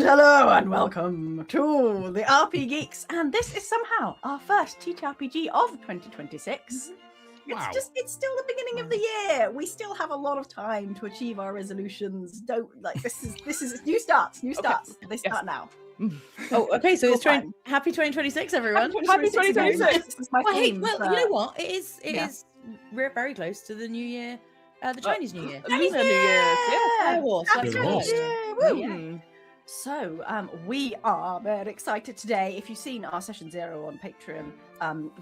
And hello and welcome to the RPGeeks, and this is somehow our first TTRPG of 2026. Wow. It's still the beginning of the year. We still have a lot of time to achieve our resolutions. This is new starts. They start now. Oh, okay. So it's happy 2026, everyone. Happy 2026. This is my theme. You know what? It is very close to the New Year, the Chinese New Year. Lunar New Year's, yes. Happy Chinese New Year. So we are very excited today. If you've seen our Session 0 on Patreon,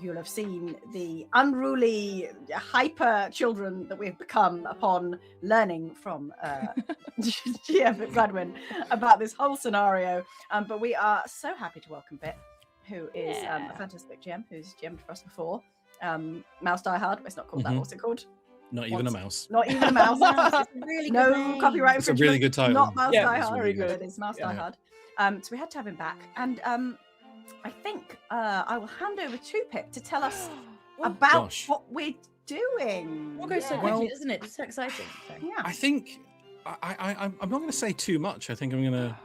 you'll have seen the unruly hyper children that we've become upon learning from GM Pip Gladwin about this whole scenario. But we are so happy to welcome Pip, who is a fantastic GM, who's GM'd for us before. Mouse Die Hard, it's not called that, what's it called? Not even a mouse. Not even a mouse. It's really no good copyright infringement. It's a really good title. Not Mouse Die Hard. Very good. It is Mouse Die Hard. So we had to have him back. And I think I will hand over to Pip to tell us about what we're doing. Okay, so quickly, isn't it? It's so exciting. So. Yeah. I think I'm not going to say too much. I think I'm going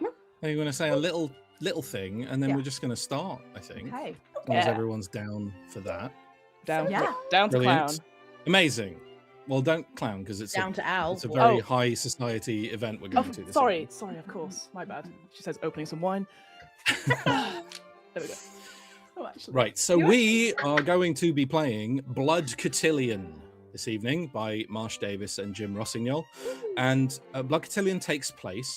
to say a little thing, and then we're just going to start. I think. Okay. As long as everyone's down for that. Down to Brilliant. clown. Amazing. Well, don't clown because it's down to owl. It's a very high society event we're going to. Sorry, of course. My bad. She says opening some wine. There we go. Oh, actually. Right, so we are going to be playing Blood Cotillion this evening by Marsh Davis and Jim Rossignol. And Blood Cotillion takes place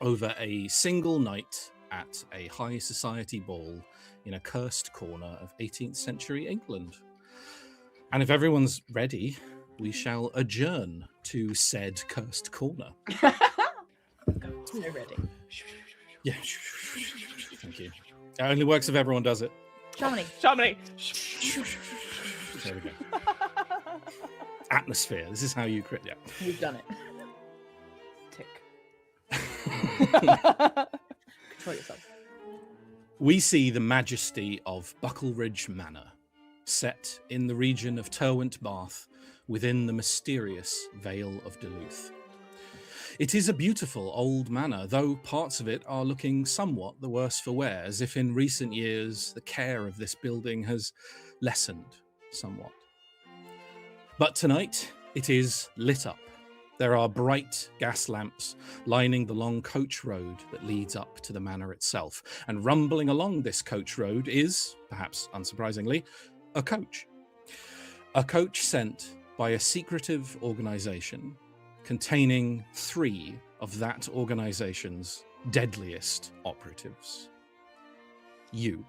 over a single night at a high society ball in a cursed corner of 18th century England. And if everyone's ready, we shall adjourn to said cursed corner. So ready. Yeah. Thank you. It only works if everyone does it. Chamonix. There we go. Atmosphere. This is how you create. Yeah. You've done it. Tick. Control yourself. We see the majesty of Buckleridge Manor, set in the region of Derwent Bath, within the mysterious Vale of Duluth. It is a beautiful old manor, though parts of it are looking somewhat the worse for wear, as if in recent years the care of this building has lessened somewhat. But tonight it is lit up. There are bright gas lamps lining the long coach road that leads up to the manor itself, and rumbling along this coach road is, perhaps unsurprisingly, a coach. A coach sent by a secretive organization containing 3 of that organization's deadliest operatives. You.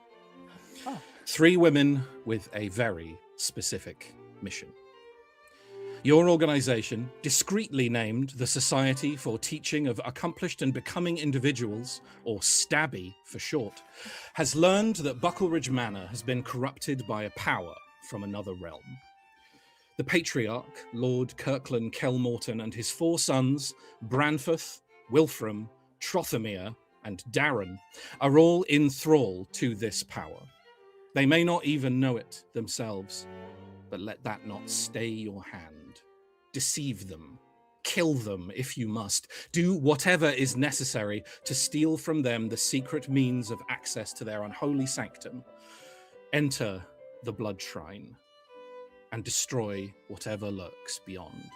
3 women with a very specific mission. Your organization, discreetly named the Society for Teaching of Accomplished and Becoming Individuals, or STABBY for short, has learned that Buckleridge Manor has been corrupted by a power from another realm. The patriarch, Lord Kirkland Kelmorton, and his 4 sons, Branforth, Wilfram, Trothamere, and Darren, are all in thrall to this power. They may not even know it themselves, but let that not stay your hand. Deceive them. Kill them if you must. Do whatever is necessary to steal from them the secret means of access to their unholy sanctum. Enter the blood shrine and destroy whatever lurks beyond.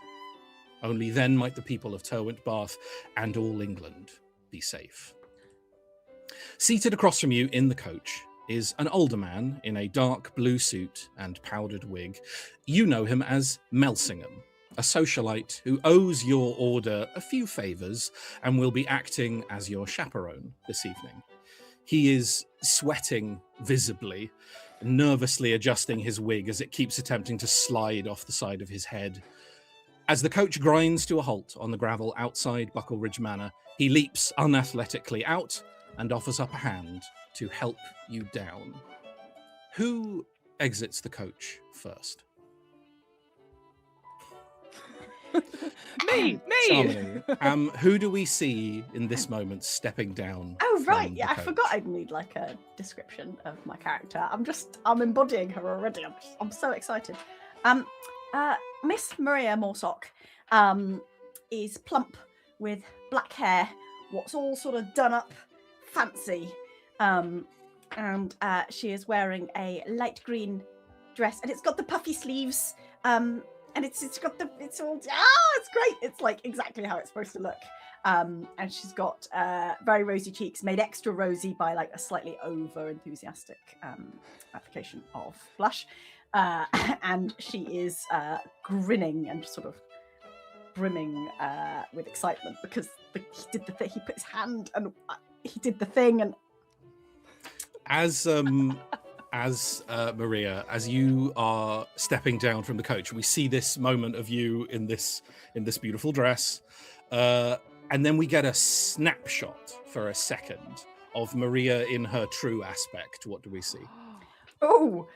Only then might the people of Derwent Bath and all England be safe. Seated across from you in the coach is an older man in a dark blue suit and powdered wig. You know him as Melsingham, a socialite who owes your order a few favours and will be acting as your chaperone this evening. He is sweating visibly, nervously adjusting his wig as it keeps attempting to slide off the side of his head. As the coach grinds to a halt on the gravel outside Buckleridge Manor, he leaps unathletically out and offers up a hand to help you down. Who exits the coach first? Me! Charming. Who do we see in this moment stepping down? Oh, right. from Yeah, the I coach? forgot I'd need like a description of my character. I'm embodying her already. I'm so excited. Miss Maria Morsock is plump with black hair, what's all sort of done up fancy. And she is wearing a light green dress, and it's got the puffy sleeves. And it's great. It's like exactly how it's supposed to look. And she's got very rosy cheeks, made extra rosy by like a slightly over enthusiastic application of blush. And she is grinning and just sort of brimming with excitement because he did the thing. He put his hand and he did the thing. And as Maria, as you are stepping down from the coach, we see this moment of you in this beautiful dress, and then we get a snapshot for a second of Maria in her true aspect. What do we see? Oh,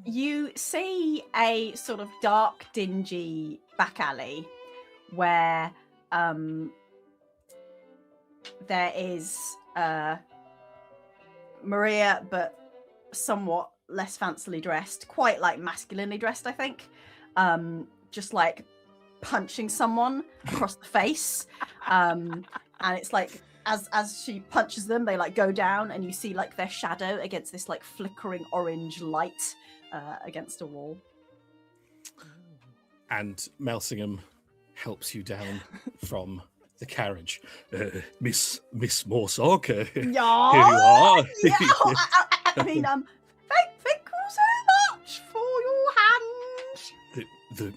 you see a sort of dark, dingy back alley where there is Maria, but somewhat less fancily dressed, quite like masculinely dressed, I think. Just like punching someone across the face. And it's like as she punches them, they like go down, and you see like their shadow against this like flickering orange light against a wall. And Melsingham helps you down from the carriage. Miss Morsock, here you are. I mean, thank you so much for your hand.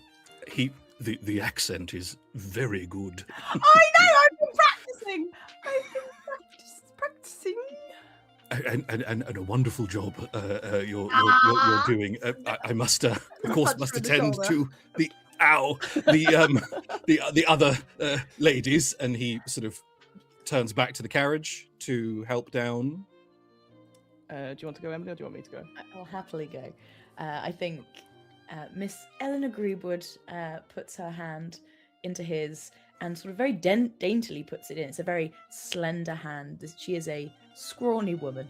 The accent is very good. I know, I've been practicing. And a wonderful job you're doing. I must, of course, must attend to the other ladies. And he sort of turns back to the carriage to help down. Do you want to go, Emily, or do you want me to go? I'll happily go. I think Miss Eleanor Greebwood puts her hand into his and sort of very daintily puts it in. It's a very slender hand. She is a scrawny woman.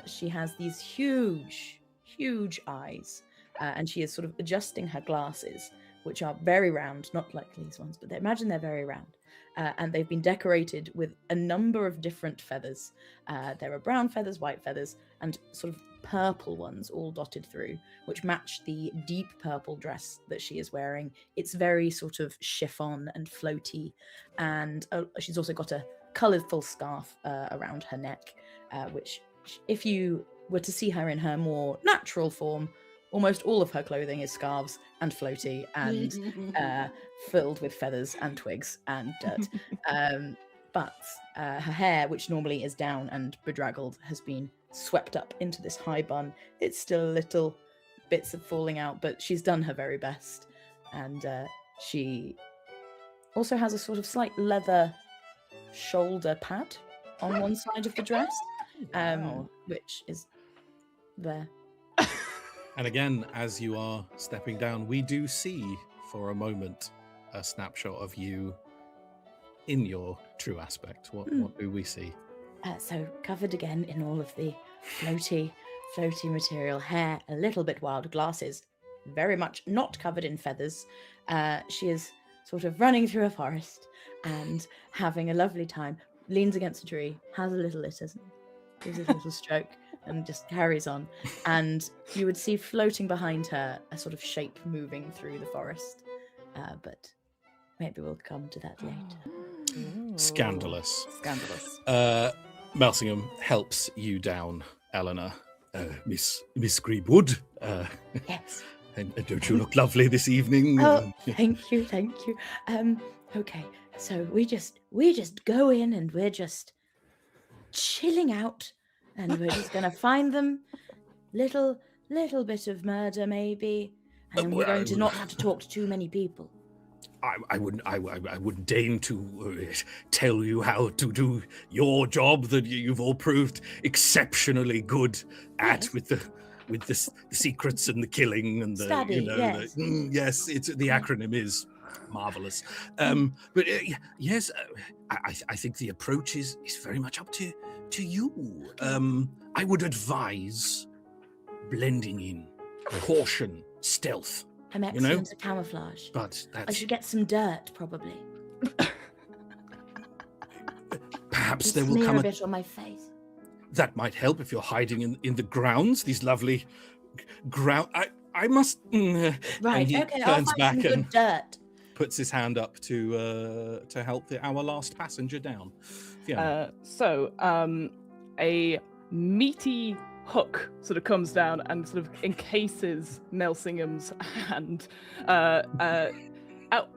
She has these huge, huge eyes, and she is sort of adjusting her glasses, which are very round, not like these ones, but imagine they're very round. And they've been decorated with a number of different feathers. There are brown feathers, white feathers, and sort of purple ones all dotted through, which match the deep purple dress that she is wearing. It's very sort of chiffon and floaty, and she's also got a colourful scarf around her neck, which, if you were to see her in her more natural form, almost all of her clothing is scarves and floaty and filled with feathers and twigs and dirt. But her hair, which normally is down and bedraggled, has been swept up into this high bun. It's still a little bits of falling out, but she's done her very best. And she also has a sort of slight leather shoulder pad on one side of the dress, which is there. And again, as you are stepping down, we do see for a moment a snapshot of you in your true aspect. What do we see? So covered again in all of the floaty material, hair a little bit wild, glasses very much not covered in feathers. She is sort of running through a forest and having a lovely time, leans against a tree, has a little litter, gives it a little stroke, and just carries on. And you would see floating behind her a sort of shape moving through the forest. But maybe we'll come to that later. Scandalous. Melsingham helps you down, Eleanor. Miss Greebwood. Yes. And don't you look lovely this evening? Oh, thank you. Okay, so we just go in and we're just chilling out, and we're just gonna find them, little bit of murder maybe, and we're going to not have to talk to too many people. I wouldn't deign to tell you how to do your job that you've all proved exceptionally good at, with the secrets and the killing and the Study, yes. Yes, it's the acronym is marvelous. But yes, I think the approach is very much up to you. I would advise blending in, caution, stealth. I'm excellent at camouflage. But I should get some dirt, probably. Perhaps You there will smear come a bit on my face. That might help if you're hiding in the grounds. These lovely ground. I must. Right. And he Okay. I'll turns find back some good and dirt. puts his hand up to help our last passenger down. Fiona. A meaty hook sort of comes down and sort of encases Nelsingham's hand. At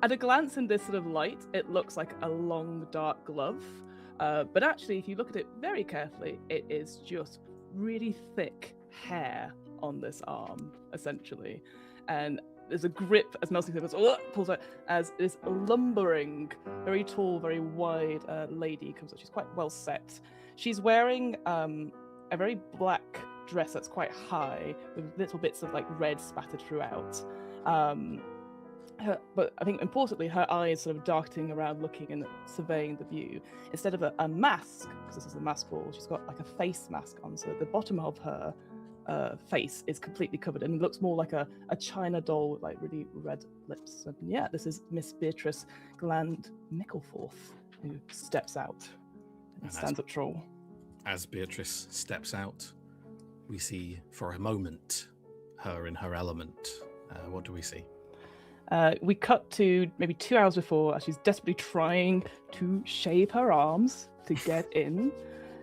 a glance in this sort of light, it looks like a long, dark glove. But actually, if you look at it very carefully, it is just really thick hair on this arm, essentially. And there's a grip as Nelsingham goes, pulls out, as this lumbering, very tall, very wide lady comes up. She's quite well set. She's wearing a very black dress that's quite high, with little bits of like red spattered throughout. But I think importantly, her eyes sort of darting around, looking and surveying the view. Instead of a mask, because this is a mask ball, she's got like a face mask on, so the bottom of her face is completely covered, and it looks more like a china doll with like really red lips. And yeah, this is Miss Beatrice Gland Mickleforth, who steps out and stands up tall. As Beatrice steps out, we see for a moment her in her element. What do we see? We cut to maybe 2 hours before, as she's desperately trying to shave her arms to get in,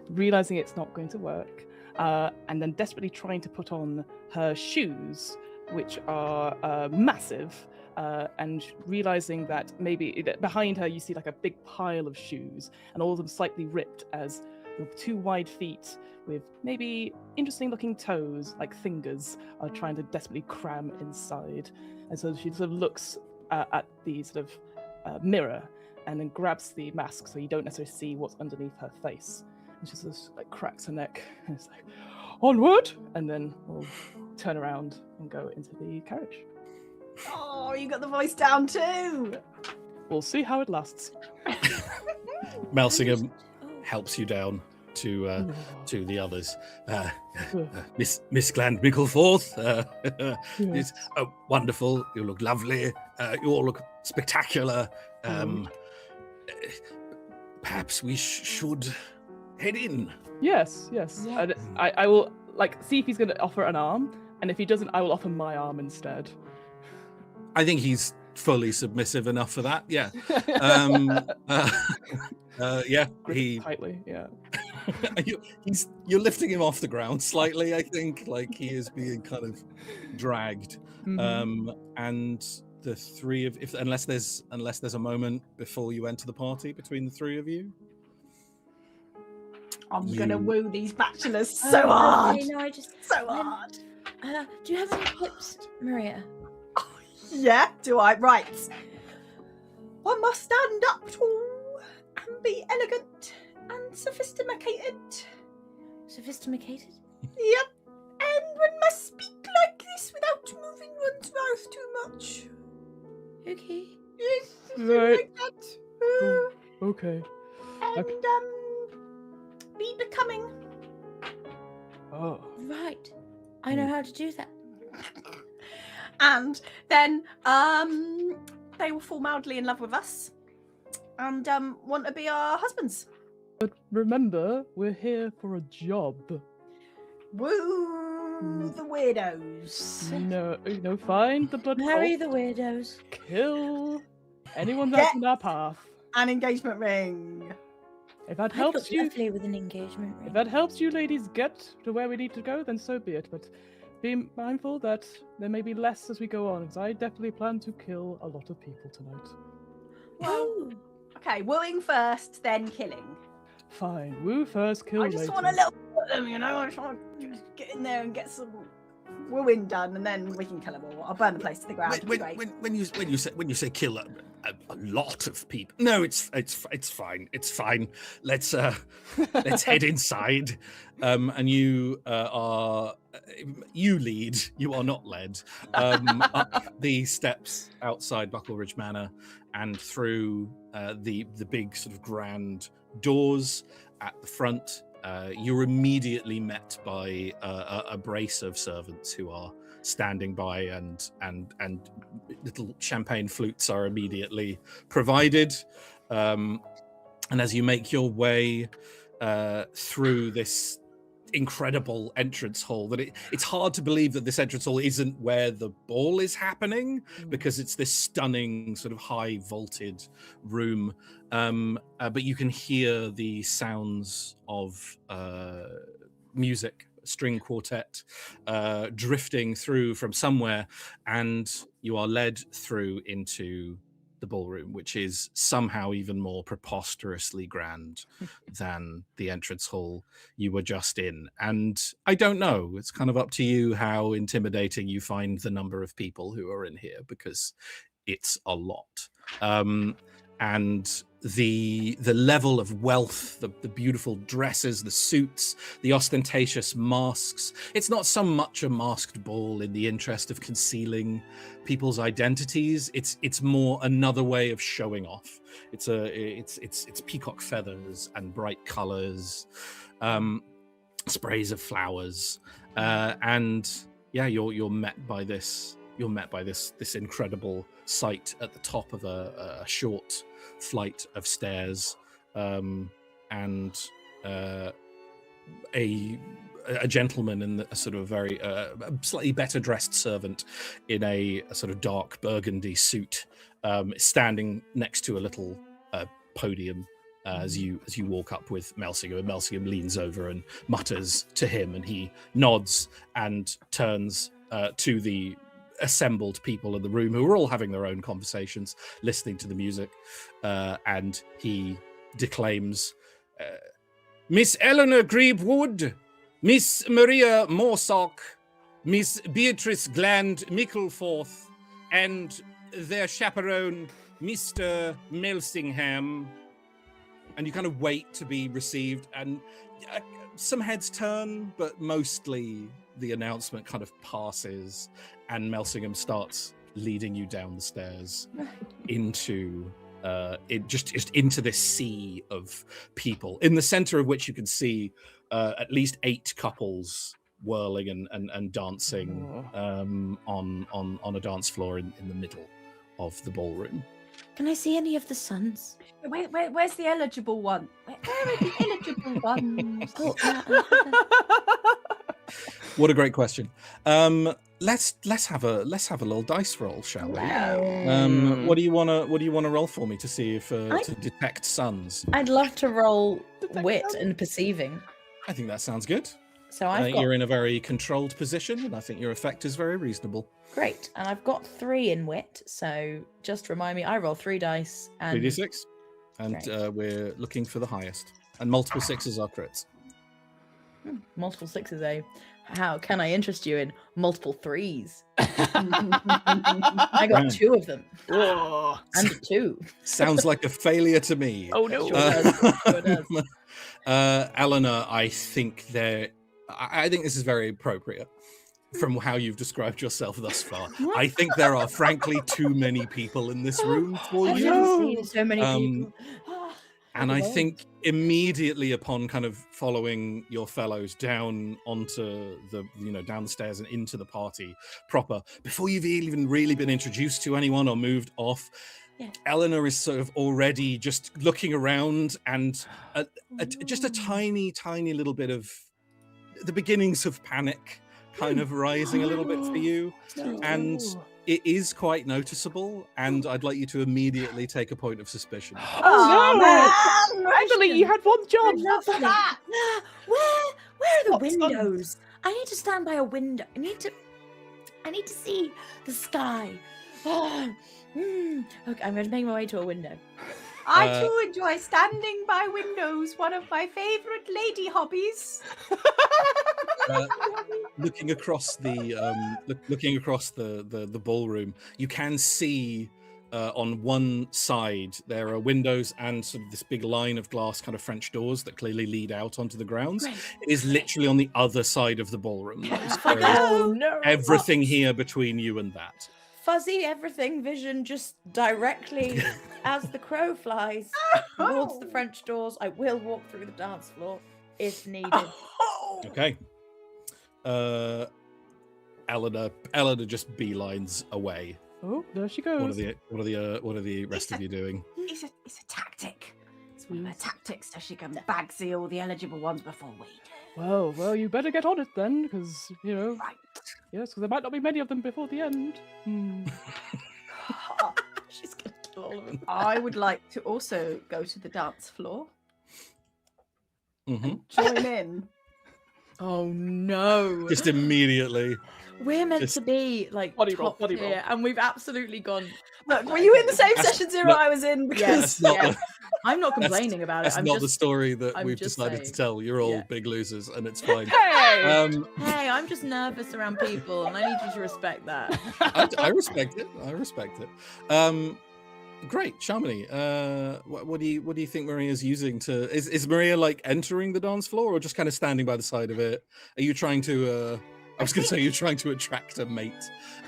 realizing it's not going to work, and then desperately trying to put on her shoes, which are massive, and realizing that maybe behind her you see like a big pile of shoes, and all of them slightly ripped, as the 2 wide feet with maybe interesting looking toes, like fingers, are trying to desperately cram inside. And so she sort of looks at the sort of mirror and then grabs the mask so you don't necessarily see what's underneath her face. And she sort of like cracks her neck and it's like, onward! And then we'll turn around and go into the carriage. Oh, you got the voice down too. We'll see how it lasts. Melsingham helps you down to the others. Miss Gland Mickleforth, it's wonderful. You look lovely. You all look spectacular. Perhaps we should head in. Yes. And I will see if he's going to offer an arm, and if he doesn't, I will offer my arm instead. I think he's fully submissive enough for that. Yeah. Grip tightly. Yeah. You're lifting him off the ground slightly, I think, like he is being kind of dragged. Mm-hmm. And the three of, unless there's a moment before you enter the party between the three of you. I'm gonna woo these bachelors so hard. So hard. Do you have any tips, Maria? Yeah, do I? Right. One must stand up tall and be elegant and sophisticated. Sophisticated? Yep. And one must speak like this without moving one's mouth too much. Okay. Yes, Right. like that. Okay. And be becoming. Oh. Right. I know how to do that. And then they will fall madly in love with us and want to be our husbands. But remember, we're here for a job. Woo the weirdos. No, find the blood Marry cult, the weirdos. kill anyone that's in our path. An engagement ring. If that I helps look you, lovely with an engagement ring. if that helps you ladies get to where we need to go, then so be it. But be mindful that there may be less as we go on, because I definitely plan to kill a lot of people tonight. Well, okay, wooing first, then killing. Fine, woo first, kill I just later. want a little bit of them, you know. I just want to get in there and get some wooing done, and then we can kill them all. I'll burn the place to the ground. When you say kill a lot of people, no, it's fine. It's fine. Let's head inside. And you you lead. You are not led. Up the steps outside Buckleridge Manor and through the big sort of grand doors at the front. You're immediately met by a brace of servants who are standing by, and little champagne flutes are immediately provided. And as you make your way through this incredible entrance hall, that it's hard to believe that this entrance hall isn't where the ball is happening, because it's this stunning sort of high vaulted room, but you can hear the sounds of music, string quartet, drifting through from somewhere, and you are led through into the ballroom, which is somehow even more preposterously grand than the entrance hall you were just in. And I don't know, it's kind of up to you how intimidating you find the number of people who are in here, because it's a lot. And the level of wealth, the beautiful dresses, the suits, the ostentatious masks. It's not so much a masked ball in the interest of concealing people's identities. It's more another way of showing off. It's peacock feathers and bright colors, sprays of flowers, and yeah, you're met by this. You're met by this incredible sight at the top of a short flight of stairs, and a gentleman and a sort of very slightly better dressed servant in a sort of dark burgundy suit, standing next to a little podium as you walk up with Melsinger. And Melsinger leans over and mutters to him, and he nods and turns to the assembled people in the room, who are all having their own conversations, listening to the music, and he declaims, Miss Eleanor Greebwood, Miss Maria Morsock, Miss Beatrice Gland Mickelforth, and their chaperone, Mr. Melsingham. And you kind of wait to be received, and some heads turn, but mostly the announcement kind of passes, and Melsingham starts leading you down the stairs into just into this sea of people, in the center of which you can see at least 8 couples whirling and dancing on a dance floor in the middle of the ballroom. Can I see any of the sons? Where's the eligible one? Where are the eligible ones? What a great question. Let's have a little dice roll, shall we? What do you want to roll for me to see if to detect sons? I'd love to roll wit and perceiving. I think that sounds good. So I think you're in a very controlled position, and I think your effect is very reasonable. Great, and I've got 3 in wit. So just remind me, I roll 3 dice and 3d6, and we're looking for the highest. And multiple 6s are crits. Multiple 6s, eh? How can I interest you in multiple 3s? I got 2 of them. Whoa. And a 2. Sounds like a failure to me. Oh no. Sure does. Eleanor, I think this is very appropriate from how you've described yourself thus far. I think there are frankly too many people in this room for I've you. never seen so many people. And I think immediately upon kind of following your fellows down onto down the stairs and into the party proper, before you've even really been introduced to anyone or moved off, Eleanor is sort of already just looking around, and just a tiny little bit of the beginnings of panic kind of rising a little bit for you. And it is quite noticeable, and I'd like you to immediately take a point of suspicion. Oh no! Actually, you had one job. That. Where are the windows? I need to stand by a window. I need to see the sky. Okay, I'm going to make my way to a window. I too enjoy standing by windows, one of my favorite lady hobbies. Looking across the ballroom, you can see on one side there are windows and sort of this big line of glass kind of French doors that clearly lead out onto the grounds. Right. It is literally on the other side of the ballroom. Oh no! Everything here between you and that. Fuzzy everything vision just directly as the crow flies towards the French doors. I will walk through the dance floor if needed. Okay. Eleanor just beelines away. Oh, there she goes. What are the rest of you doing? It's a tactic. It's It's one of their tactics so she can bagsy all the eligible ones before we do. Well, you better get on it then, because, Right. yes, because there might not be many of them before the end. She's gonna kill all of them. I would like to also go to the dance floor Mm-hmm. and join in. Oh no! Just immediately. We're meant just- to be like Body roll, top body roll. tier, and we've absolutely gone. Look, were you in the same That's session 0 not- I was in? Because Yes, That's not yeah. the- I'm not complaining about it. That's I'm not just, the story that I'm we've just decided to saying. tell. You're all Yeah. big losers, and it's fine. Hey! Hey, I'm just nervous around people, and I need you to respect that. I respect it. I respect it. Great, Shamini. What do you think Maria's using to? Is Maria like entering the dance floor, or just kind of standing by the side of it? Are you trying to? I was going to say you're trying to attract a mate.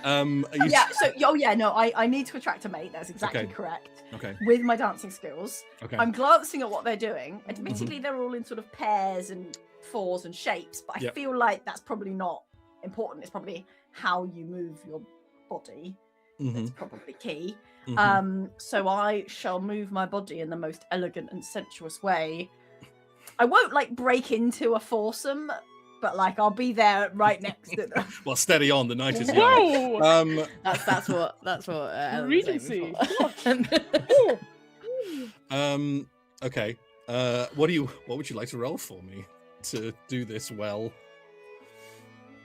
Are you, yeah, so no, I need to attract a mate. That's exactly Okay. correct. Okay. With my dancing skills, Okay. I'm glancing at what they're doing. Admittedly, they're all in sort of pairs and fours and shapes, but I Yep. feel like that's probably not important. It's probably how you move your body Mhm, that's probably key. mhm. So I shall move my body in the most elegant and sensuous way. I won't like break into a foursome, but like I'll be there right next to them. Well, steady on. The night is young. Whoa! That's what Ellen was aiming Regency. for. Okay. What would you like to roll for me to do this well?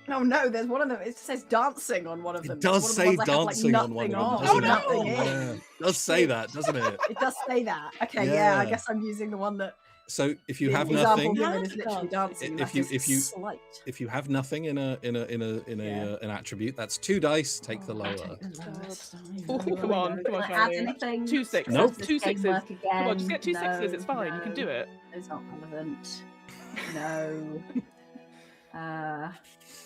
Oh no, there's one of them. It says dancing on one of them. It does It's say one of the ones that have, dancing on one of them. nothing Doesn't nothing it? in. Yeah. It does say that, doesn't it? It does say that. Okay, yeah. I Yeah. guess I'm using the one that So if you the have example nothing, given is literally dancing. If that you- is if you- slight. if you have nothing in an attribute, that's 2 dice. Take the Oh, lower. take the lowest. Oh, come on, Can I add Charlie. anything? 2 6. Nope. Does 2 this game 6s. work Come on, just get 2 again? 6s. It's fine. You can do it. It's not relevant. No.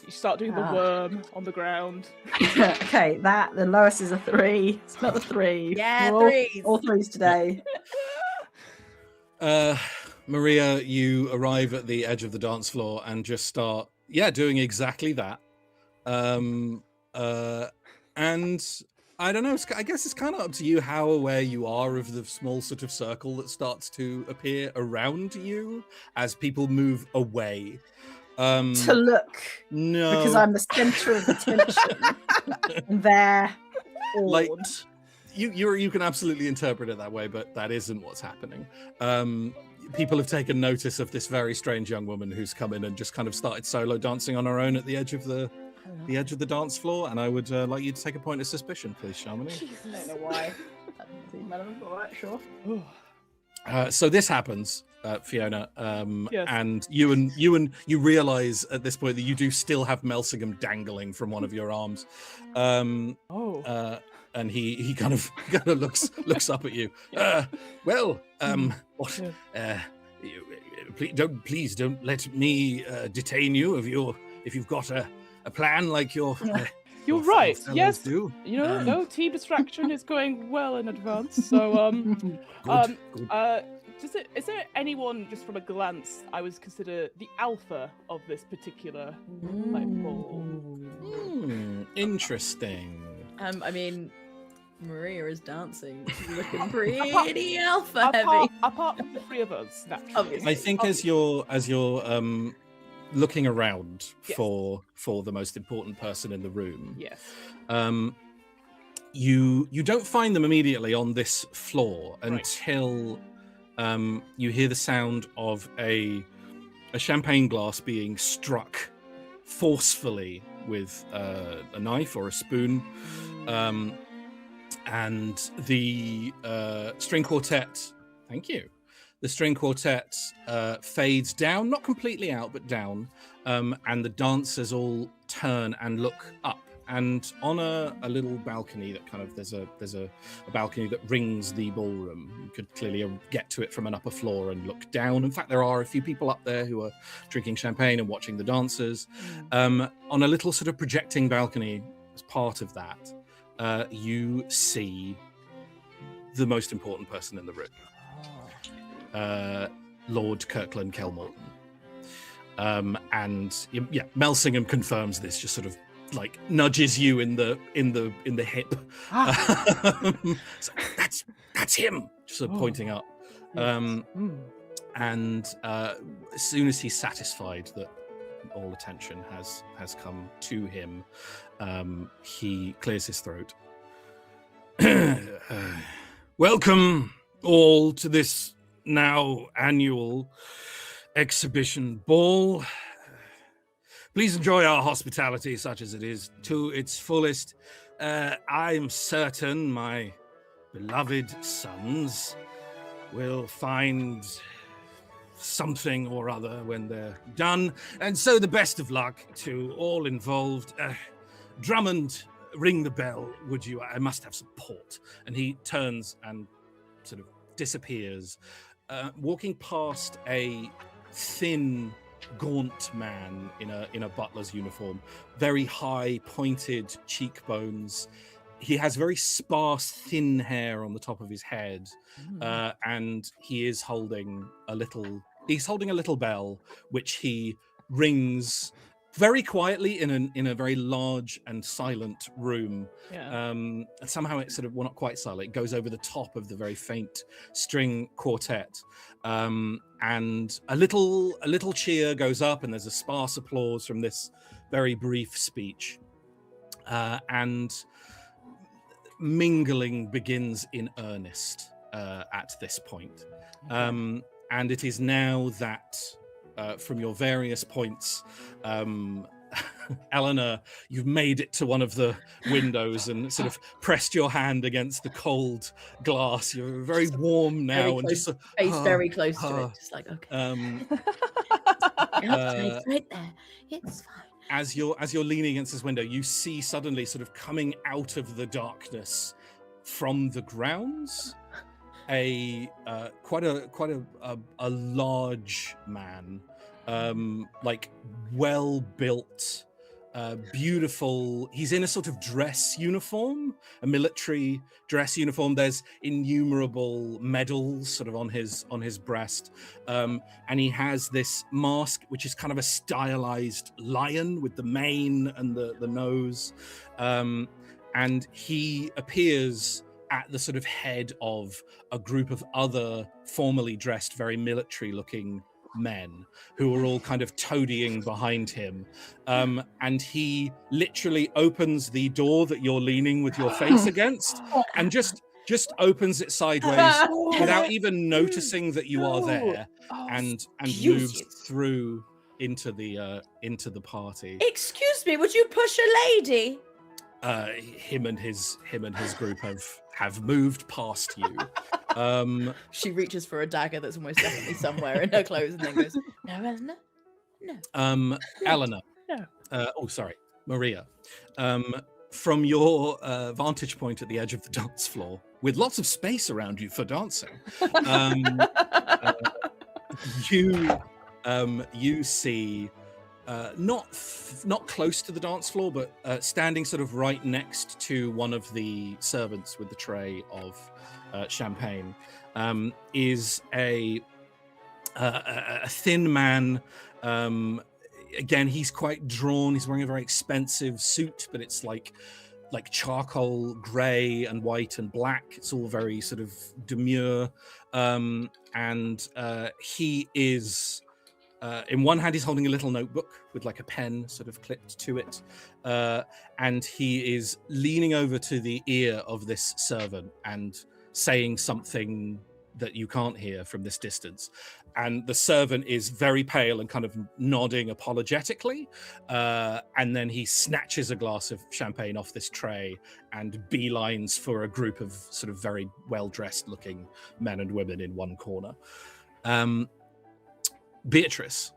You start doing the Ah. worm on the ground. Okay, the lowest is a 3. It's not a 3. Yeah, We're all- threes. All 3s today. Maria, you arrive at the edge of the dance floor and just start, doing exactly that. And I don't know. I guess it's kind of up to you how aware you are of the small sort of circle that starts to appear around you as people move away. To look, No, because I'm the center of attention. And they're Like- awed. you can absolutely interpret it that way, but that isn't what's happening. People have taken notice of this very strange young woman who's come in and just kind of started solo dancing on her own at the edge of the dance floor, and I would like you to take a point of suspicion, please, Shamini. I don't know why. That doesn't seem relevant, but alright, sure. So this happens, Fiona, Yes. and you realize at this point that you do still have Melsingham dangling from one of your arms, Oh. and he kind of looks up at you. What? Please don't let me detain you if you've got a plan like your. You're your right. fellows Yes. do. You know, no team distraction is going well in advance. So, Good. is there anyone, just from a glance, I would consider the alpha of this particular like ball? Interesting. I mean, Maria is dancing. She's looking pretty alpha heavy. Apart from the 3 of us, naturally. Obviously. I think as you're looking around Yes. for the most important person in the room, Yes. you don't find them immediately on this floor Right. until you hear the sound of a champagne glass being struck forcefully with a knife or a spoon, and the string quartet. Thank you. The string quartet fades down, not completely out, but down, and the dancers all turn and look up. And on a little balcony that kind of there's a balcony that rings the ballroom. You could clearly get to it from an upper floor and look down. In fact, there are a few people up there who are drinking champagne and watching the dancers. On a little sort of projecting balcony, as part of that, you see the most important person in the room. Lord Kirkland Kelmorton. And Melsingham confirms this, just sort of like nudges you in the hip. So, that's him, just sort of pointing up. And as soon as he's satisfied that all attention has come to him, he clears his throat. Welcome all to this now annual exhibition ball. Please enjoy our hospitality, such as it is, to its fullest. I'm certain my beloved sons will find something or other when they're done, and so the best of luck to all involved. Drummond, ring the bell, would you? I must have some port. And he turns and sort of disappears, walking past a thin, gaunt man in a butler's uniform, very high, pointed cheekbones. He has very sparse, thin hair on the top of his head, and he is holding a little. He's holding a little bell, which he rings very quietly in a very large and silent room. Somehow it's sort of, well, not quite silent. It goes over the top of the very faint string quartet, and a little cheer goes up, and there's a sparse applause from this very brief speech, and mingling begins in earnest at this point. And it is now that from your various points, Eleanor, you've made it to one of the windows and sort of pressed your hand against the cold glass. You're very warm now, very and close, just face very close to it, just like, okay. It's right there. It's fine. As you're leaning against this window, you see suddenly, sort of coming out of the darkness from the grounds, quite a large man, like well built, beautiful. He's in a sort of dress uniform, a military dress uniform. There's innumerable medals sort of on his breast, and he has this mask which is kind of a stylized lion with the mane and the nose, and he appears at the sort of head of a group of other formally dressed, very military looking men who are all kind of toadying behind him, and he literally opens the door that you're leaning with your face against, and just opens it sideways without even noticing that you are there, and moves through into the party. Excuse me, would you push a lady? Him and his group have moved past you. She reaches for a dagger that's almost definitely somewhere in her clothes, and then goes, "No, Eleanor, no." Eleanor. No. Sorry, Maria. From your vantage point at the edge of the dance floor, with lots of space around you for dancing, you see. Not close to the dance floor, but standing sort of right next to one of the servants with the tray of champagne, is a thin man. Again, he's quite drawn. He's wearing a very expensive suit, but it's like charcoal grey and white and black. It's all very sort of demure, and he is. In one hand, he's holding a little notebook with like a pen sort of clipped to it. And he is leaning over to the ear of this servant and saying something that you can't hear from this distance. And the servant is very pale and kind of nodding apologetically. And then he snatches a glass of champagne off this tray and beelines for a group of sort of very well-dressed looking men and women in one corner. Beatrice,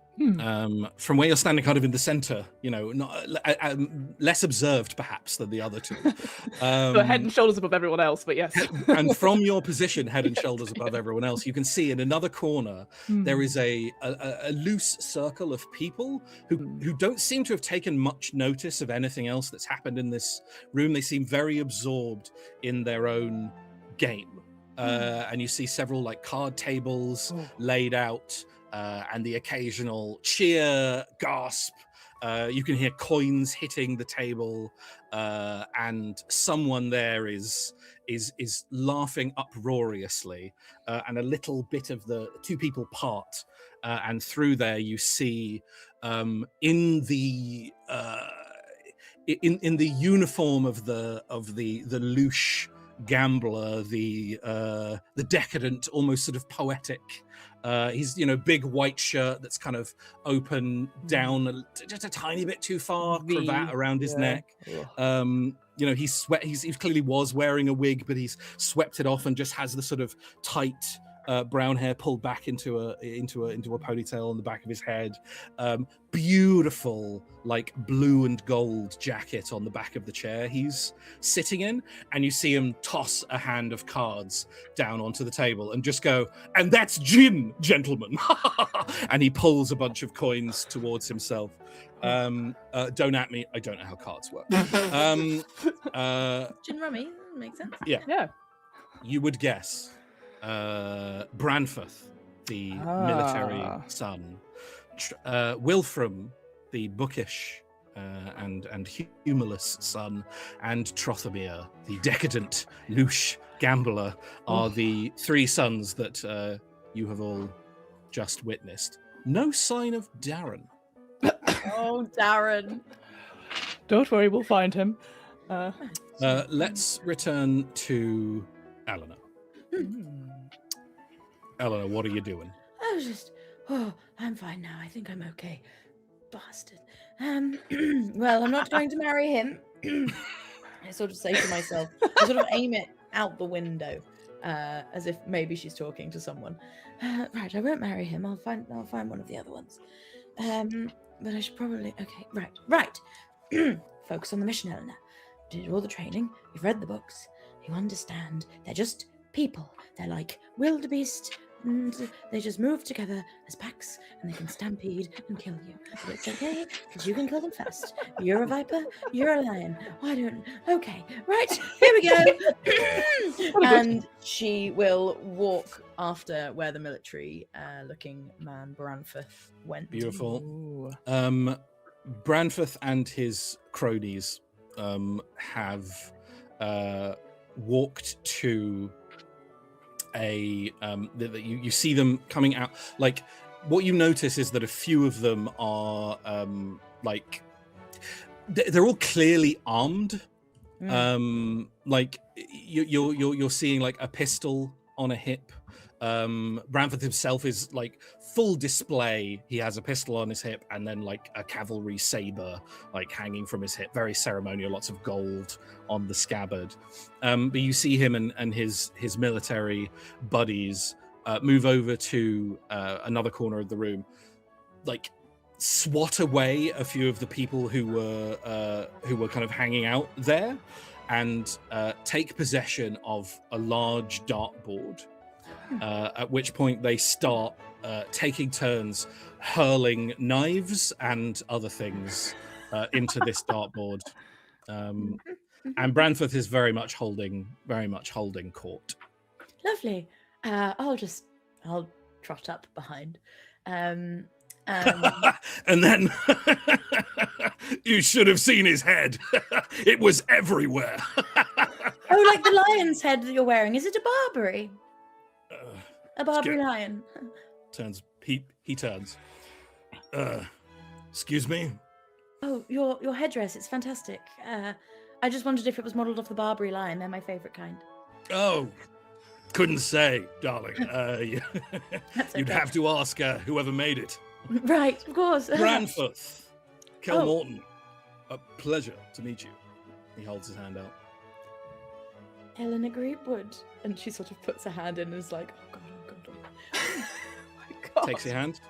from where you're standing kind of in the center, not less observed perhaps than the other two. But head and shoulders above everyone else, but yes. And from your position, head and shoulders above everyone else, you can see in another corner, there is a loose circle of people who don't seem to have taken much notice of anything else that's happened in this room. They seem very absorbed in their own game. And you see several like card tables laid out, and the occasional cheer, gasp. You can hear coins hitting the table, and someone there is is laughing uproariously, and a little bit of the two people part, and through there you see in the uniform of the louche gambler, the decadent, almost sort of poetic. He's big white shirt that's kind of open down just a tiny bit too far, cravat around his neck. He clearly was wearing a wig, but he's swept it off and just has the sort of tight brown hair pulled back into a ponytail on the back of his head. Beautiful, like blue and gold jacket on the back of the chair he's sitting in, and you see him toss a hand of cards down onto the table and just go, "And that's gin, gentlemen." And he pulls a bunch of coins towards himself. Don't at me, I don't know how cards work. Gin rummy makes sense. Yeah. You would guess Branford, the military son, Wilfram, the bookish and humorless son, and Trothamir, the decadent louche gambler, are the three sons that you have all just witnessed. No sign of Darren. Oh, Darren. Don't worry, we'll find him. Let's return to Eleanor. Eleanor, what are you doing? I was just, I'm fine now. I think I'm okay. Bastard. Well, I'm not going to marry him. I sort of say to myself, I sort of aim it out the window, as if maybe she's talking to someone. Right, I won't marry him. I'll find one of the other ones. But I should probably, okay, right. Focus on the mission, Eleanor. You did all the training. You've read the books. You understand. They're just people. They're like wildebeest, and they just move together as packs, and they can stampede and kill you. But it's okay, because you can kill them first. You're a viper, you're a lion. Why don't... Okay, right, here we go. And she will walk after where the military-looking man, Branford, went. Beautiful. Branford and his cronies have walked to you see them coming out. Like, what you notice is that a few of them are like they're all clearly armed. Like you're seeing like a pistol on a hip. Branford himself is like full display. He has a pistol on his hip and then like a cavalry saber like hanging from his hip, very ceremonial, lots of gold on the scabbard. But you see him and his military buddies move over to another corner of the room, like swat away a few of the people who were kind of hanging out there, and take possession of a large dartboard. At which point they start taking turns hurling knives and other things into this dartboard. And Branford is very much holding court. Lovely. I'll trot up behind. And then you should have seen his head. It was everywhere. Oh, like the lion's head that you're wearing. Is it a Barbary? A Barbary lion. He turns. Excuse me? Oh, your headdress, it's fantastic. I just wondered if it was modelled off the Barbary lion. They're my favourite kind. Oh, couldn't say, darling. You'd have to ask whoever made it. Right, of course. Branford, Kelmorton. A pleasure to meet you. He holds his hand out. Eleanor Greenwood. And she sort of puts her hand in and is like, oh God. Oh my God. Takes your hand.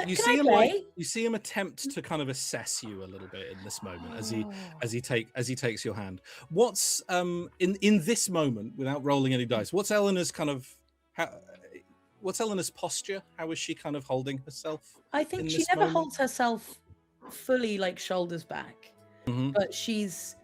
You see him attempt to kind of assess you a little bit in this moment as he takes your hand. What's in this moment, without rolling any dice, what's Eleanor's posture? How is she kind of holding herself? I think she never holds herself fully like shoulders back, but she's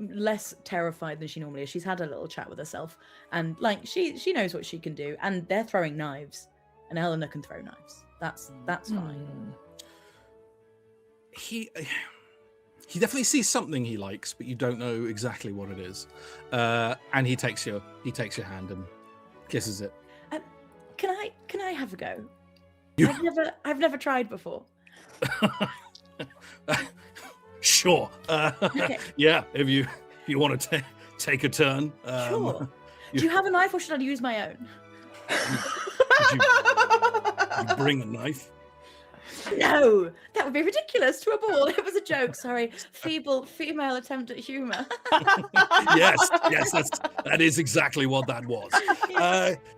less terrified than she normally is. She's had a little chat with herself, and like she knows what she can do. And they're throwing knives, and Eleanor can throw knives. That's fine. he definitely sees something he likes, but you don't know exactly what it is. And he takes your hand and kisses it. Can I have a go? You- I've never tried before. Sure. Okay. Yeah, if you want to take a turn. Sure. Do you have a knife, or should I use my own? You bring a knife? No, that would be ridiculous to a ball. It was a joke. Sorry, feeble female attempt at humour. Yes, that is exactly what that was.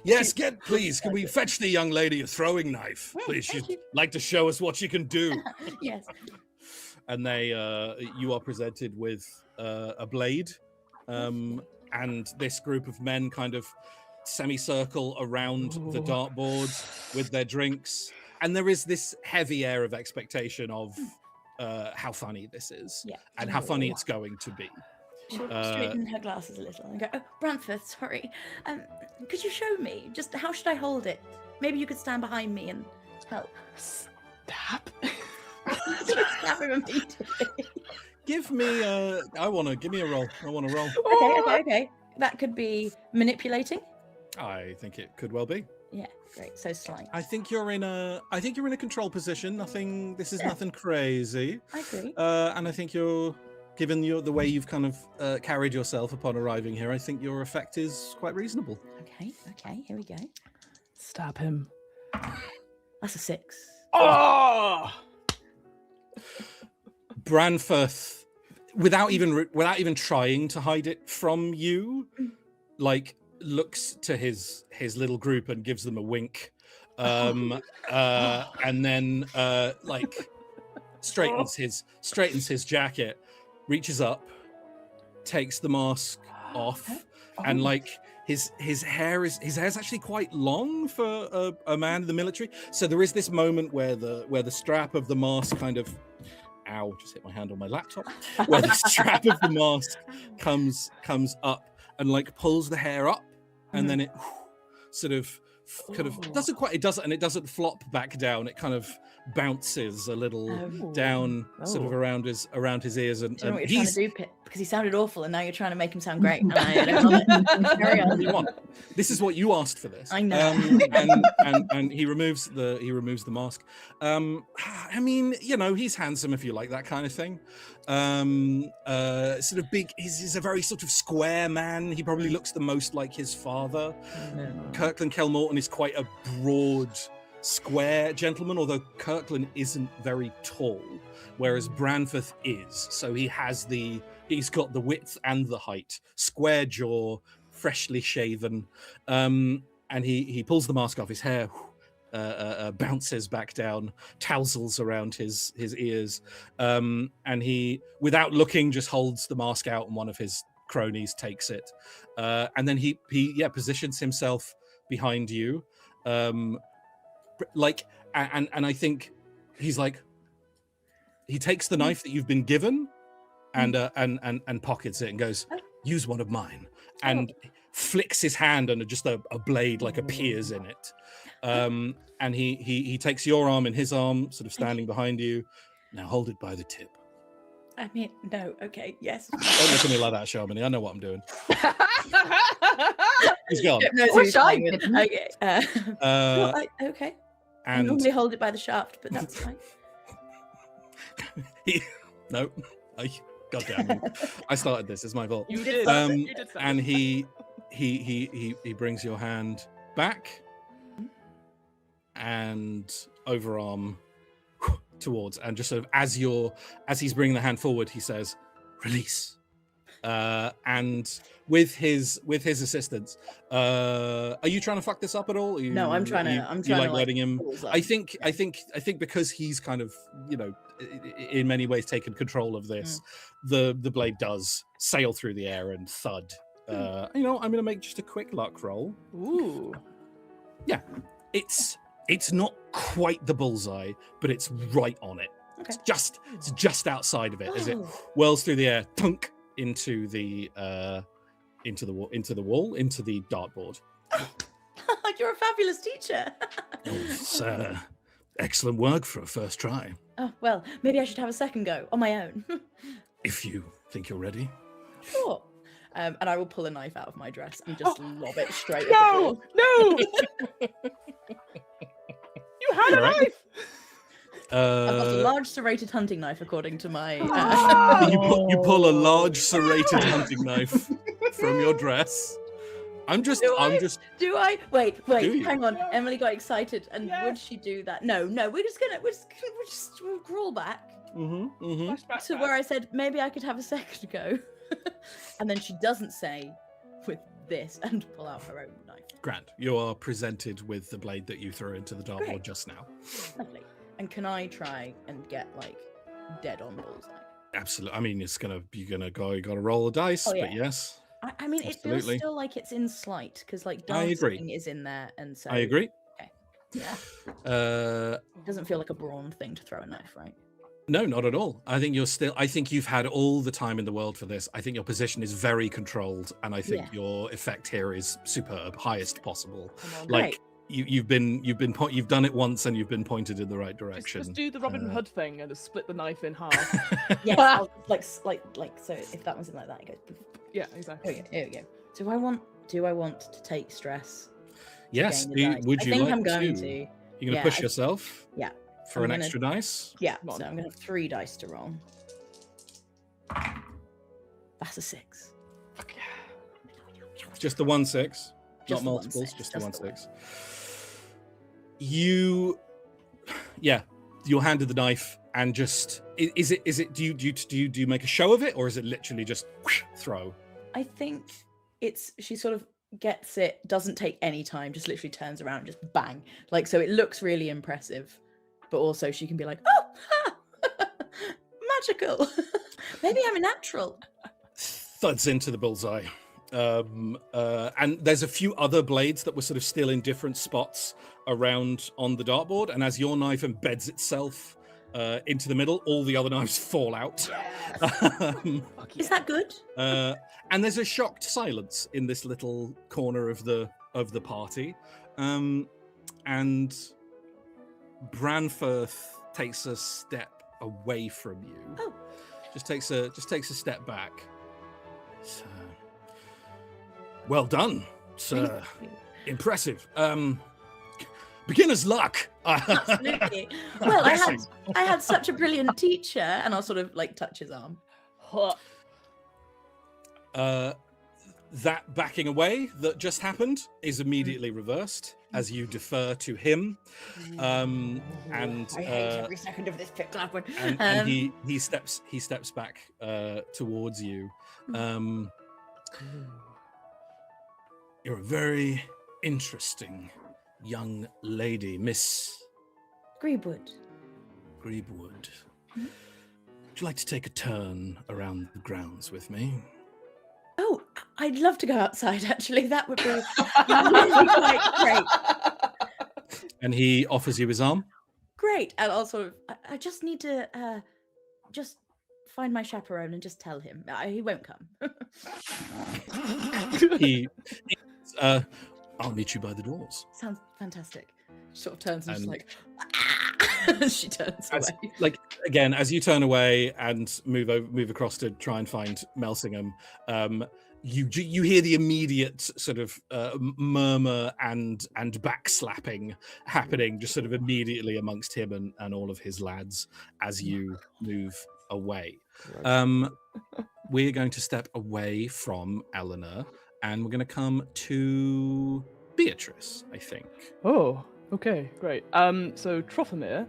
Yes, please, can we fetch the young lady a throwing knife? Please, she'd like to show us what she can do. Yes. And you are presented with a blade, and this group of men kind of semicircle around the dartboard with their drinks. And there is this heavy air of expectation of how funny this is, and how funny it's going to be. She'll straighten her glasses a little and go, "Oh, Brantford, sorry. Could you show me? Just how should I hold it? Maybe you could stand behind me and help." Stab. Stab him immediately. Give me a roll. I want to roll. Okay. That could be manipulating. I think it could well be. Yeah, great. So slight. I think you're in a control position. This is nothing crazy. I agree. And I think given the way you've kind of carried yourself upon arriving here, I think your effect is quite reasonable. Okay, here we go. Stab him. That's a 6. Oh! Branfirth, without even trying to hide it from you, like looks to his little group and gives them a wink, and then like straightens his jacket, reaches up, takes the mask off, and like his hair's actually quite long for a man in the military. So there is this moment where the strap of the mask kind of, ow, just hit my hand on my laptop, where the strap of the mask comes up and like pulls the hair up, and then it sort of it doesn't flop back down. It kind of bounces a little down, sort of around his ears. And do you know what you're trying to do, Pip? Because he sounded awful, and now you're trying to make him sound great. I don't love it. Carry on. This is what you asked for. This. I know. And he removes the mask. I mean, he's handsome if you like that kind of thing. Sort of big. He's a very sort of square man. He probably looks the most like his father. Kirkland Kelmorton is quite a broad, square gentleman, although Kirkland isn't very tall, whereas Branfirth is. So he's got the width and the height, square jaw, freshly shaven, and he pulls the mask off. His hair bounces back down, tousles around his ears, and he, without looking, just holds the mask out, and one of his cronies takes it, and then he positions himself behind you, like, and I think he's like, he takes the knife that you've been given, and pockets it and goes, "Use one of mine," and flicks his hand, and just a blade like appears in it, and he takes your arm in his arm, sort of standing behind you. Now hold it by the tip. I mean, no. Okay. Yes. Don't look at me like that, Sharmini. I know what I'm doing. He's gone. Wish I didn't. Okay. Okay. I And normally hold it by the shaft, but that's fine. God damn it. I started this. It's my fault. You did. You did so. And he brings your hand back and overarm towards, and just sort of as he's bringing the hand forward, he says, "Release." And with his assistance, are you trying to fuck this up at all? No, I'm trying to letting him. up. I think because he's kind of, in many ways taken control of this, the blade does sail through the air and thud. I'm going to make just a quick luck roll. Ooh. Yeah, it's not quite the bullseye, but it's right on it. Okay. It's just outside of it as it whirls through the air, thunk, into the wall, into the dartboard. You're a fabulous teacher. Oh, sir. Excellent work for a first try. Oh, well, maybe I should have a second go on my own. If you think you're ready. Sure. And I will pull a knife out of my dress and just lob it straight at the No, door. no! You had a All right. knife! I've got a large serrated hunting knife, according to my... You pull a large serrated hunting knife from your dress. Do I? Wait, Do you? hang on. Emily got excited, and Yes. would she do that? No, we'll crawl back Flashback to back. where I said maybe I could have a second go. And then she doesn't say with this and pull out her own knife. Grand. You are presented with the blade that you threw into the dartboard Great. just now. Lovely. And can I try and get like dead on bullseye? Absolutely. I mean, you gotta roll a dice, Oh, but yeah. yes, I mean, it feels Absolutely. still like it's in slight because like I agree. dancing is in there, and so I agree. Yeah, Uh, it doesn't feel like a brawn thing to throw a knife, right? no, not at all. I think you've had all the time in the world for this. I think your position is very controlled, and I think your effect here is superb, highest possible. Come on. Like you've done it once, and you've been pointed in the right direction. Just do the Robin Hood thing and just split the knife in half. Yes, I'll, like so. If that one's in like that, it goes. Poof. Yeah, exactly. Here we go. Do I want to take stress? Yes. gain the dice? Would I you think like I'm going to? to. You're gonna Yeah, push yourself. Yeah. For I'm an gonna- extra dice. Yeah. Come on. So I'm gonna have 3 dice to roll. That's a 6. Fuck yeah. Just the 1 6, Just not the 1 multiples. 6, Just the just 1 the one. 6. You're handed the knife, and just is it? Do you make a show of it, or is it literally just whoosh, throw? I think she sort of gets it, doesn't take any time, just literally turns around and just bang. Like, so it looks really impressive, but also she can be like, oh, ha, magical. Maybe I'm a natural. Thuds into the bullseye. And there's a few other blades that were sort of still in different spots around on the dartboard, and as your knife embeds itself into the middle, all the other knives fall out. Is that good? And there's a shocked silence in this little corner of the party, and Branfirth takes a step away from you. Oh. Just takes a step back. So, well done, sir. Impressive. Beginner's luck. Absolutely. Well, I had such a brilliant teacher, and I'll sort of like touch his arm. That backing away that just happened is immediately reversed as you defer to him, and I hate every second of this, Pip Gladwin. and he steps back towards you. You're a very interesting young lady, Miss Greebwood. Greebwood. Would you like to take a turn around the grounds with me? Oh, I'd love to go outside, actually. That would be really quite great. And he offers you his arm. Great. And I'll sort of, I just need to just find my chaperone and just tell him. He won't come. I'll meet you by the doors. Sounds fantastic. Sort of turns and just And- like, she turns As, away. like again, as you turn away and move across to try and find Melsingham, you hear the immediate sort of murmur and backslapping happening, just sort of immediately amongst him and all of his lads as you move away. We're going to step away from Eleanor, and we're going to come to Beatrice, I think. Oh, okay, great. So Trothomir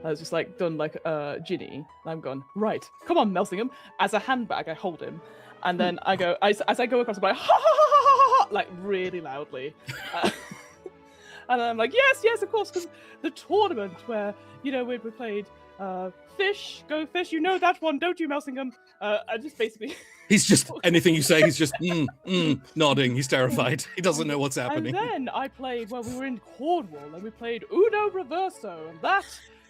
has just like done like Ginny, and I'm gone, right, come on, Melsingham. As a handbag, I hold him, and then I go, as I go across, I'm like, ha ha ha ha ha ha, like really loudly. And I'm like, yes, of course, because the tournament where, you know, we played Fish, Go Fish, you know that one, don't you, Melsingham? I just basically... He's just, anything you say, he's just nodding. He's terrified. He doesn't know what's happening. And then I played, well, we were in Cornwall, and we played Uno Reverso, and that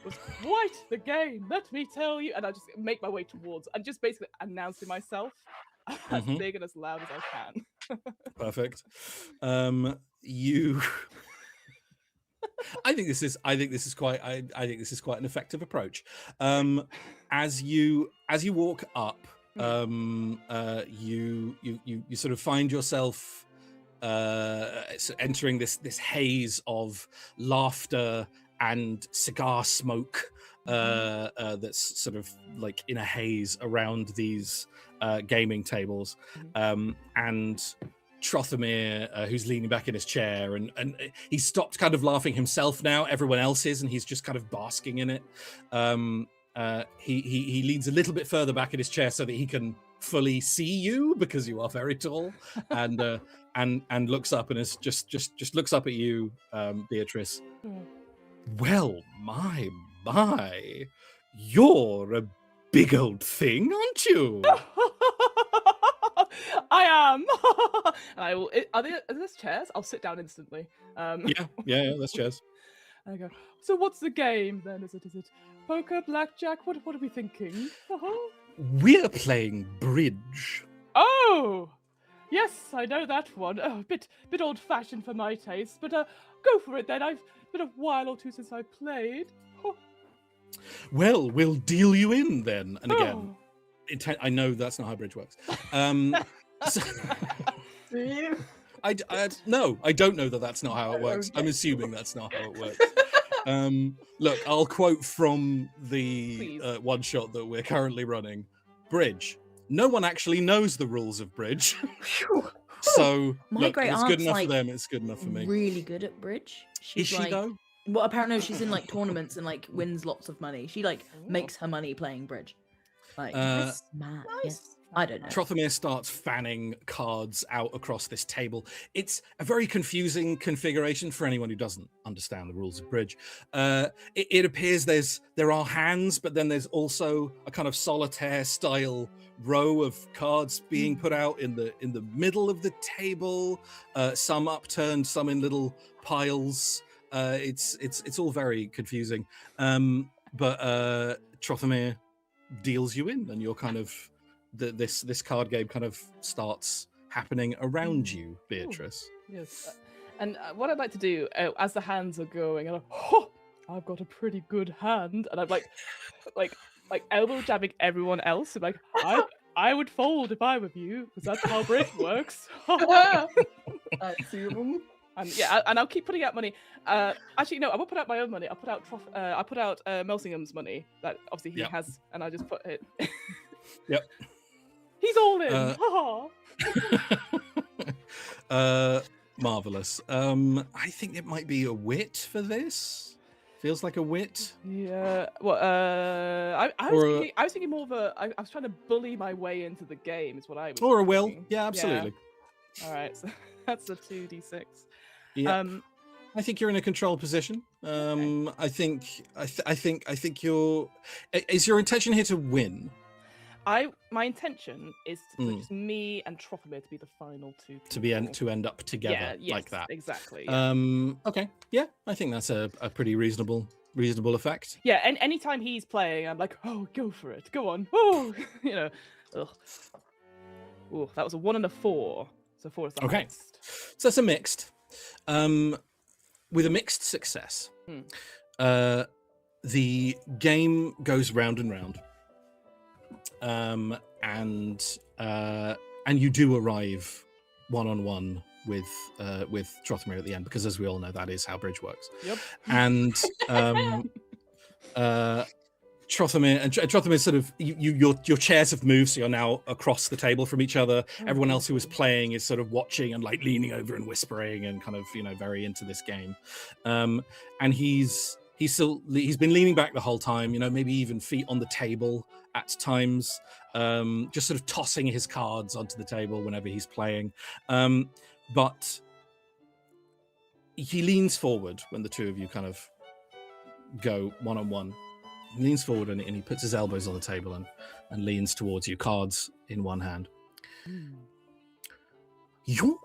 was quite the game, let me tell you. And I just make my way towards, and just basically announcing myself as big and as loud as I can. Perfect. You I think this is quite an effective approach. As you walk up, you sort of find yourself entering this haze of laughter and cigar smoke that's sort of like in a haze around these gaming tables, and Trothamir, who's leaning back in his chair, and he's stopped kind of laughing himself now. Everyone else is, and he's just kind of basking in it. He leans a little bit further back in his chair so that he can fully see you, because you are very tall, and looks up and is just looks up at you, Beatrice. Well, my, you're a big old thing, aren't you? I am. And I will. Are there chairs? I'll sit down instantly. Yeah, that's chairs. I go. So what's the game then? Is it poker, blackjack? What are we thinking? We're playing bridge. Oh, yes, I know that one. Oh, bit old-fashioned for my taste, but go for it then. I've been a while or two since I played. Well, we'll deal you in then. And again, I know that's not how bridge works. No, I don't know that that's not how it works. Okay. I'm assuming that's not how it works. Look, I'll quote from the one shot that we're currently running. Bridge. No one actually knows the rules of bridge. So look, it's good enough for them, it's good enough for me. Really good at bridge. Is she though? Well, apparently she's in like tournaments and like wins lots of money. She like makes her money playing bridge. Like that's mad. Nice. Yes. I don't know. Trothamir starts fanning cards out across this table. It's a very confusing configuration for anyone who doesn't understand the rules of bridge. It appears there are hands, but then there's also a kind of solitaire style row of cards being put out in the middle of the table. Some upturned, some in little piles. It's all very confusing. But Trothamir deals you in, and you're kind of this card game kind of starts happening around you, Beatrice. Ooh, yes. And what I'd like to do as the hands are going, and I've got a pretty good hand, and I'm like elbow jabbing everyone else. I'm like, I would fold if I were you, because that's how bridge works. I see them. And yeah, and I'll keep putting out money. Actually, no, I won't put out my own money. I'll put out Melsingham's money that obviously he has, and I just put it. Yep. He's all in. Marvelous. I think it might be a wit for this. Feels like a wit. Yeah. Well, I was thinking more of I was trying to bully my way into the game. Is what I was. Or a thinking. will. Yeah, absolutely. Yeah. All right. So that's a 2d6. Yeah. I think you're in a control position. Okay. I think you're. Is your intention here to win? My intention is for just me and Trothamir to be the final two people. To end up together like that. Exactly. Yeah. Okay. Yeah, I think that's a pretty reasonable effect. Yeah, and anytime he's playing, I'm like, oh, go for it, go on. Oh, you know. Ugh. Ooh, that was a 1 and a 4. So 4 is the highest. So that's a mixed. With a mixed success, the game goes round and round. And you do arrive one-on-one with Trothamir at the end, because as we all know, that is how bridge works. Yep. And Trothamir sort of your chairs have moved, so you're now across the table from each other. Everyone else who was playing is sort of watching and like leaning over and whispering and kind of very into this game. And he's been leaning back the whole time, maybe even feet on the table at times, just sort of tossing his cards onto the table whenever he's playing. But he leans forward when the two of you kind of go one-on-one. He leans forward and he puts his elbows on the table and leans towards you, cards in one hand. You're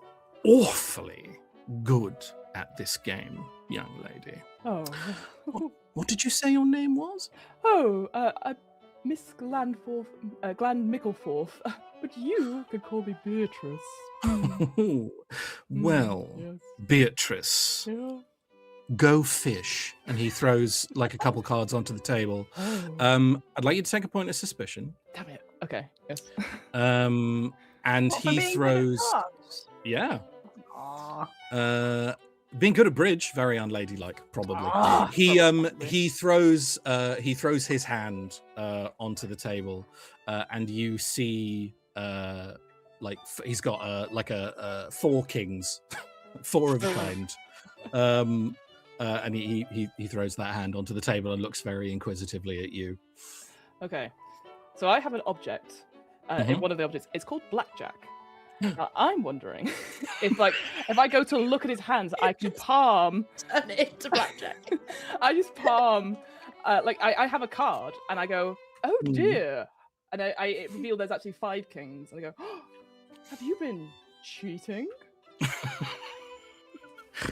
awfully good at this game, young lady. Oh. What did you say your name was? Oh, Miss Glan Mickleforth. But you could call me Beatrice. Well, yes. Beatrice, go fish, and he throws like a couple cards onto the table. I'd like you to take a point of suspicion. Damn it. Okay. Yes. And What, for he being good at throws. cards? Yeah. Aw. Being good at bridge, very unladylike, probably. Ah, He throws his hand onto the table, and you see he's got 4 kings, 4 of a kind, and he throws that hand onto the table and looks very inquisitively at you. Okay. So I have an object. In one of the objects, it's called blackjack. Now, I'm wondering if I go to look at his hands, I can palm. Turn it into blackjack. I just palm. I have a card, and I go, oh dear, and I reveal there's actually 5 kings, and I go, oh, have you been cheating?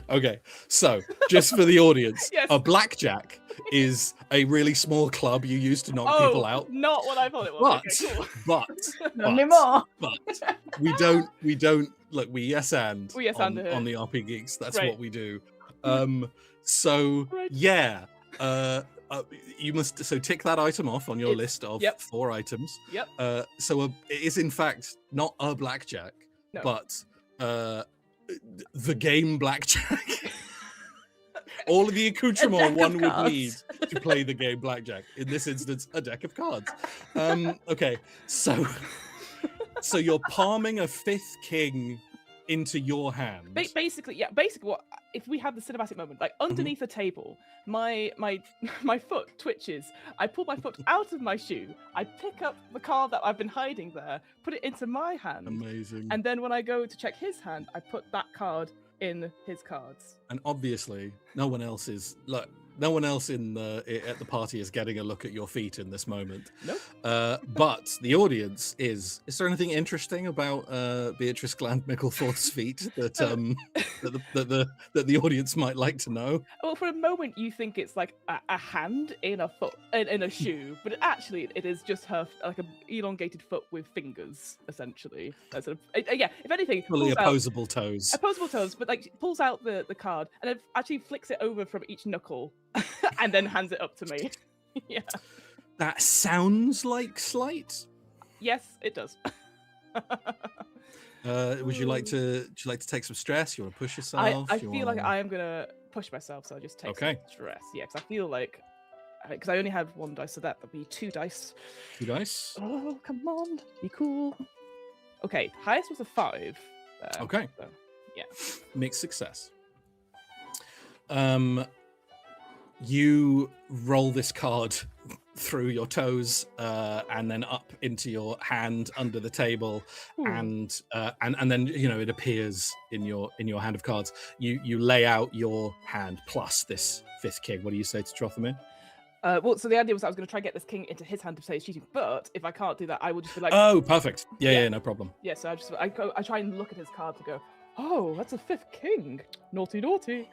Okay, so just for the audience, Yes. a blackjack is a really small club you use to knock people out. Not what I thought it But, was. Okay, cool. Not anymore. But we don't look. We yes and We yes and it. on the RPGeeks. That's Right. what we do. So Right. yeah, you must tick that item off on your It's- list of yep. 4 items. Yep. So it is in fact not a blackjack, No. but the game blackjack. All of the accoutrement deck of one would cards. need to play the game blackjack. In this instance, a deck of cards. Okay, so you're palming a 5th king into your hand. Basically, what if we have the cinematic moment, like underneath the table, my foot twitches. I pull my foot out of my shoe. I pick up the card that I've been hiding there, put it into my hand, Amazing. and then when I go to check his hand, I put that card in his cards. And obviously, no one else in at the party is getting a look at your feet in this moment. Nope. But the audience is there anything interesting about Beatrice Gland Micklethorpe's feet that that the audience might like to know? Well, for a moment you think it's like a hand in a foot in a shoe, but actually it is just her like a elongated foot with fingers, essentially. Sort of, yeah. If anything, Fully pulls out- opposable toes. opposable toes, but like pulls out the card and then actually flicks it over from each knuckle and then hands it up to me. Yeah. That sounds like slight. Yes, it does. Would you like to take some stress? You want to push yourself? I feel like I am gonna push myself, so I just take some Okay. stress. Yeah, because I feel like because I only have 1 dice, so that would be 2 dice. 2 dice. Oh, come on, be cool. Okay, highest was a 5. Okay. So, yeah. Mixed success. You roll this card through your toes and then up into your hand under the table, and then it appears in your hand of cards. You lay out your hand plus this 5th king. What do you say to Trothomir? Well, so the idea was I was going to try and get this king into his hand to say he's cheating, but if I can't do that, I will just be like, Oh, perfect. Yeah, Yeah. no problem. yeah. So I try and look at his card to go, oh, that's a 5th king. Naughty, naughty.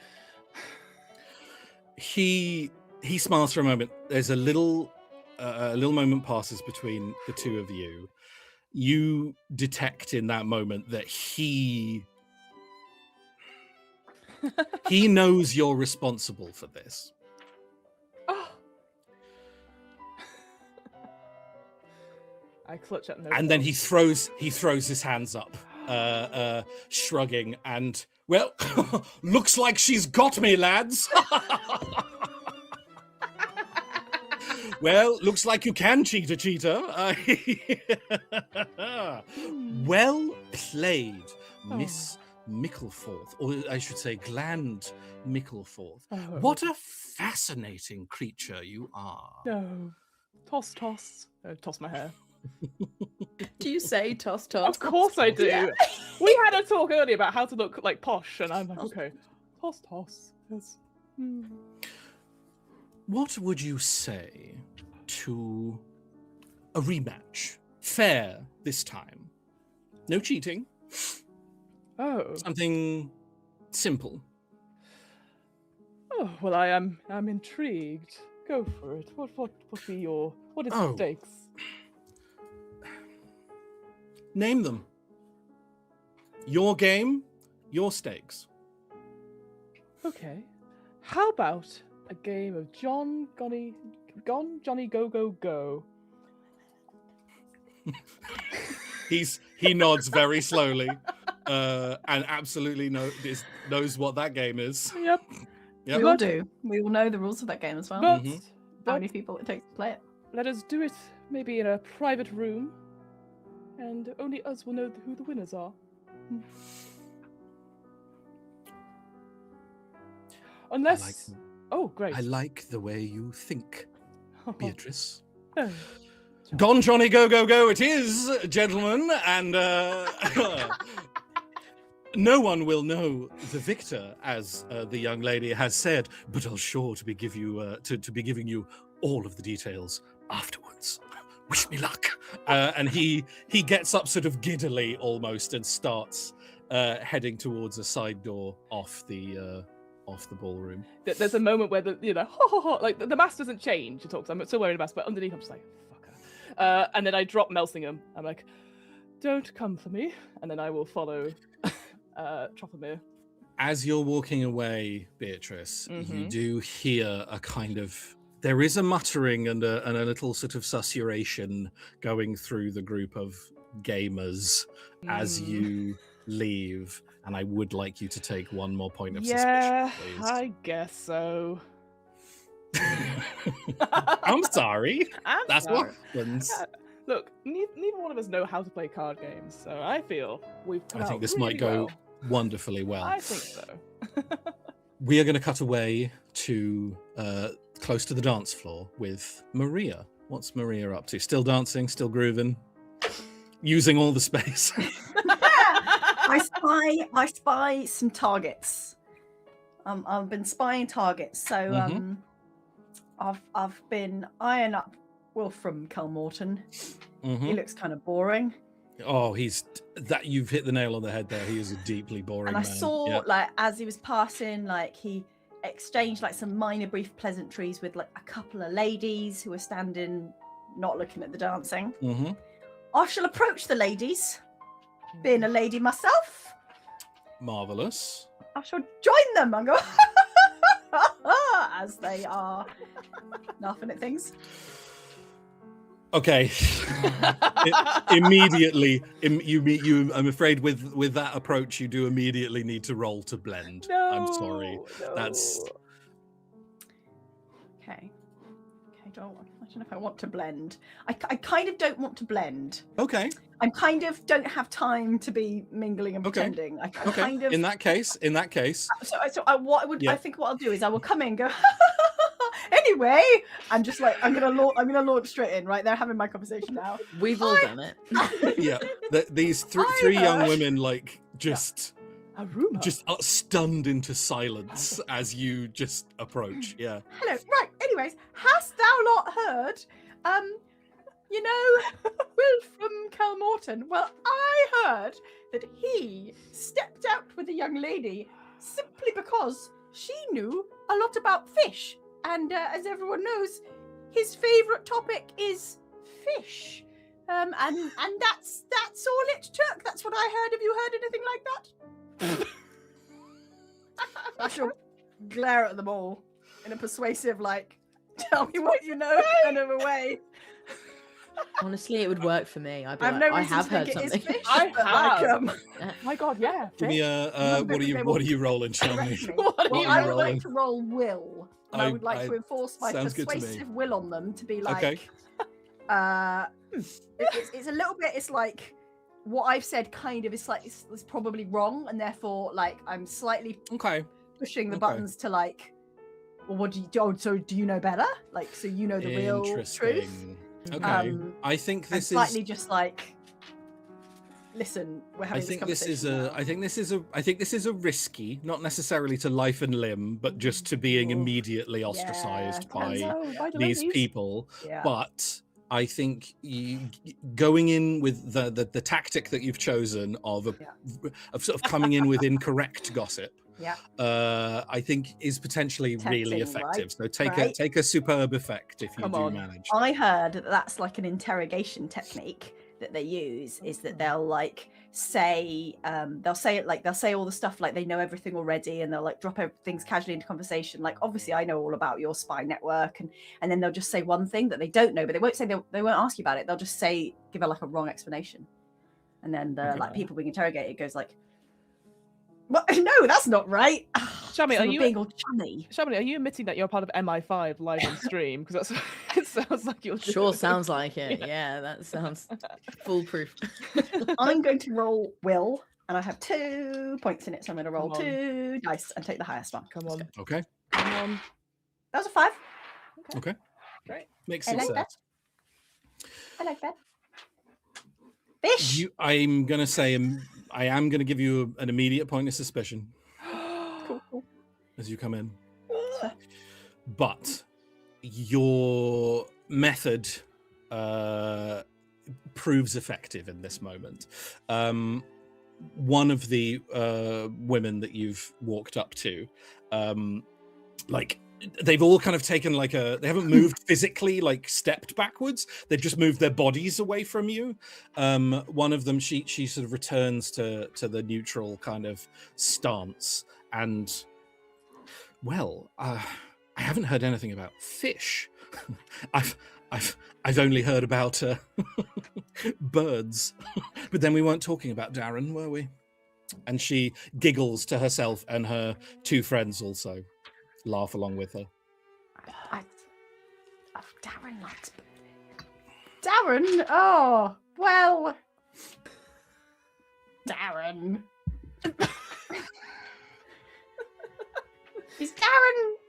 He smiles for a moment. There's a little moment passes between the two of you. You detect in that moment that he knows you're responsible for this. Oh. I clutch at no. And then he throws his hands up, shrugging, and well, looks like she's got me, lads. Well, looks like you can cheat a cheater. Well played, Miss Micklethorpe, or I should say Gland Micklethorpe. Oh. What a fascinating creature you are. No. Toss. Toss my hair. Do you say toss toss? Of course I do. Yeah. We had a talk earlier about how to look like posh, and I'm like, okay, toss. Yes. What would you say to a rematch? Fair this time. No cheating. Oh. Something simple. Oh, well, I'm intrigued. Go for it. What is the Oh. stakes? Name them. Your game, your stakes. Okay. How about a game of Johnny Go Go Go? He nods very slowly, and absolutely knows what that game is. Yep. Yep. We all do. We all know the rules of that game as well. But, Mhm. How many people it takes to play it? let us do it maybe in a private room, and only us will know who the winners are. Unless... Oh, great. I like the way you think, Beatrice. Oh. Gone Johnny Go Go Go it is, gentlemen, and no one will know the victor, as the young lady has said, but I'll sure to be giving you all of the details afterwards. Wish me luck. And he gets up sort of giddily almost and starts heading towards a side door off the ballroom. There's a moment where like the mask doesn't change at all, because I'm still wearing a mask, but underneath I'm just like, fucker. And then I drop Melsingham. I'm like, don't come for me. And then I will follow Tropomir. As you're walking away, Beatrice, you Mhm. do hear a kind of... There is a muttering and a little sort of susurration going through the group of gamers as you leave. And I would like you to take one more point of Yeah, suspicion, I guess so. please. I'm sorry. That's what happens. Look, neither one of us know how to play card games, so I feel we've come I think out this really might go well. wonderfully well. I think so. We are going to cut away to close to the dance floor with Maria. What's Maria up to? Still dancing, still grooving, using all the space. I spy some targets. I've been spying targets, so I've been eyeing up Wilfram Kelmorton. He looks kind of boring. Oh, you've hit the nail on the head there. He is a deeply boring And I man. saw, Yep. like, as he was passing, like, he exchanged, like, some minor brief pleasantries with, like, a couple of ladies who were standing, not looking at the dancing. I shall approach the ladies, being a lady myself. Marvelous. I shall join them and go, as they are laughing at things. Okay. Immediately, I'm afraid with that approach, you do immediately need to roll to blend. No, I'm sorry. no. That's... Okay. I don't know if I want to blend. I kind of don't want to blend. Okay. I kind of don't have time to be mingling and pretending. I Okay. kind of... In that case. I think what I'll do is I will come in and go, anyway, I'm just like, I'm gonna launch straight in, right? They're having my conversation now. We've all done it. Yeah. These three young women, like, just... A rumor. Just stunned into silence as you just approach. Yeah. Hello. Right. Anyways, hast thou not heard? Wilfram Kelmorton. Well, I heard that he stepped out with a young lady simply because she knew a lot about fish, and as everyone knows, his favourite topic is fish. And that's all it took. That's what I heard. Have you heard anything like that? I shall glare at them all in a persuasive, like, tell me what you know kind of a way. Honestly, it would work for me. I'd be I have like, no I reason have to think heard it is something. fish. I but, like, have. My God, yeah. Give me a what are you rolling, Shelby? correct me. What are Well, you I would rolling? like to roll will, and I would like to enforce my sounds good to me. persuasive will on them to be like, Okay. It's a little bit. It's like what I've said kind of is like it's probably wrong, and therefore like I'm slightly pushing the buttons to like, well, what do you do? Oh, so do you know better? Like, so you know the real truth? Interesting. Okay. I think this I'm slightly is just like, listen, we're having this conversation now. I think this is a risky, not necessarily to life and limb, but just to being immediately ostracized by these people. Yeah. But I think going in with the tactic that you've chosen of sort of coming in with incorrect gossip, I think is potentially really effective. Right? So take a superb effect if you do manage. I heard that that's like an interrogation technique that they use is that they'll like say they'll say all the stuff like they know everything already, and they'll like drop things casually into conversation. Like, obviously, I know all about your spy network, and then they'll just say one thing that they don't know, but they won't say they won't ask you about it. They'll just give a wrong explanation, and then the like people being interrogated goes like, "Well, no, that's not right." Shammy, So are we're you being all chummy? Shammy, are you admitting that you're part of MI5 live on stream? Because that's it sounds like you're Sure, sounds like it. Yeah, that sounds foolproof. I'm going to roll will, and I have 2 points in it, so I'm going to roll Come on. 2 dice and take the highest one. Come on, Okay. come on. That was a 5. Okay. Great. Makes I like sense. I like that. Fish. I'm gonna say I am gonna give you an immediate point of suspicion Cool. as you come in, but your method proves effective in this moment. One of the women that you've walked up to, like, they've all kind of taken like they haven't moved physically, like stepped backwards. They've just moved their bodies away from you. One of them, she sort of returns to the neutral kind of stance, and well, I haven't heard anything about fish. I've only heard about birds, but then we weren't talking about Darren, were we? And she giggles to herself, and her 2 friends also laugh along with her. Darren likes Darren. Oh well, Darren.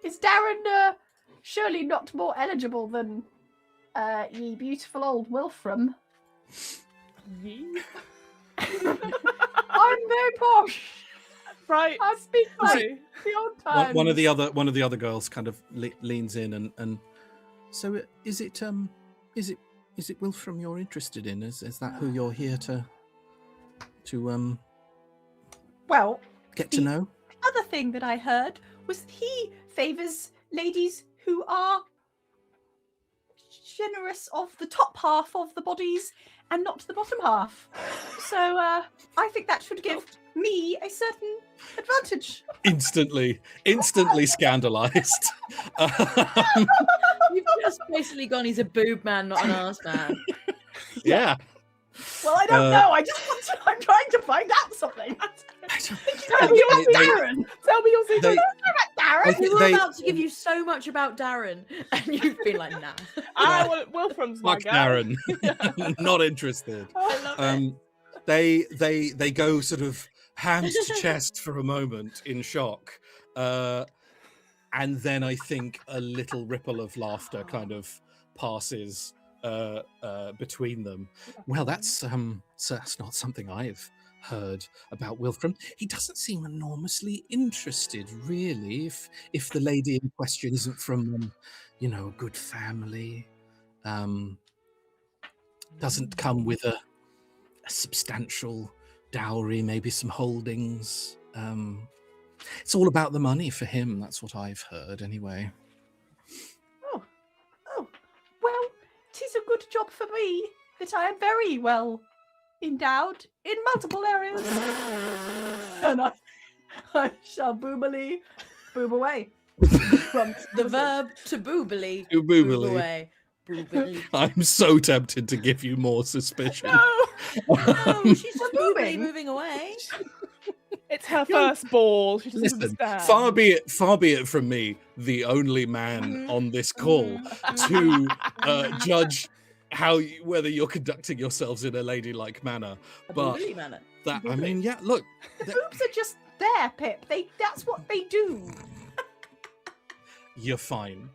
Is Darren surely not more eligible than ye beautiful old Wilfram? I'm very posh. Right. I speak Right. like the old times. One of the other girls kind of leans in and so is it Wilfram you're interested in? Is that who you're here to well get to know? The other thing that I heard was that he favors ladies who are generous of the top half of the bodies and not the bottom half. So I think that should give me a certain advantage. Instantly scandalized. You've just basically gone, he's a boob man, not an arse man. Yeah. Well, I don't know. I'm trying to find out something. Tell me your Darren. Tell me your secret. Darren. We were about to give you so much about Darren, and you've been like, nah. I want Wilfram's my Fuck guy. Darren. Not interested. I love it. They go sort of hands to chest for a moment in shock, and then I think a little ripple of laughter kind of passes between them. Well, that's not something I've heard about Wilfram. He doesn't seem enormously interested, really. If the lady in question isn't from, a good family, doesn't come with a substantial dowry, maybe some holdings. It's all about the money for him. That's what I've heard, anyway. Oh, well, 'tis a good job for me that I am very well endowed in multiple areas. And I shall boobily boob away. From The verb to boobily. To Boob boobily. away. Boobily. I'm so tempted to give you more suspicion. No, she's just boobily Boobing. moving away. It's her first ball. She doesn't Listen, understand. far be it from me, the only man on this call, to judge whether you're conducting yourselves in a ladylike manner. A But boobily manner. that, I mean, yeah, look, the boobs are just there, Pip. That's what they do. you're fine.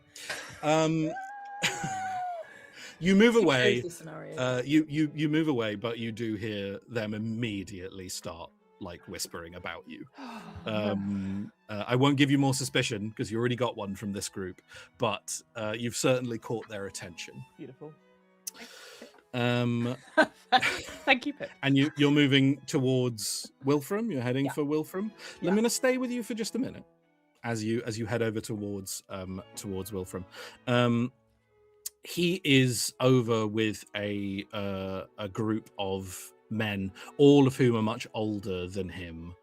You move away. Crazy scenario. You move away, but you do hear them immediately start like whispering about you. I won't give you more suspicion because you already got one from this group, but you've certainly caught their attention. Beautiful. Um, Thank you, Pip. and you're moving towards Wilfram. You're heading Yeah. for Wilfram. Yeah. I'm going to stay with you for just a minute as you head over towards Wilfram. he is over with a group of men, all of whom are much older than him,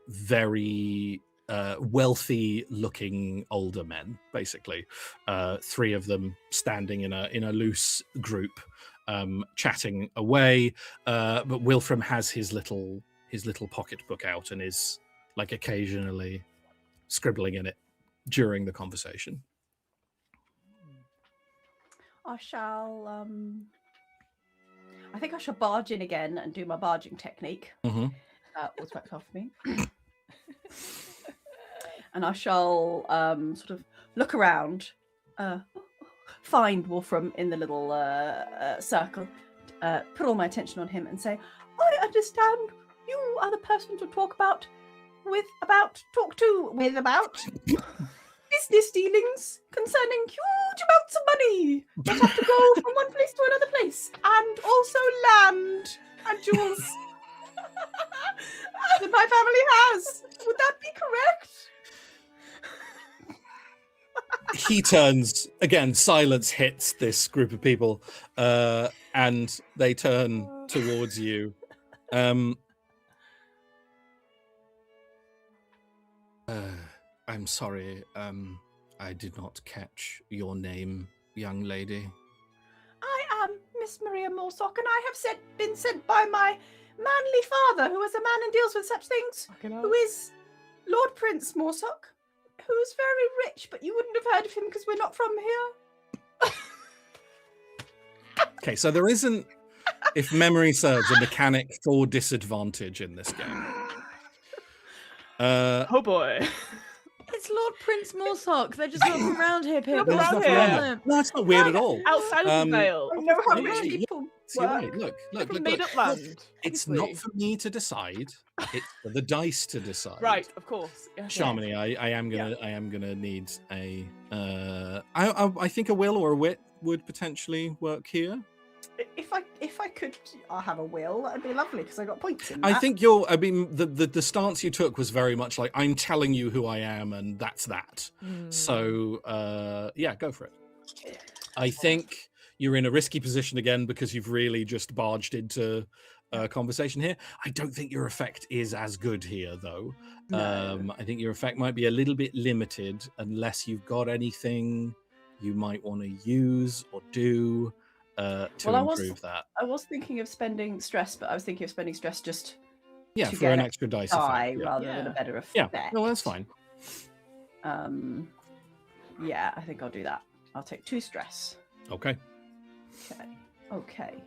very wealthy looking older men, basically. Three of them standing in a loose group, chatting away, but Wilfram has his little pocketbook out and is like occasionally scribbling in it during the conversation. I shall I think I shall barge in again and do my barging technique. Mm-hmm. What's back off me? And I shall sort of look around, find Wolfram in the little circle, put all my attention on him and say, I understand you are the person to talk about business dealings concerning huge amounts of money that have to go from one place to another place, and also land and jewels that my family has. Would that be correct? He turns again. Silence hits this group of people, and they turn towards you. I'm sorry. I did not catch your name, young lady. I am Miss Maria Morsock, and I have been sent by my manly father, who is a man and deals with such things, who is Lord Prince Morsock, who is very rich, but you wouldn't have heard of him because we're not from here. Okay, so there isn't, if memory serves, a mechanic for disadvantage in this game. Oh boy. It's Lord Prince Morsock. They're just walking around here, Pip. Walking around here. No, it's not weird at all. Outside of the veil. I know how no, rich you- people You're work. right. Look. Made up land. It's obviously. not for me to decide. It's for the dice to decide. Right, of course. Yes. Shamini, I am gonna need a. I think a will or a wit would potentially work here. If I could, I'll have a will. That'd be lovely because I got points in that. I think the stance you took was very much like, I'm telling you who I am, and that's that. So yeah, go for it. I think you're in a risky position again because you've really just barged into a conversation here. I don't think your effect is as good here, though. No. I think your effect might be a little bit limited unless you've got anything you might want to use or do to improve that. I was thinking of spending stress, but I was thinking of spending stress just Yeah, to for get an a extra dice die effect. rather than a better Yeah, effect. no, that's fine. Yeah, I think I'll do that. I'll take 2 stress. Okay. Okay.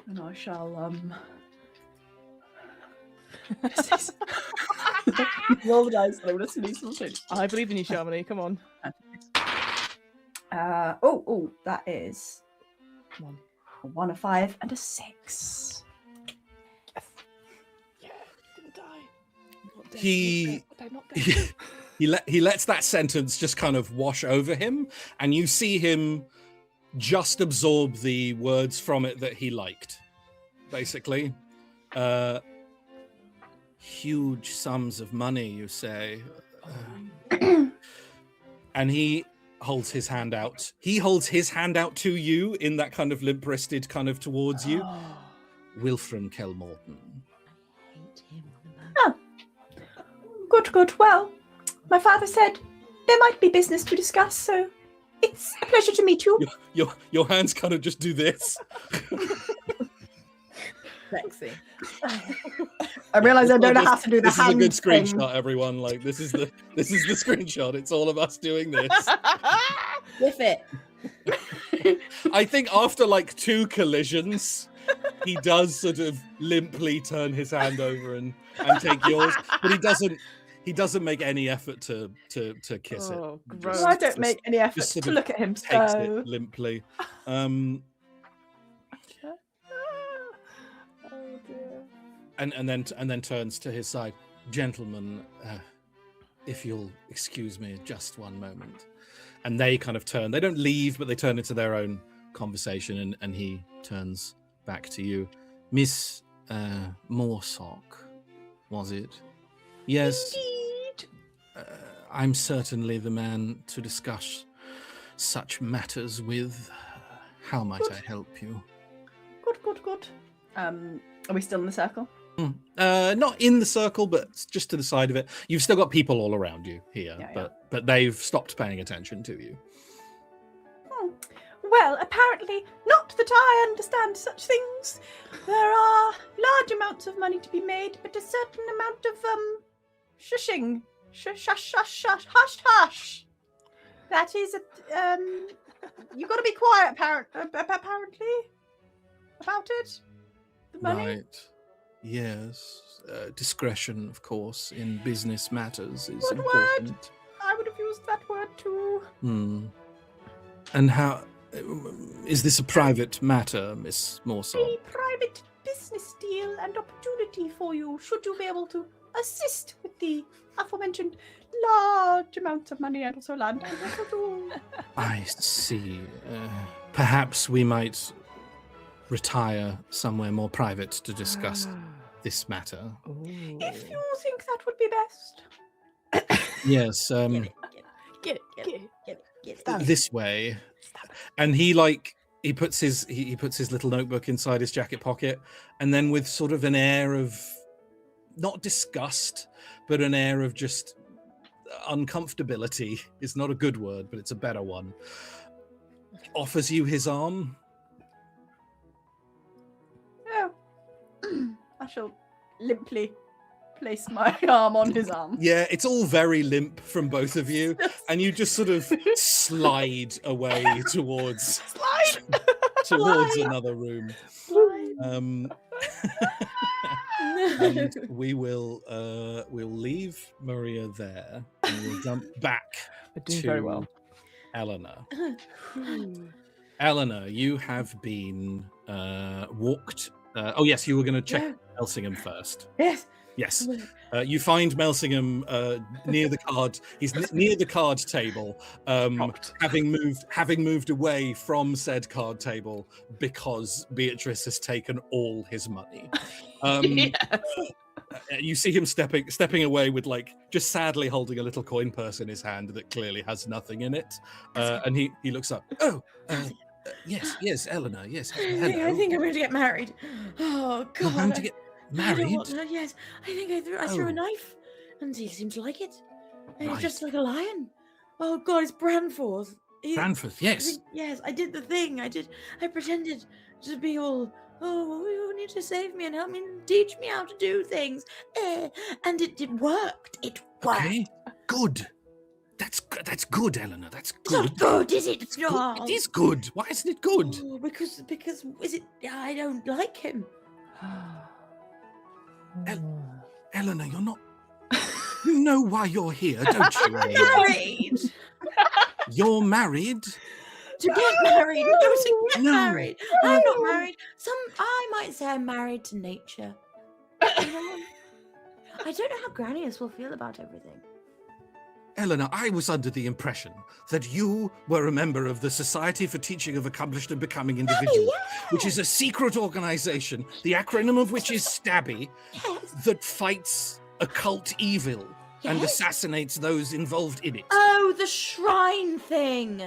And I shall roll the dice and I'm gonna sneeze something. I believe in you, Shamini. Come on. That is 1, a 5, and a 6. Yeah, didn't die. Not dead. He Not dead. he lets that sentence just kind of wash over him, and you see him just absorb the words from it that he liked. Basically, huge sums of money, you say, and he holds his hand out. He holds his hand out to you in that kind of limp-wristed kind of towards you. Wilfram Kelmorton. Good. Well, my father said there might be business to discuss, so it's a pleasure to meet you. Your hands kind of just do this. Sexy. I realise I don't know how to do the This is a hand good thing. screenshot, everyone. Like this is the screenshot. It's all of us doing this. With it. I think after like 2 collisions, he does sort of limply turn his hand over and take yours, but he doesn't make any effort to kiss it. Oh, Just- gross. Well, I don't make any effort just sort to of look at him, takes so... it limply. Oh dear. And then turns to his side. Gentlemen, if you'll excuse me just one moment. And they kind of turn. They don't leave, but they turn into their own conversation, and he turns back to you. Miss Morsock, was it? Yes. Indeed. I'm certainly the man to discuss such matters with. How might I help you? Good. Are we still in the circle? Not in the circle, but just to the side of it. You've still got people all around you here, but they've stopped paying attention to you. Well, apparently not that I understand such things. There are large amounts of money to be made, but a certain amount of shushing. Hush. That is you got to be quiet. Apparently, about it. The money. Right. Yes. Discretion, of course, in business matters is Good important. word. I would have used that word too. And how is this a private matter, Miss Morsel? A private business deal and opportunity for you, should you be able to assist with the aforementioned large amounts of money and also land. I see. Perhaps we might retire somewhere more private to discuss this matter. If you think that would be best. Yes. Get it. This way. And he puts his little notebook inside his jacket pocket, and then with sort of an air of not disgust, but an air of just uncomfortability is not a good word, but it's a better one. Offers you his arm. Oh. I shall limply place my arm on his arm. Yeah, it's all very limp from both of you, and you just sort of slide away towards another room. And we'll leave Maria there, and we'll jump back to very well. Eleanor. Eleanor, you have been walked. Yes, you were going to check Melsingham first. Yes. You find Melsingham near the card. He's near the card table, having moved away from said card table because Beatrice has taken all his money. You see him stepping away with just sadly holding a little coin purse in his hand that clearly has nothing in it. And he looks up. Yes, Eleanor. Yes, hello. I think I'm going to get married. Oh God. You're going to get married? Yes, I think I threw a knife, and he seemed to like it. And Right. He's just like a lion. Oh God, it's Branforth. Branforth, yes. Yes, I did the thing. I pretended to be all. Oh, you need to save me and help me and teach me how to do things. And it worked. It worked. Okay, good. That's good, Eleanor. That's It's good. not good, is it? It's good. It is good. Why isn't it good? Oh, because is it? I don't like him. Eleanor, you're not. You know why you're here, don't you? I'm married. You're married. To get married. No, to get No. married. I'm not married. I might say I'm married to nature. You know? I don't know how Granius will feel about everything. Eleanor, I was under the impression that you were a member of the Society for Teaching of Accomplished and Becoming Individuals, which is a secret organization, the acronym of which is STABBY, that fights occult evil and assassinates those involved in it. Oh, the shrine thing.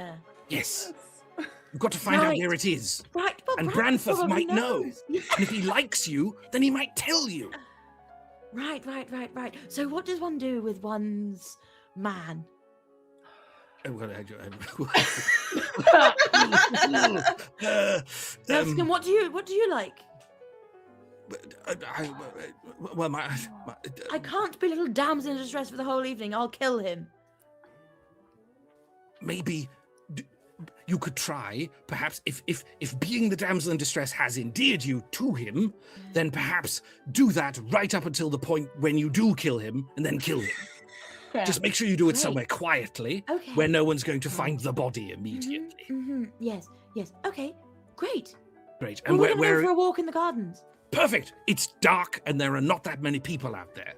Yes. You've got to find out where it is. Right, well, And Branforth Branforth probably might know. knows. And if he likes you, then he might tell you. Right. So what does one do with one's man? Nelson, what do you like? I can't be little damsel in distress for the whole evening. I'll kill him. Maybe you could try, perhaps, if being the damsel in distress has endeared you to him, then perhaps do that right up until the point when you do kill him, and then kill him. Just make sure you do it somewhere quietly, where no one's going to find the body immediately. Yes. Okay. Great. Great. And we're going to go for a walk in the gardens. Perfect. It's dark, and there are not that many people out there.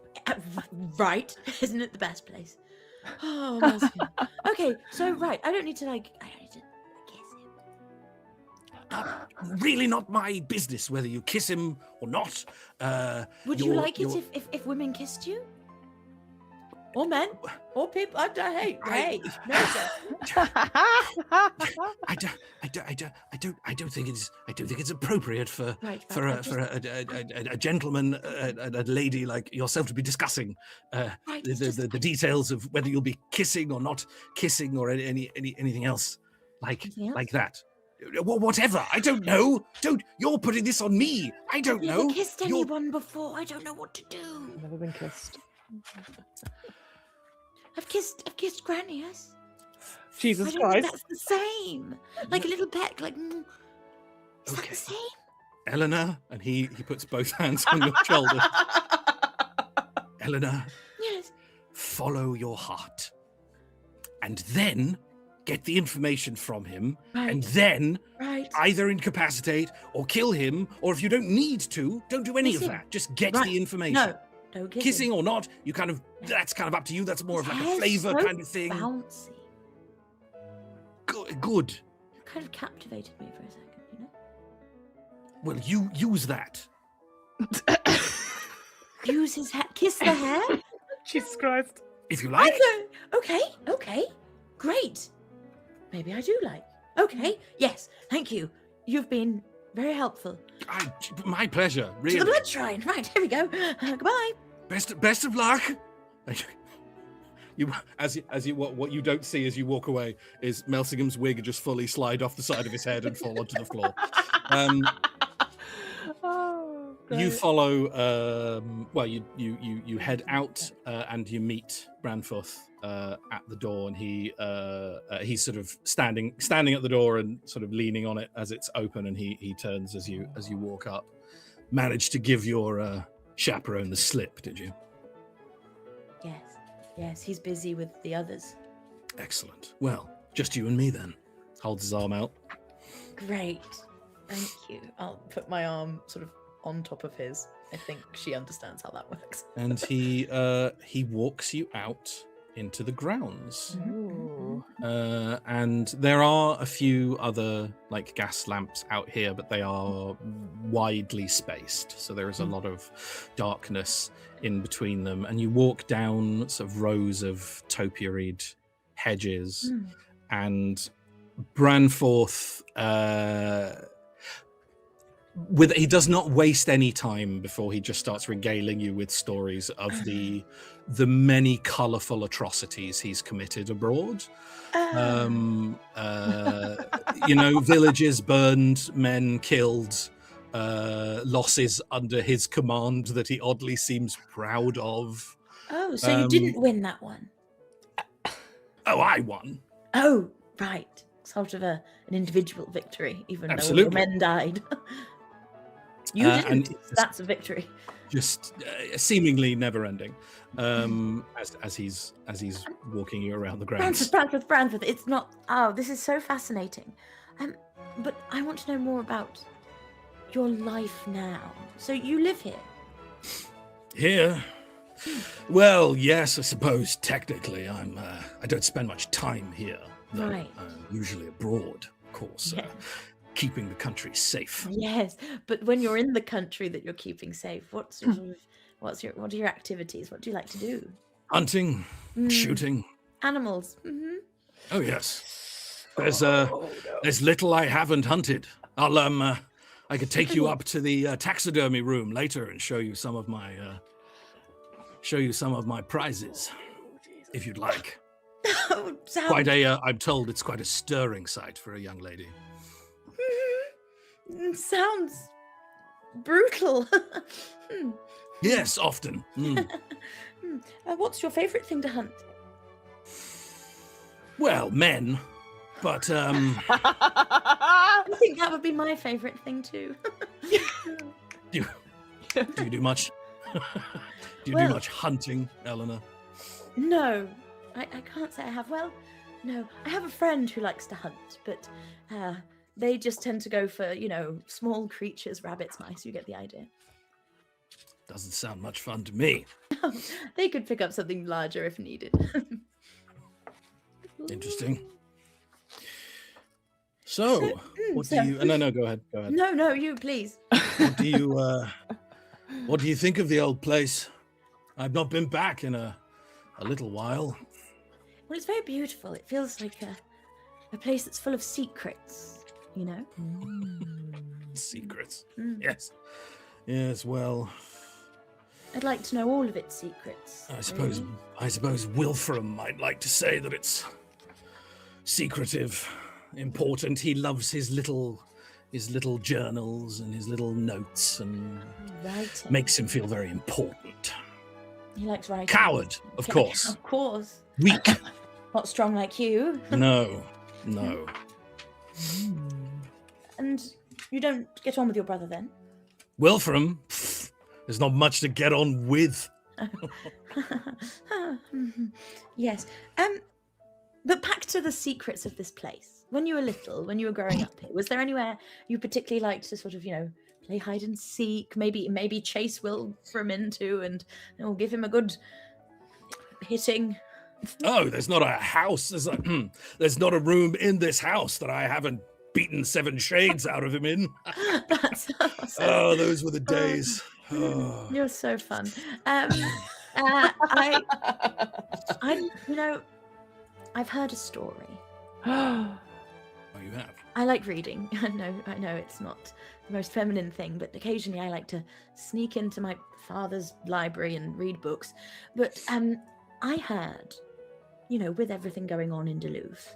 Right. Isn't it the best place? Oh, Nelson. Okay. So I don't need to kiss him. Really not my business whether you kiss him or not. Would you like it if women kissed you? or men, or Pip. Hey, no, sir. I don't think it's appropriate for a gentleman and a lady like yourself to be discussing the details of whether you'll be kissing or not kissing or anything else like that. Whatever. I don't know. You're putting this on me. I don't know. I've never kissed anyone before. I don't know what to do. Never been kissed. I've kissed Granny, yes. Jesus I don't Christ. think that's the same. Like a little peck, like. Is that the same? Eleanor, and he puts both hands on your shoulder. Eleanor. Yes. Follow your heart. And then get the information from him. Right. And then Right. either incapacitate or kill him, or if you don't need to, don't do any of that. Just get the information. No, don't kiss Kissing him. or not, that's kind of up to you. That's more of like a His flavor hair's so kind of thing. Bouncy. Good. It kind of captivated me for a second, you know? Well, you use that. Use his hair. Kiss the hair? Jesus Christ. If you like. Okay. Great. Maybe I do like. Okay. Yes. Thank you. You've been very helpful. My pleasure, To really. the blood shrine. Right, here we go. Goodbye. Best of luck. What you don't see as you walk away is Melsingham's wig just fully slide off the side of his head and fall onto the floor. You follow. You head out and you meet Branforth at the door, and he's sort of standing at the door and sort of leaning on it as it's open, and he turns as you walk up. Managed to give your chaperone the slip, did you? Yes, he's busy with the others. Excellent. Well, just you and me then. Holds his arm out. Great. Thank you. I'll put my arm sort of on top of his. I think she understands how that works. And he walks you out into the grounds. Ooh. And there are a few other like gas lamps out here, but they are widely spaced. So there is a lot of darkness in between them. And you walk down sort of rows of topiaried hedges, and Branforth he does not waste any time before he just starts regaling you with stories of the many colorful atrocities he's committed abroad. Villages burned, men killed, losses under his command that he oddly seems proud of. Oh, so you didn't win that one? Oh, I won. Oh, right. Sort of an individual victory, even Absolutely. though the men died. You didn't. That's a victory. Just seemingly never-ending, as he's walking you around the grounds. Branforth. It's not. Oh, this is so fascinating. But I want to know more about your life now. So you live here? Here? Well, yes, I suppose technically I don't spend much time here. No, Right. I'm usually abroad, of course, Yeah. keeping the country safe. Yes, but when you're in the country that you're keeping safe, what are your activities? What do you like to do? Hunting, shooting. Animals. Oh yes. There's little I haven't hunted. I could take you up to the taxidermy room later and show you some of my prizes, if you'd like. Oh, I'm told it's quite a stirring sight for a young lady. Sounds brutal. Yes, often. What's your favorite thing to hunt? Well, men, but I think that would be my favorite thing too. do you do much? Do much hunting, Eleanor? No, I can't say I have. Well, no, I have a friend who likes to hunt, but they just tend to go for, small creatures, rabbits, mice. You get the idea. Doesn't sound much fun to me. They could pick up something larger if needed. Interesting. So, what do you? No, go ahead. No, you please. What do you? What do you think of the old place? I've not been back in a a little while. Well, it's very beautiful. It feels like a place that's full of secrets, you know? Secrets. Mm. Yes. Yes, well, I'd like to know all of its secrets. I suppose really. Wilfram might like to say that it's secretive, important. He loves his little journals and his little notes, and Writing. makes him feel very important. He likes writing. Coward, of Yeah, course. Of course. Weak. Not strong like you. No. And you don't get on with your brother then? Wilfram, there's not much to get on with. Yes. But back to the secrets of this place. When you were little, when you were growing up here, was there anywhere you particularly liked to sort of, play hide and seek? Maybe chase Wilfram into and give him a good hitting. Oh, there's not a house. There's not a room in this house that I haven't beaten 7 shades out of him in. That's awesome. Oh, those were the days. Oh. You're so fun. I've heard a story. Oh, you have? I like reading. I know it's not the most feminine thing, but occasionally I like to sneak into my father's library and read books. But I heard, with everything going on in Duluth,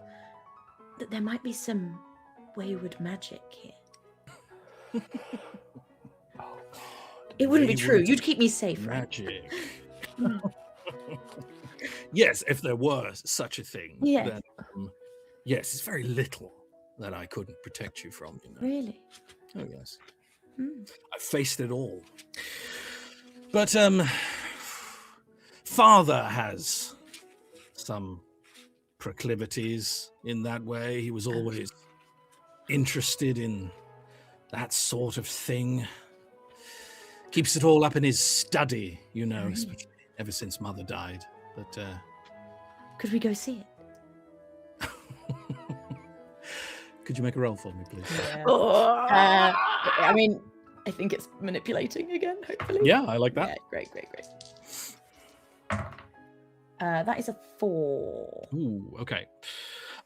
that there might be some wayward magic here. Oh, God. It wouldn't be true. You'd keep me safe, right? Magic. Yes, if there were such a thing. Yeah. Then, yes, it's very little that I couldn't protect you from. Really? Oh, yes. Mm. I faced it all. But father has some proclivities in that way. He was always interested in that sort of thing. Keeps it all up in his study, especially ever since mother died. But could we go see it? Could you make a roll for me, please? Yeah. I think it's manipulating again, hopefully. Yeah, I like that. Yeah, great. That is a 4. Ooh, okay.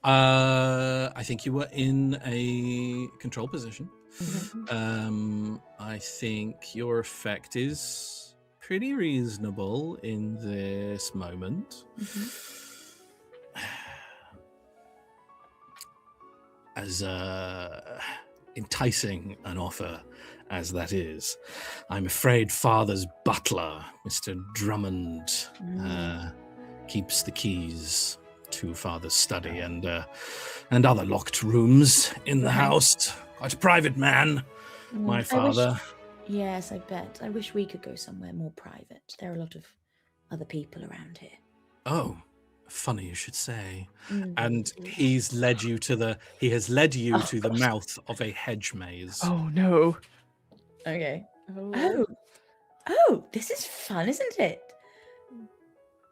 I think you were in a control position. Mm-hmm. I think your effect is pretty reasonable in this moment. Mm-hmm. As enticing an offer as that is, I'm afraid Father's butler, Mr. Drummond, keeps the keys to Father's study and other locked rooms in the house. Quite a private man, my father. Yes, I bet. I wish we could go somewhere more private. There are a lot of other people around here. Oh, funny you should say. Mm. And he has led you to the mouth of a hedge maze. Oh, no. Okay. Oh, this is fun, isn't it?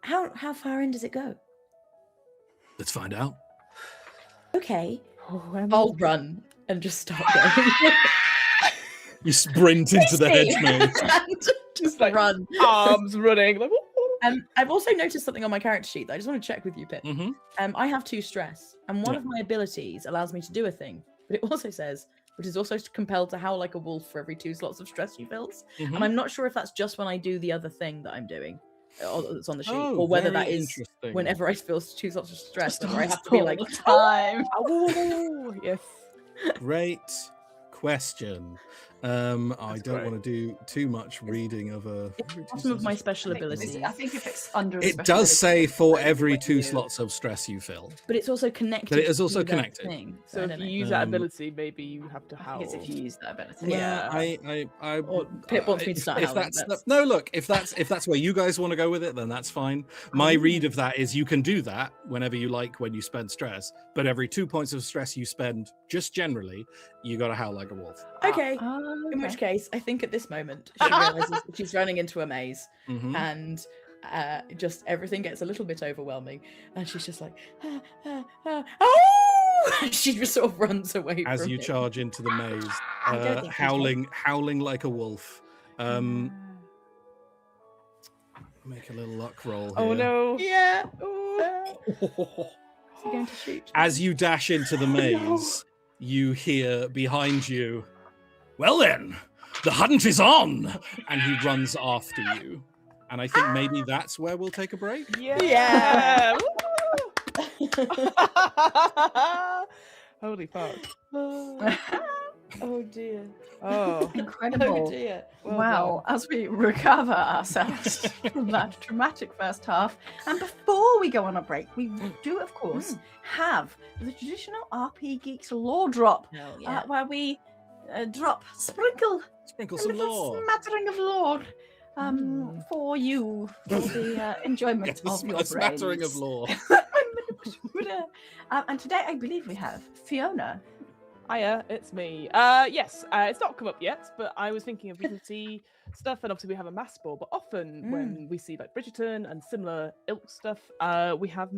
How far in does it go? Let's find out. Okay. Oh, I'll run and just start going. You sprint into the hedge maze. Just like run. Arms running. Like, I've also noticed something on my character sheet that I just want to check with you, Pip. Mm-hmm. I have 2 stress, and one of my abilities allows me to do a thing, but it also says, which is also compelled to howl like a wolf for every 2 slots of stress you fills. Mm-hmm. And I'm not sure if that's just when I do the other thing that I'm doing, or that's on the sheet, Oh, or whether that very is interesting. whenever I feel 2 slots of stress, Just where I have to be all like, the time. oh, yes. Great question. I don't want to do too much reading of a. some of my special abilities. I think if it's under a It special does say ability, for it's every when 2 you- slots of stress you fill. But it's also connected. But it is also to that connected. thing. So I if don't you know. use that ability, maybe you have to I howl. think it's if you use that ability. Yeah. I Or Pip wants me to start if howling, that's that's- no, look, if that's where you guys want to go with it, then that's fine. My read of that is you can do that whenever you like when you spend stress, but every 2 points of stress you spend, just generally, you got to howl like a wolf. Okay. Oh, In which case, I think at this moment she realizes that she's running into a maze, Mhm. and just everything gets a little bit overwhelming, and she's just like, oh! She just sort of runs away As from you it. charge into the maze, I don't think she's howling like a wolf. Make a little luck roll here. Oh no. Yeah. Is he going to shoot? As you dash into the maze, you hear behind you, "Well then, the hunt is on!" And he runs after you. And I think maybe that's where we'll take a break. Yeah. Holy fuck. Oh dear. Oh. Incredible. Oh dear. Well Wow, as we recover ourselves from that dramatic first half, and before we go on a break, we do, of course, have the traditional RPGeeks lore drop, Hell yeah. where we sprinkle Sprinkle a some little lore. smattering of lore for you, for the enjoyment Yes, of your a smattering brains. of lore. And today, I believe we have Fiona. Hiya, it's me. Yes, it's not come up yet, but I was thinking of Regency stuff, and obviously we have a mass ball, but often when we see like Bridgerton and similar ilk stuff, we have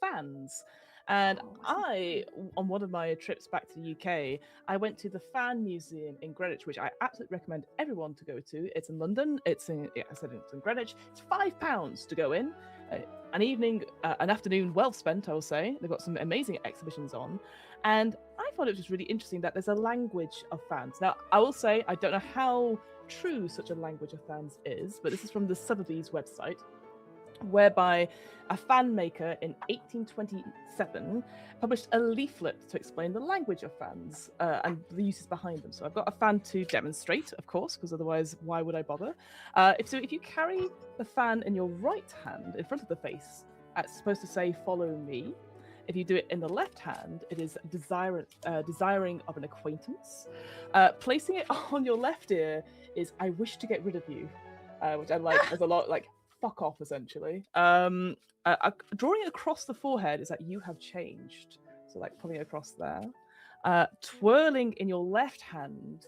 fans. And I, on one of my trips back to the UK, I went to the Fan Museum in Greenwich, which I absolutely recommend everyone to go to. It's in London. It's in Greenwich. It's £5 to go in. An afternoon well spent, I will say. They've got some amazing exhibitions on. And I thought it was just really interesting that there's a language of fans. Now, I will say, I don't know how true such a language of fans is, but this is from the Sotheby's website, whereby a fan maker in 1827 published a leaflet to explain the language of fans and the uses behind them. So I've got a fan to demonstrate, of course, because otherwise, why would I bother? If you carry the fan in your right hand in front of the face, it's supposed to say, "Follow me." If you do it in the left hand, it is desiring of an acquaintance. Placing it on your left ear is, "I wish to get rid of you," which I like as a lot, like, fuck off, essentially. Drawing it across the forehead is that you have changed. So, like, putting it across there. Twirling in your left hand,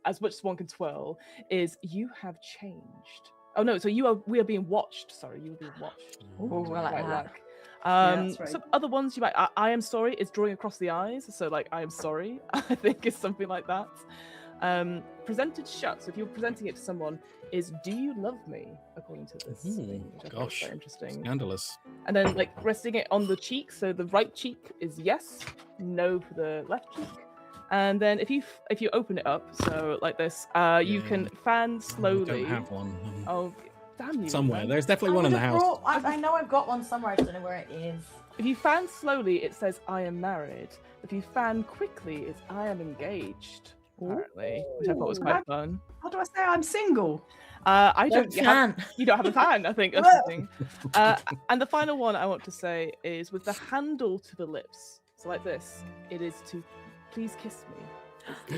as much as one can twirl, is "you have changed." Oh no, so we are being watched. Sorry, you are being watched. Oh, I like that. That's right. Some other ones you might, I am sorry is drawing across the eyes, so like I am sorry, I think is something like that. Presented shut, so if you're presenting it to someone, is "Do you love me?" according to this thing, which I thought was very interesting. Scandalous. And then like resting it on the cheek, so the right cheek is yes, no for the left cheek. And then if you open it up, so like this, you can fan slowly. I don't have one. Oh, damn you! Somewhere. man. There's definitely one in the house. I know I've got one somewhere. I just don't know where it is. If you fan slowly, it says "I am married." If you fan quickly, it's "I am engaged." Apparently, which I thought was quite fun. How do I say I'm single? I don't. Fan. You don't have a fan. I think that's the thing. And the final one I want to say is with the handle to the lips. So like this, it is to "Please kiss me." So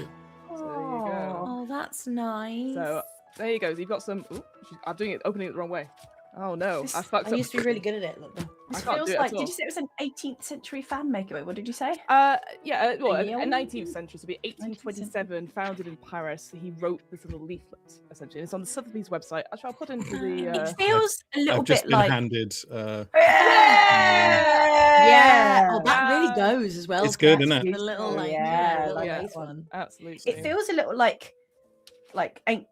there you go. Oh, that's nice. So there you go. So you've got some. Ooh, I'm opening it the wrong way. Oh no, I fucked I up. used to be really good at it. Look. This can't feels do it like. at all. Did you say it was an 18th century fan maker? Wait, what did you say? Well, a Young- 19th century, so it'd be 1827, founded in Paris. He wrote this little leaflet, essentially. It's on the Sotheby's website. Actually, I'll put into the. It feels a little I've just bit been like. handed. Yeah. Oh, that really goes as well. It's good, That's isn't it? The little like Yeah, little like lace that one. one. Absolutely. It feels a little like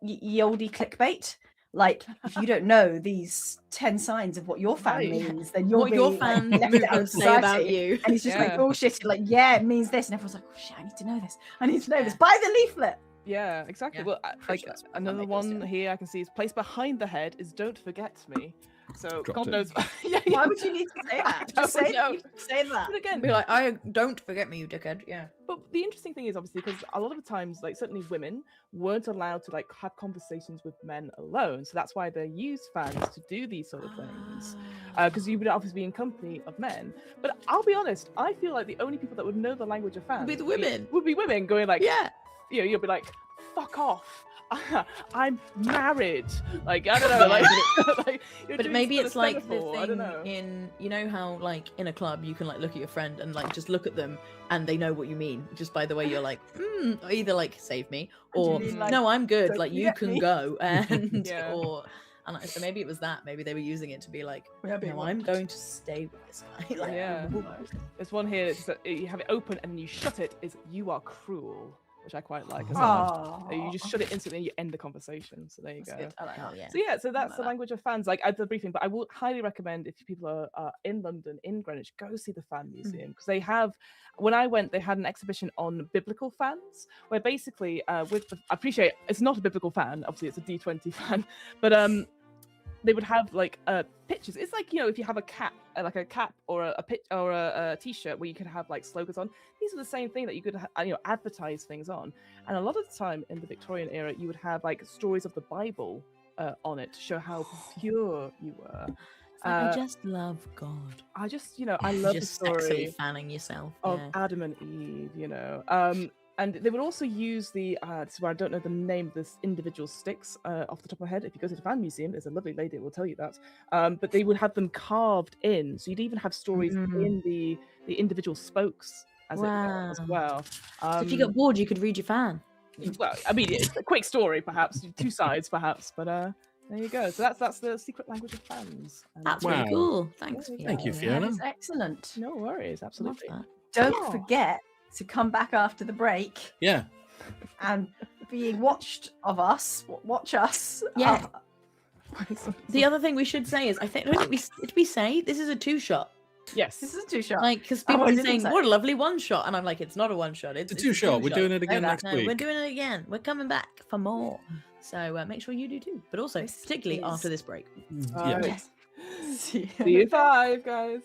ye oldie clickbait. Like, if you don't know these 10 signs of what your fan Right. means, then you're What your being, fan like, left out of movements say about society. you. And he's just like Yeah. bullshit, like, yeah, it means this. And everyone's like, oh shit, I need to know this. I need to know this. Buy the leaflet. Yeah, exactly. Yeah, Well, pretty like sure that's what another fan one makers do. here I can see is placed behind the head is "Don't forget me." So Dropped God it. knows. Yeah, Why would you need to say that? I Just don't say, know. say that. But again, Be like, I don't forget me, you dickhead. Yeah. but the interesting thing is obviously because a lot of the times, like certainly women weren't allowed to like have conversations with men alone, so that's why they use fans to do these sort of things. Because you would obviously be in company of men. But I'll be honest, I feel like the only people that would know the language of fans be the women. would be women going like, Yeah. you'll be like, "Fuck off. I'm married." Like, I don't know. Like, like you're But doing maybe sort it's of like the semaphore, I don't know. thing in, you know how like in a club you can like look at your friend and like just look at them and they know what you mean just by the way you're like, or either like "Save me" or mean, like, "No, I'm good." "Don't Like you forget can me." go and Yeah. so maybe it was that. Maybe they were using it to be like, We are being "No, I'm going to stay with this guy." Like, Yeah. There's one here that says that you have it open and you shut it is "You are cruel." which I quite like as well. Oh, You just shut it instantly and you end the conversation. So there you that's go. good. I like that. Yeah. So yeah, so that's I the like language of fans. Like I did the briefing, but I will highly recommend if people are in London, in Greenwich, go see the Fan Museum because they have. When I went, they had an exhibition on biblical fans, where basically I appreciate it's not a biblical fan, obviously it's a D20 fan, but they would have like pictures. It's like, you know, if you have a cap, like a cap or a t-shirt where you could have like slogans on. These are the same thing that you could advertise things on. And a lot of the time in the Victorian era, you would have like stories of the Bible on it to show how pure you were. It's like, I just love God. I just, I love the Just story sexily fanning yourself. of Yeah. Adam and Eve, and they would also use this is where I don't know the name of this individual sticks off the top of my head. If you go to the Fan Museum, there's a lovely lady that will tell you that. But they would have them carved in, so you'd even have stories in the individual spokes as it were, as well. So if you got bored, you could read your fan. Well, I mean, it's a quick story, perhaps, two sides, perhaps, but there you go. So that's the secret language of fans. And That's Wow. really cool. Thanks. Thank you, That Fiona. is excellent. no worries, Love absolutely. that. Don't Oh. forget to come back after the break Yeah. and being watched of us. Watch us. Yeah. The other thing we should say is, did we say this is a 2-shot? Yes. This is a 2-shot. Like, because Oh, people I are didn't saying, say. what a lovely 1-shot. And I'm like, it's not a 1-shot. It's a 2-shot. We're doing it again that. next No, week. we're doing it again. We're coming back for more. So make sure you do too. But also, This particularly is- after this break. Yeah. Yes. See See you in 5, guys.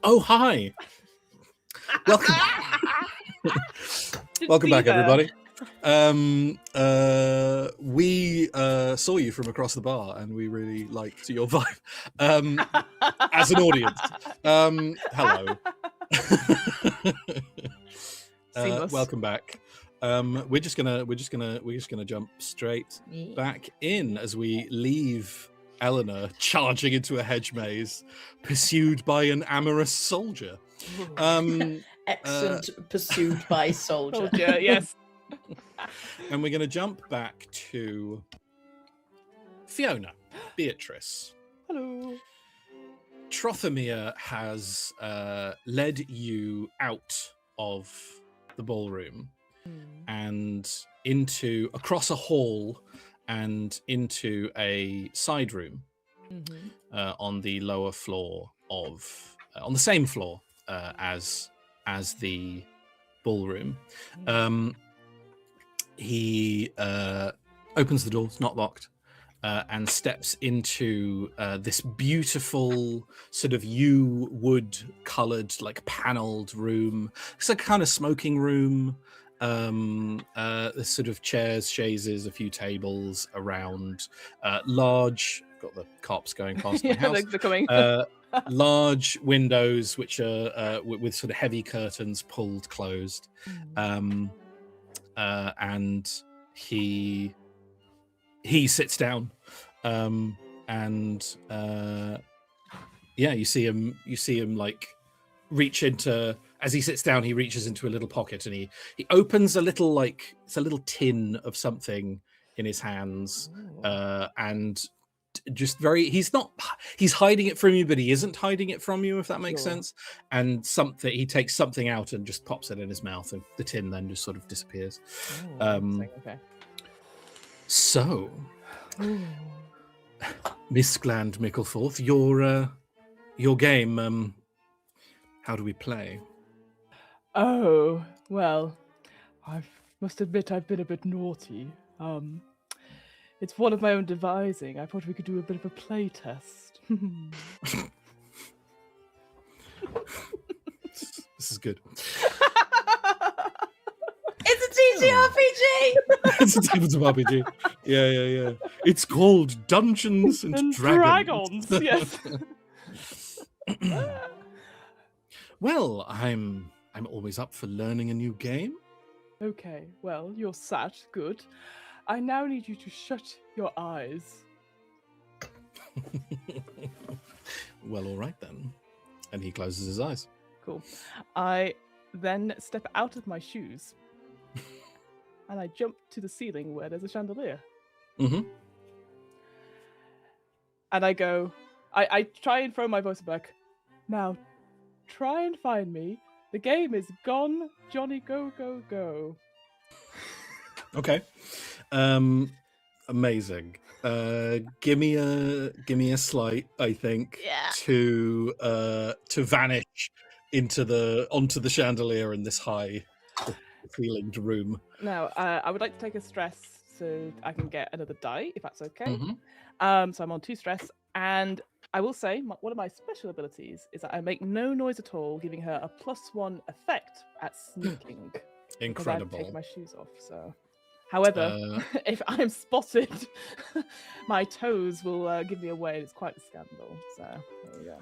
Oh, hi. Welcome. Welcome back, everybody. We saw you from across the bar, and we really liked your vibe as an audience. Hello. Welcome back. We're just gonna jump straight back in as we leave Eleanor charging into a hedge maze, pursued by an amorous soldier. Excellent, pursued by soldier. Yes. And we're going to jump back to Fiona, Beatrice. Hello. Trothomir has led you out of the ballroom and across a hall and into a side room on the lower floor on the same floor as the ballroom. He opens the door, it's not locked, and steps into this beautiful sort of yew wood coloured, like panelled room. It's a kind of smoking room. There's sort of chairs, chaises, a few tables around. Large, got the cops going past my house. They're coming. Large windows, which are with sort of heavy curtains pulled closed. And he sits down, you see him like reach into, as he sits down, he reaches into a little pocket and he opens a little, like, it's a little tin of something in his hands. And just he's hiding it from you, but he isn't hiding it from you, if that makes sense. And he takes something out and just pops it in his mouth, and the tin then just sort of disappears. Okay. So, Miss Gland Mickleforth, your game, how do we play? Oh, well, I must admit I've been a bit naughty. It's one of my own devising. I thought we could do a bit of a play test. This is good. It's a TTRPG! It's a tabletop RPG. Yeah. It's called Dungeons and Dragons. Yes. Well, I'm always up for learning a new game. Okay, well, you're sat. Good. I now need you to shut your eyes. Well, all right then. And he closes his eyes. Cool. I then step out of my shoes and I jump to the ceiling where there's a chandelier. Mm-hmm. And I go, I try and throw my voice back. Now, try and find me. The game is gone, Johnny, go, go, go. Okay. Amazing. Give me a sleight, I think, to vanish onto the chandelier in this high ceilinged room. Now, I would like to take a stress so I can get another die, if that's okay. Mm-hmm. So I'm on 2 stress, and I will say one of my special abilities is that I make no noise at all, giving her a +1 effect at sneaking. Incredible. I've taken my shoes off, so. However, if I'm spotted, my toes will give me away. It's quite a scandal. So there you go.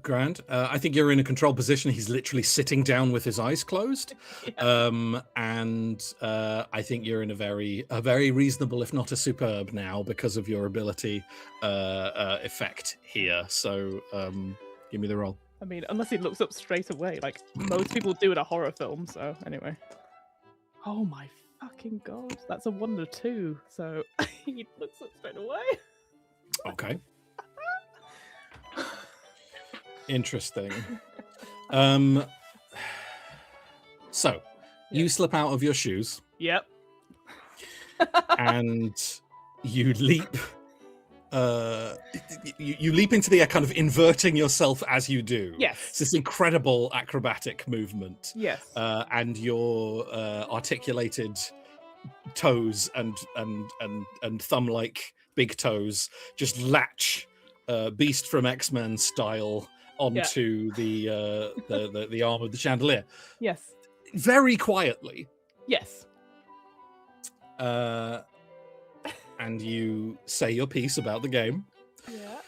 Grand. I think you're in a control position. He's literally sitting down with his eyes closed. Yeah. And I think you're in a very reasonable, if not a superb now, because of your ability effect here. So give me the roll. I mean, unless he looks up straight away, like most people do in a horror film. So anyway. Oh my fucking god, that's a 1 and a 2. So he looks up straight away. Okay. Interesting. So you slip out of your shoes. Yep. And you leap. You leap into the air, kind of inverting yourself as you do. Yes. It's this incredible acrobatic movement. Yes. And your articulated toes and thumb-like big toes just latch Beast from X-Men style onto the arm of the chandelier. Yes. Very quietly. Yes. And you say your piece about the game. Yeah.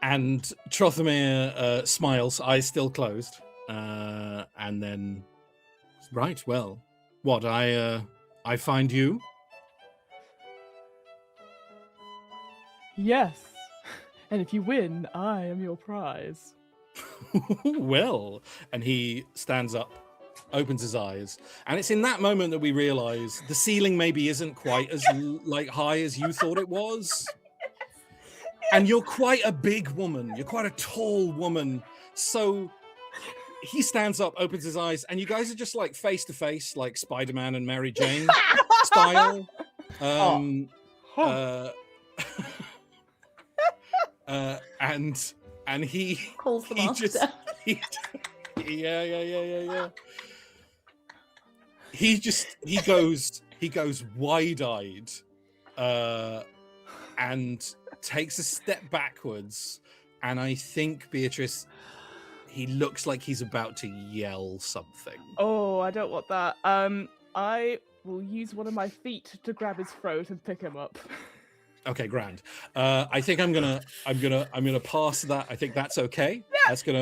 And Trothamir smiles, eyes still closed. And then, right, well, what, I find you? Yes. And if you win, I am your prize. Well, and he stands up, opens his eyes, and it's in that moment that we realize the ceiling maybe isn't quite as like high as you thought it was. And you're quite a big woman. You're quite a tall woman. So he stands up, opens his eyes, and you guys are just like face to face, like Spider-Man and Mary Jane style. And he Calls the he master. just yeah. He goes wide-eyed and takes a step backwards, and I think, Beatrice, he looks like he's about to yell something. Oh, I don't want that. I will use one of my feet to grab his throat and pick him up. Okay, grand. I think I'm gonna pass that. I think that's okay.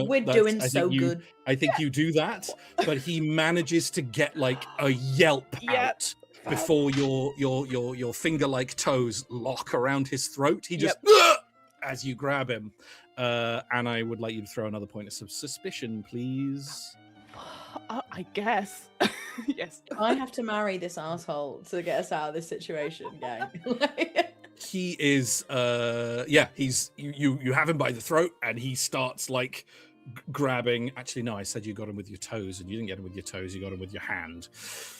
We're doing so good. I think you do that, but he manages to get like a yelp out before your finger-like toes lock around his throat. He just as you grab him. And I would like you to throw another point of suspicion, please. I guess. Yes. I have to marry this asshole to get us out of this situation, gang. He is he's you have him by the throat, and he starts like grabbing. Actually, no, I said you got him with your toes, and you didn't get him with your toes, you got him with your hand.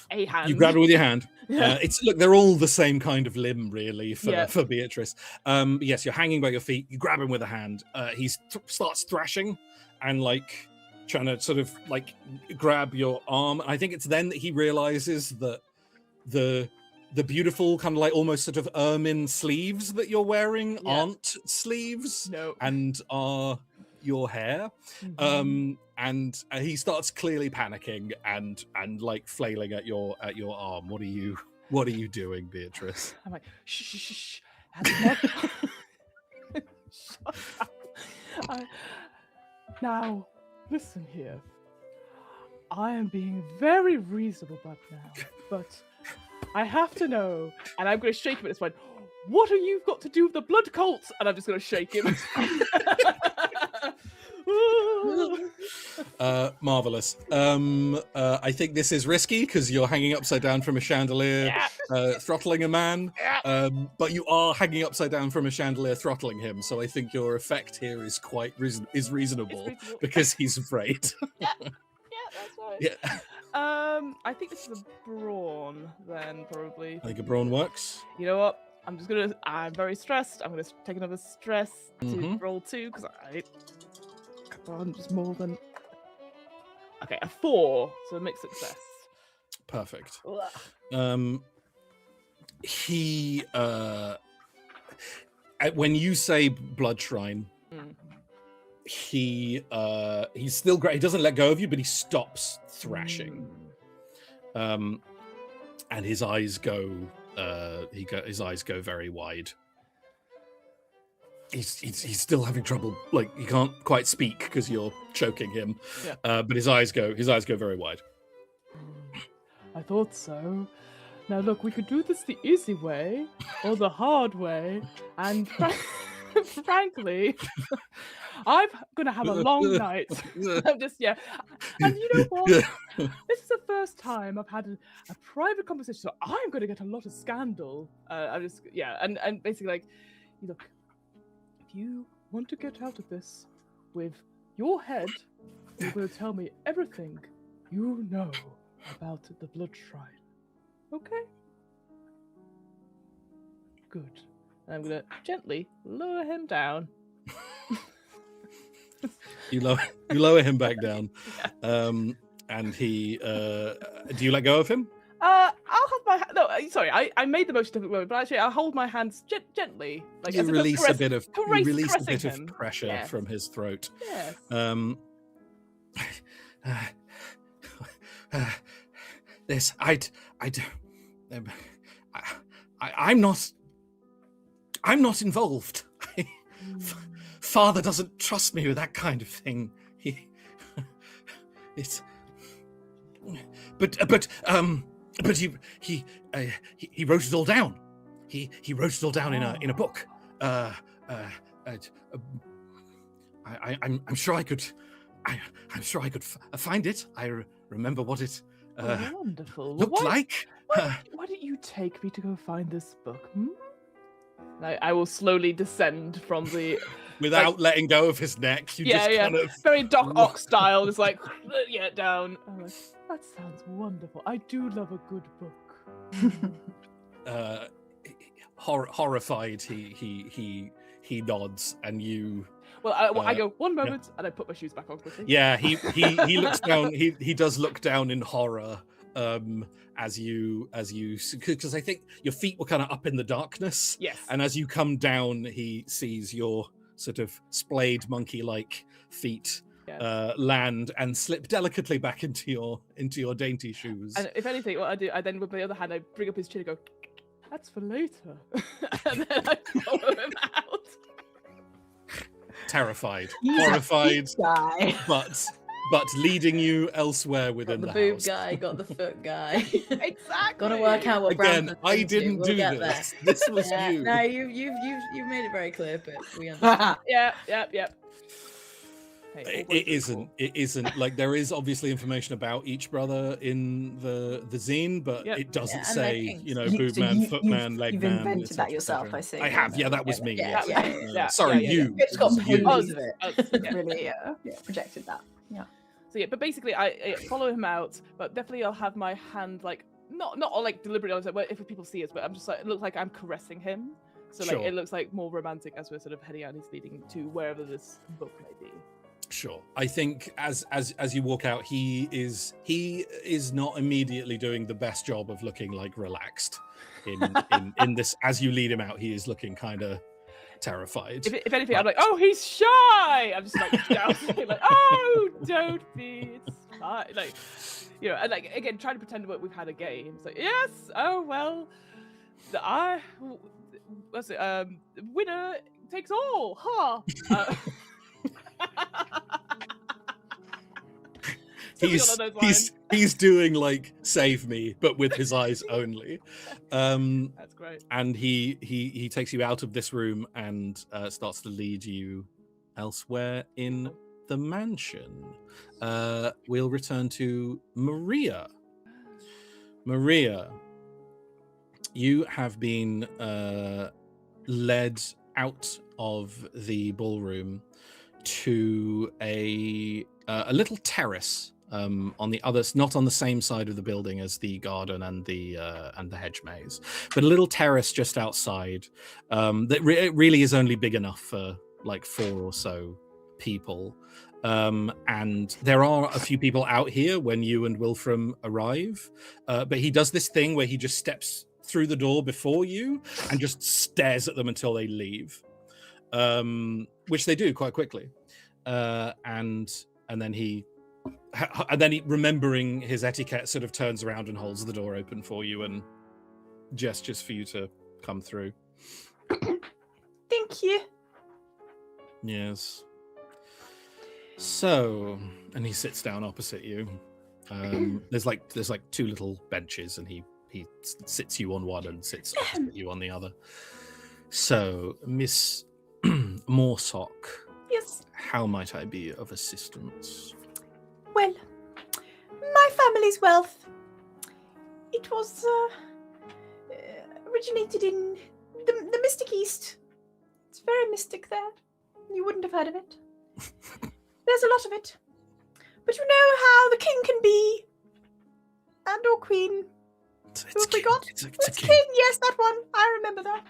A hand. You grab him with your hand. Look, they're all the same kind of limb, really, for Beatrice. Yes, you're hanging by your feet, you grab him with a hand. He starts thrashing and like trying to sort of like grab your arm. I think it's then that he realizes that the beautiful kind of like almost sort of ermine sleeves that you're wearing aren't sleeves and are your hair. And he starts clearly panicking and like flailing at your arm. What are you doing, Beatrice? I'm like, shh. Shut up. Now, listen here. I am being very reasonable right now, but I have to know, and I'm going to shake him at this point. What have you got to do with the blood cult? And I'm just going to shake him. Marvelous. I think this is risky because you're hanging upside down from a chandelier, throttling a man. But you are hanging upside down from a chandelier, throttling him. So I think your effect here is quite reasonable because he's afraid. That's right. Yeah. I think this is a brawn then, probably. I think a brawn works. You know what? I'm very stressed. I'm gonna take another stress to roll 2 because I'm just more than. Okay, a 4, so a mixed success. Perfect. He when you say blood shrine, he's still great. He doesn't let go of you, but he stops thrashing. And his eyes go his eyes go very wide. He's still having trouble, like he can't quite speak because you're choking him. But his eyes go very wide. I thought so. Now look, we could do this the easy way or the hard way, and frankly, I'm gonna have a long night. I'm just and you know what? This is the first time I've had a private conversation, so I'm gonna get a lot of scandal. I'm just and basically like, look, if you want to get out of this with your head, you're gonna tell me everything you know about the blood shrine. Okay? Good. And I'm gonna gently lower him down. You lower him back down. And he do you let go of him? I'll have Sorry, I made the most difficult moment, but actually I'll hold my hands gently. Like, You as if release a bit of caressing him. pressure Yes. from his throat. Yes. This I'm not involved. Father doesn't trust me with that kind of thing. But he wrote it all down. He wrote it all down in a book. I'm sure I could. I'm sure I could find it. I remember what it wonderful. looked like. Why don't you take me to go find this book? I will slowly descend from the without letting go of his neck. You just kind of very Doc Ock style, just like down. I'm like, that sounds wonderful. I do love a good book. Horrified, he nods, and you. Well, I go 1 moment, and I put my shoes back on quickly. Yeah, he looks down. He does look down in horror. As you, because I think your feet were kind of up in the darkness. Yes. And as you come down, he sees your sort of splayed monkey-like feet land and slip delicately back into your dainty shoes. And if anything, what I do, I then with my other hand, I bring up his chin and go, "That's for later," and then I follow him out. Terrified, horrified, but leading you elsewhere within the house. Got the boob guy, got the foot guy. Exactly. Got to work out what Again, I didn't do this. This was you. No, you've made it very clear, but we understand. Yeah. Hey, it isn't like there is obviously information about each brother in the zine, but it doesn't say, boob man, foot man, leg you've man. You've invented that yourself, cetera. I see. I have, that was me. Yeah. Sorry, you. It's got pages of it. Really projected that. Yeah. So but basically I follow him out, but definitely I'll have my hand like not like deliberately. Like, if people see us, but I'm just like, it looks like I'm caressing him. So like it looks like more romantic as we're sort of heading out. And he's leading to wherever this book may be. Sure. I think as you walk out, he is not immediately doing the best job of looking like relaxed in this. As you lead him out, he is looking kind of terrified. If anything, I'm like, oh, he's shy. I'm just like down, like, oh, don't be. It's fine. Like, and like again, trying to pretend that we've had a game. It's like, yes. Oh well, what's it? Winner takes all. Huh. He's doing like save me, but with his eyes only. That's great. And he takes you out of this room and starts to lead you elsewhere in the mansion. We'll return to Maria. Maria, you have been led out of the ballroom to a little terrace on the other, not on the same side of the building as the garden and the hedge maze, but a little terrace just outside that really is only big enough for like 4 or so people. And there are a few people out here when you and Wilfram arrive, but he does this thing where he just steps through the door before you and just stares at them until they leave, which they do quite quickly. And then he, remembering his etiquette, sort of turns around and holds the door open for you and gestures for you to come through. Thank you. Yes. So, and he sits down opposite you. There's like 2 little benches, and he sits you on one and sits opposite you on the other. So, Miss Morsock. Yes. How might I be of assistance? Well, my family's wealth, it was originated in the Mystic East. It's very mystic there. You wouldn't have heard of it. There's a lot of it. But you know how the king can be. And or queen. Who have we got? It's king. Yes, that one. I remember that.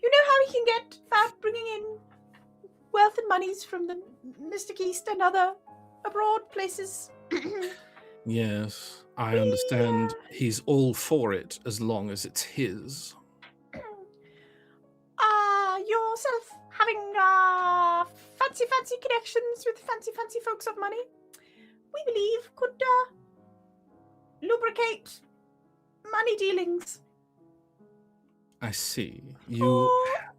You know how he can get fat bringing in wealth and monies from the Mystic East and other abroad places. Yes. I understand he's all for it as long as it's his. Yourself having fancy connections with fancy folks of money, we believe could lubricate money dealings. I see.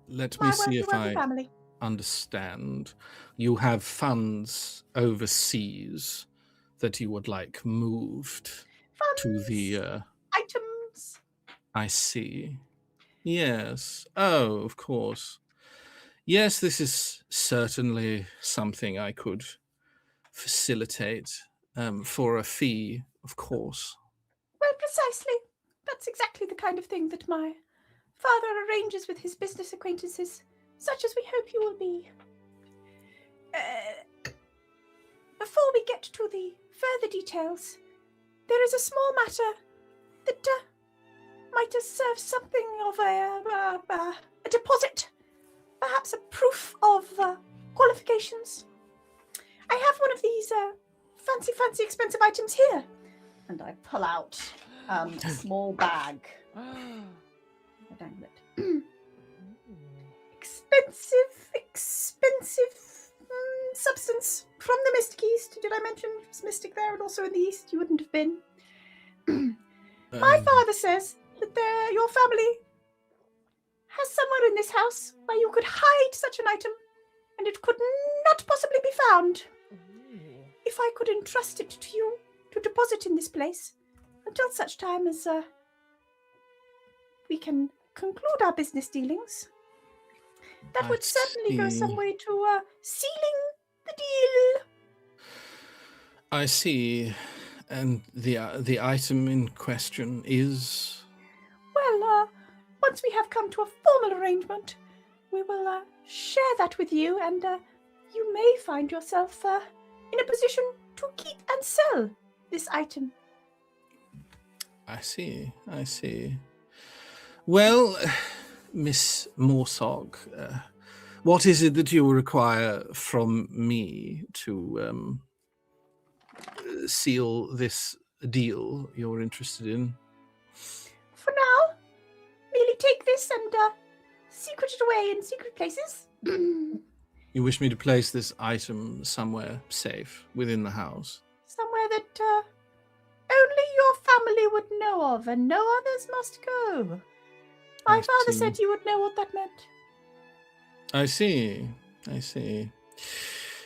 Let My me see if wealthy I family. understand. You have funds overseas that you would like moved to the... items. I see. Yes. Oh, of course. Yes, this is certainly something I could facilitate for a fee, of course. Well, precisely. That's exactly the kind of thing that my father arranges with his business acquaintances, such as we hope you will be. Before we get to the further details, there is a small matter that might serve something of a deposit, perhaps a proof of qualifications. I have one of these fancy expensive items here. And I pull out a small bag. I dangle it. Expensive substance from the Mystic East. Did I mention it's mystic there and also in the East? You wouldn't have been. My father says that your family has somewhere in this house where you could hide such an item and it could not possibly be found. If I could entrust it to you to deposit in this place until such time as we can conclude our business dealings, that would certainly go some way to sealing the deal. I see. And the item in question is? Well, once we have come to a formal arrangement, we will share that with you, and you may find yourself in a position to keep and sell this item. I see. Well, Miss Morsog, what is it that you require from me to seal this deal you're interested in? For now, merely take this and secret it away in secret places. You wish me to place this item somewhere safe within the house? Somewhere that only your family would know of, and no others must go. My father said you would know what that meant. I see.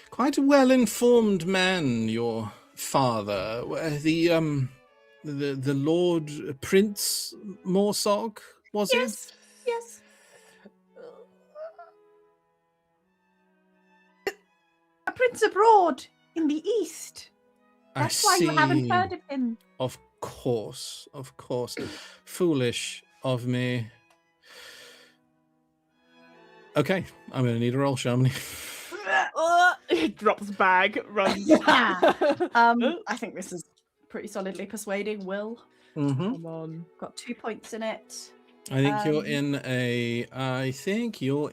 Quite a well-informed man, your father. The Lord Prince Morsog, was it? Yes. A prince abroad in the East. That's why you haven't heard of him. Of course. Foolish of me. Okay, I'm going to need a roll, Shamini. Drops bag, runs. I think this is pretty solidly persuading. Will. Mm-hmm. Come on. Got 2 points in it. I think you're in a... I think you're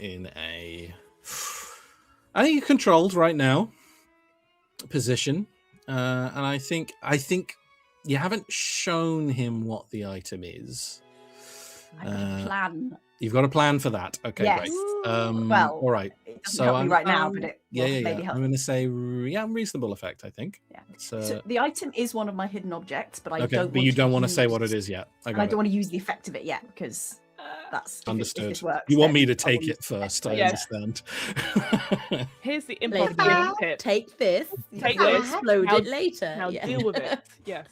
controlled right now position. And I think you haven't shown him what the item is. I've got a plan. You've got a plan for that. Okay, yes. great. Well, all right. It doesn't help me right now, but it will maybe help. I'm going to say reasonable effect, I think. Yeah. So the item is one of my hidden objects, but I don't. But you don't want to say what it is yet. I don't want to use the effect of it yet because that's understood. If this works, you want me to take it first? I understand. Here's the improv game tip. Take this. Take this. Explode it later. Now deal with it. Yes.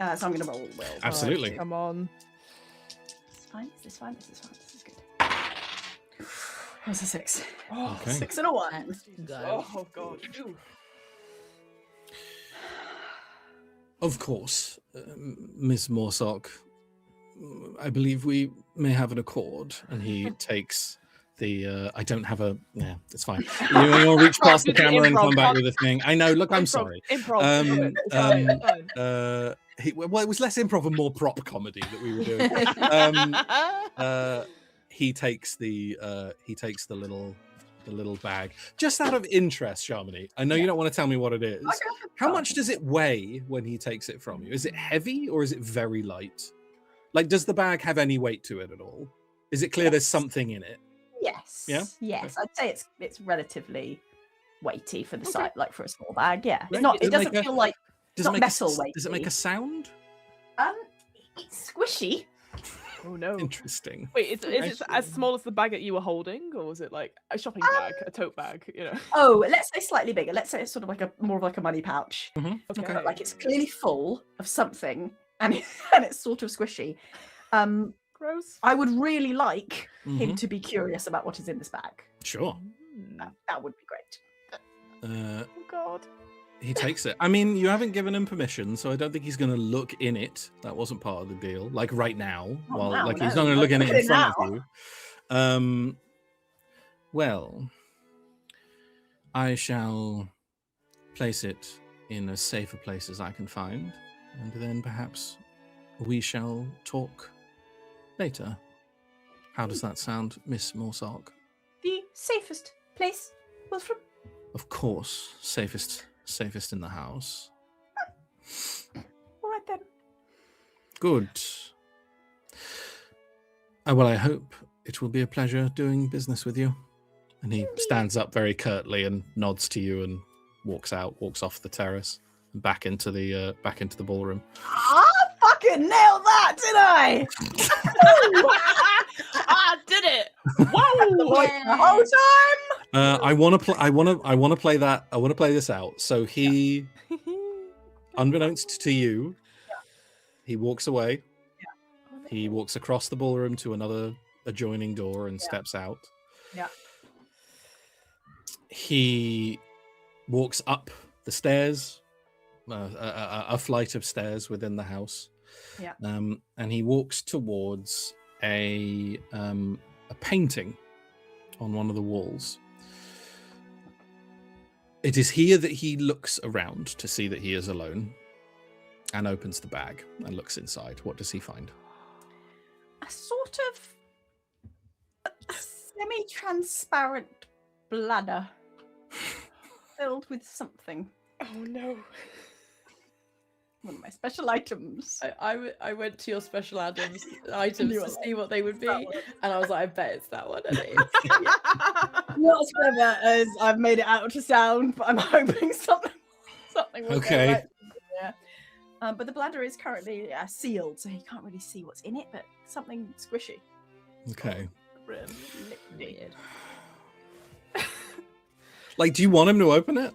So I'm going to roll. Will. Absolutely. Come on. This is fine. This is good. That's a 6. Oh, okay. 6 and a 1. Oh god. Of course, Ms. Morsog. I believe we may have an accord, and he takes the. I don't have a. Yeah, it's fine. You'll reach past the camera and come back with a thing. I know. Look, I'm sorry. Improv. Well, it was less improv and more prop comedy that we were doing. He takes the the little bag. Just out of interest, Sharmini, I know you don't want to tell me what it is. How much does it weigh when he takes it from you? Is it heavy or is it very light? Like, does the bag have any weight to it at all? Is it clear there's something in it? Yes. Yeah? Yes. Okay. I'd say it's relatively weighty for the Okay. size, like for a small bag. Yeah. It's Right. not. Does It it doesn't make a- feel like Does not it make metal a, weighty. does it make a sound? It's squishy. Oh no. Interesting. Wait, is it Nice. as small as the bag that you were holding, or was it like a shopping bag, a tote bag? You know. Oh, let's say slightly bigger. Let's say it's sort of like more of like a money pouch. Mhm. Okay. But like it's clearly full of something, and it's sort of squishy. Gross. I would really like him Mhm. to be curious about what is in this bag. Sure. That would be great. Uh, Oh God. he takes it. I mean, you haven't given him permission, so I don't think he's going to look in it. That wasn't part of the deal. Like right now, Not now, he's no, not going to but look in it look in at it front now. of you. Well, I shall place it in as safe a place as I can find, and then perhaps we shall talk later. How does that sound, Miss Morsark? The safest place, Wilfred. Of course, safest in the house. All right then. Good. Well, I hope it will be a pleasure doing business with you. And he stands up very curtly and nods to you and walks off the terrace and back into the ballroom. I fucking nailed that, didn't I? I did it! Whoa! The whole time. I want to play that. I want to play this out. So he, unbeknownst to you, he walks away. He walks across the ballroom to another adjoining door and steps out. Yeah. He walks up the stairs, a flight of stairs within the house. Yeah. And he walks towards a painting on one of the walls. It is here that he looks around to see that he is alone and opens the bag and looks inside. What does he find? A sort of semi-transparent bladder filled with something. Oh no. One of my special items. I went to your special items You to were see what they would be, that one. and I was like, I bet it's that one. And it is. Not as clever as I've made it out to sound, but I'm hoping something will go Okay. right. Yeah. But the bladder is currently sealed, so you can't really see what's in it, but something squishy. Okay. Weird. Like, do you want him to open it?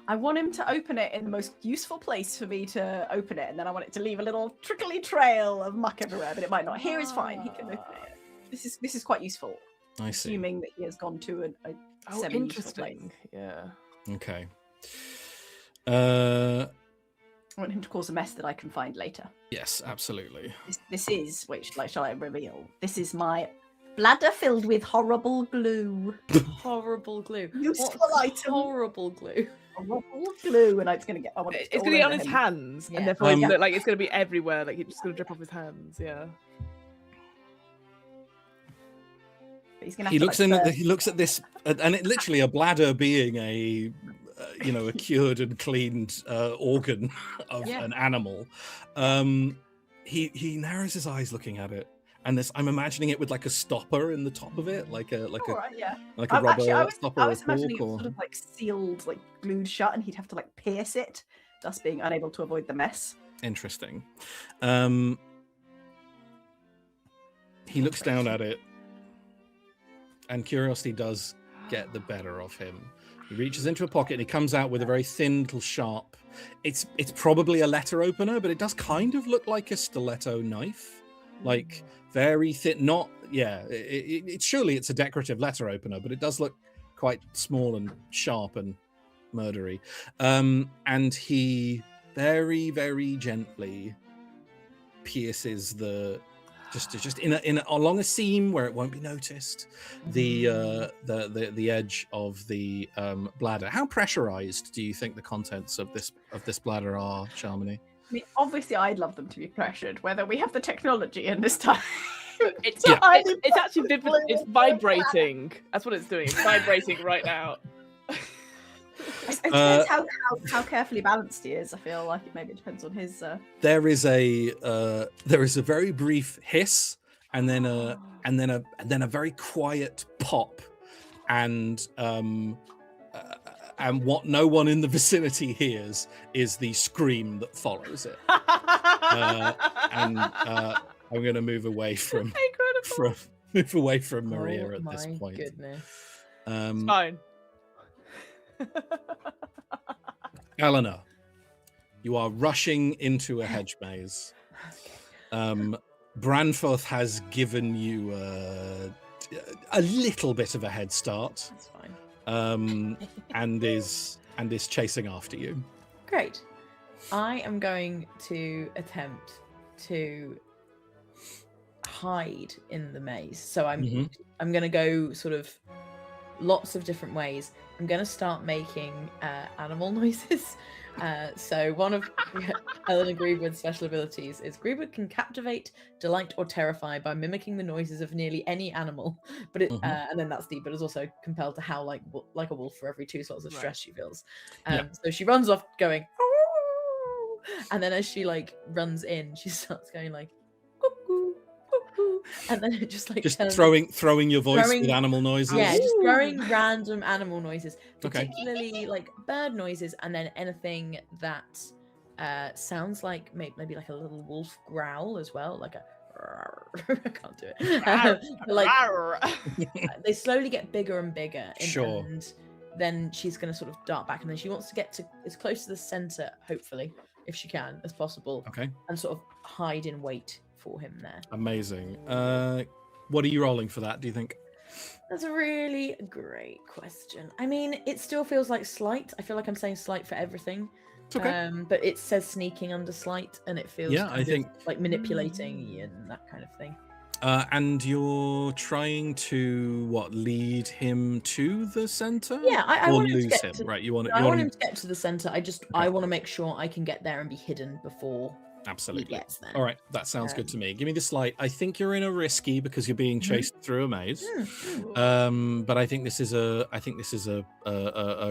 I want him to open it in the most useful place for me to open it, and then I want it to leave a little trickly trail of muck everywhere, but it might not. Here is fine. He can open it. This is quite useful, I see. assuming that he has gone to a Oh, semi-useful place. interesting. Yeah. Okay. I want him to cause a mess that I can find later. Yes, absolutely. This is, shall I reveal? This is my bladder filled with horrible glue. Horrible glue. Useful What item. horrible glue. Horrible glue, and it's gonna get. I want it It's all gonna be on over his him. hands, Yeah. and therefore it's Um, gonna, like it's gonna be everywhere. Like it's just gonna drip off his hands. Yeah. But he's gonna have He to, looks like, he looks at this, and it literally a bladder being a a cured and cleaned organ of Yeah. an animal. He narrows his eyes looking at it, and I'm imagining it with like a stopper in the top of it, like a all right, yeah. rubber Actually, stopper I or was imagining it cork, or sort of like sealed, like glued shut, and he'd have to like pierce it, thus being unable to avoid the mess. interesting. He looks down at it, and curiosity does get the better of him. He reaches into a pocket and he comes out with a very thin little sharp. It's probably a letter opener, but it does kind of look like a stiletto knife, like very thin. Not surely it's a decorative letter opener, but it does look quite small and sharp and murdery. And he very, very gently pierces the just in along a seam where it won't be noticed, the edge of the bladder. How pressurized do you think the contents of this bladder are, Sharmini? I mean, obviously, I'd love them to be pressured. Whether we have the technology in this time It's actually it's vibrating. That's what it's doing. It's vibrating right now. It depends how carefully balanced he is. I feel like maybe it depends on his. There is a very brief hiss, and then a very quiet pop, and what no one in the vicinity hears is the scream that follows it. I'm going to move away from Maria at this point. Goodness. It's fine. Eleanor, you are rushing into a hedge maze. Branforth has given you a little bit of a head start. That's fine. And is chasing after you. Great. I am going to attempt to hide in the maze. So I'm going to go sort of lots of different ways. I'm going to start making animal noises. So one of Eleanor Greenwood's special abilities is Greenwood can captivate, delight, or terrify by mimicking the noises of nearly any animal. But and then that's deep. But is also compelled to howl like a wolf for every 2 slots of stress she feels. So she runs off going, "Ooh!" And then as she like runs in, she starts going like, "Cuckoo, cuckoo," and then it just throwing your voice with animal noises. Yeah, just throwing random animal noises, particularly like bird noises, and then anything that sounds like maybe like a little wolf growl as well, like a. I can't do it. Like they slowly get bigger and bigger. And then she's going to sort of dart back, and then she wants to get to as close to the center, hopefully, if she can, as possible. Okay. And sort of hide in wait for him there. Amazing. What are you rolling for that, do you think? That's a really great question. I mean, it still feels like sleight. I feel like I'm saying sleight for everything. It's okay. But it says sneaking under sleight, and it feels I think like manipulating and that kind of thing. And you're trying to lead him to the center? Yeah, I want him to lose get him, to, right? I want him to get to the center. I want to make sure I can get there and be hidden before Absolutely. he gets there. All right, that sounds good to me. Give me the sleight. I think you're in a risky because you're being chased through a maze. But I think this is a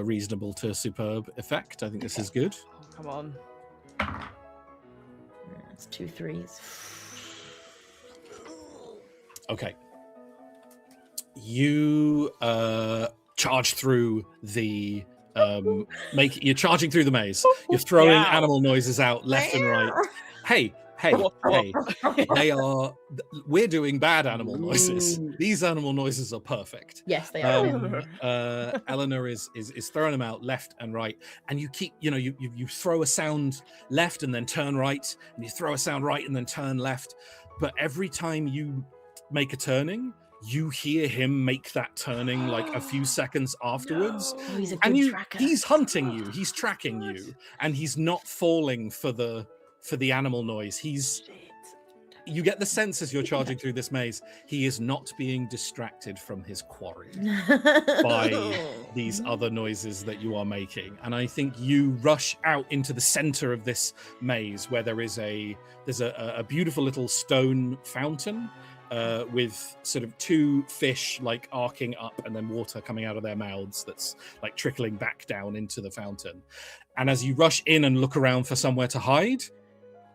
reasonable to superb effect. I think this is good. Oh, come on. It's 2 3s. Okay. You charge through the you're charging through the maze. You're throwing animal noises out left and right. Hey. We're doing bad animal noises. These animal noises are perfect. Yes, they are. Eleanor is throwing them out left and right, and you keep, you throw a sound left and then turn right, and you throw a sound right and then turn left. But every time you make a turning, you hear him make that turning like a few seconds afterwards. Oh, he's a good tracker. He's hunting you, he's tracking you, and he's not falling for the animal noise. You get the sense as you're charging through this maze, he is not being distracted from his quarry by these other noises that you are making. And I think you rush out into the center of this maze where there's a beautiful little stone fountain with sort of 2 fish like arcing up and then water coming out of their mouths that's like trickling back down into the fountain. And as you rush in and look around for somewhere to hide,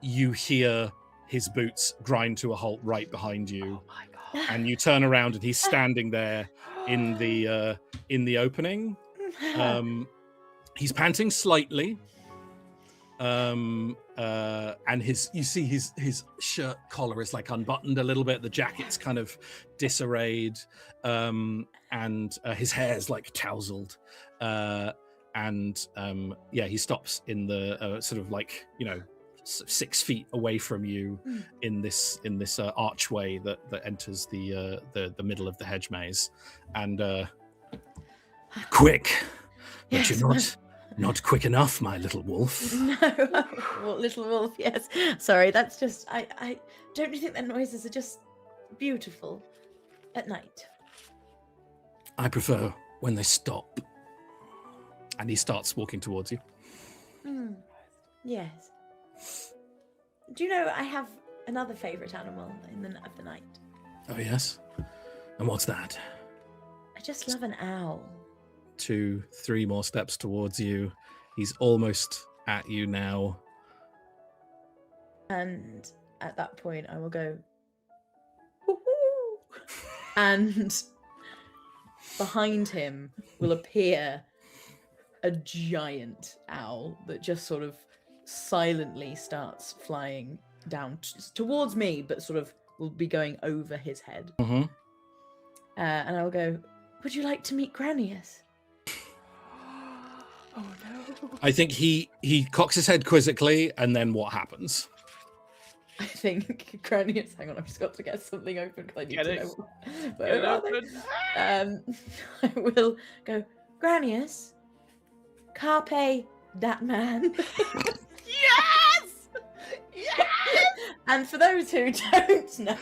you hear his boots grind to a halt right behind you. Oh my God. And you turn around and he's standing there in the opening. He's panting slightly. And you see his shirt collar is like unbuttoned a little bit. The jacket's kind of disarrayed. And his hair's like tousled. He stops in the sort of like 6 feet away from you in this archway that enters the middle of the hedge maze, and quick, but Yes. you're not quick enough, my little wolf. No, well, little wolf. Yes, sorry. That's just I don't you think that noises are just beautiful at night? I prefer when they stop. And he starts walking towards you. Yes. Do you know I have another favorite animal of the night? Oh, yes? And what's that? I just love an owl. 2, 3 more steps towards you. He's almost at you now. And at that point, I will go, woohoo! And behind him will appear a giant owl that just sort of silently starts flying down towards me, but sort of will be going over his head. Mm-hmm. And I will go, would you like to meet Granius? Oh no. I think he cocks his head quizzically, and then what happens? I think Granius, hang on, I've just got to get something open because I need Get to it. know Get where it are they? open. I will go, Granius, carpe that man. Yes! Yes! And for those who don't know,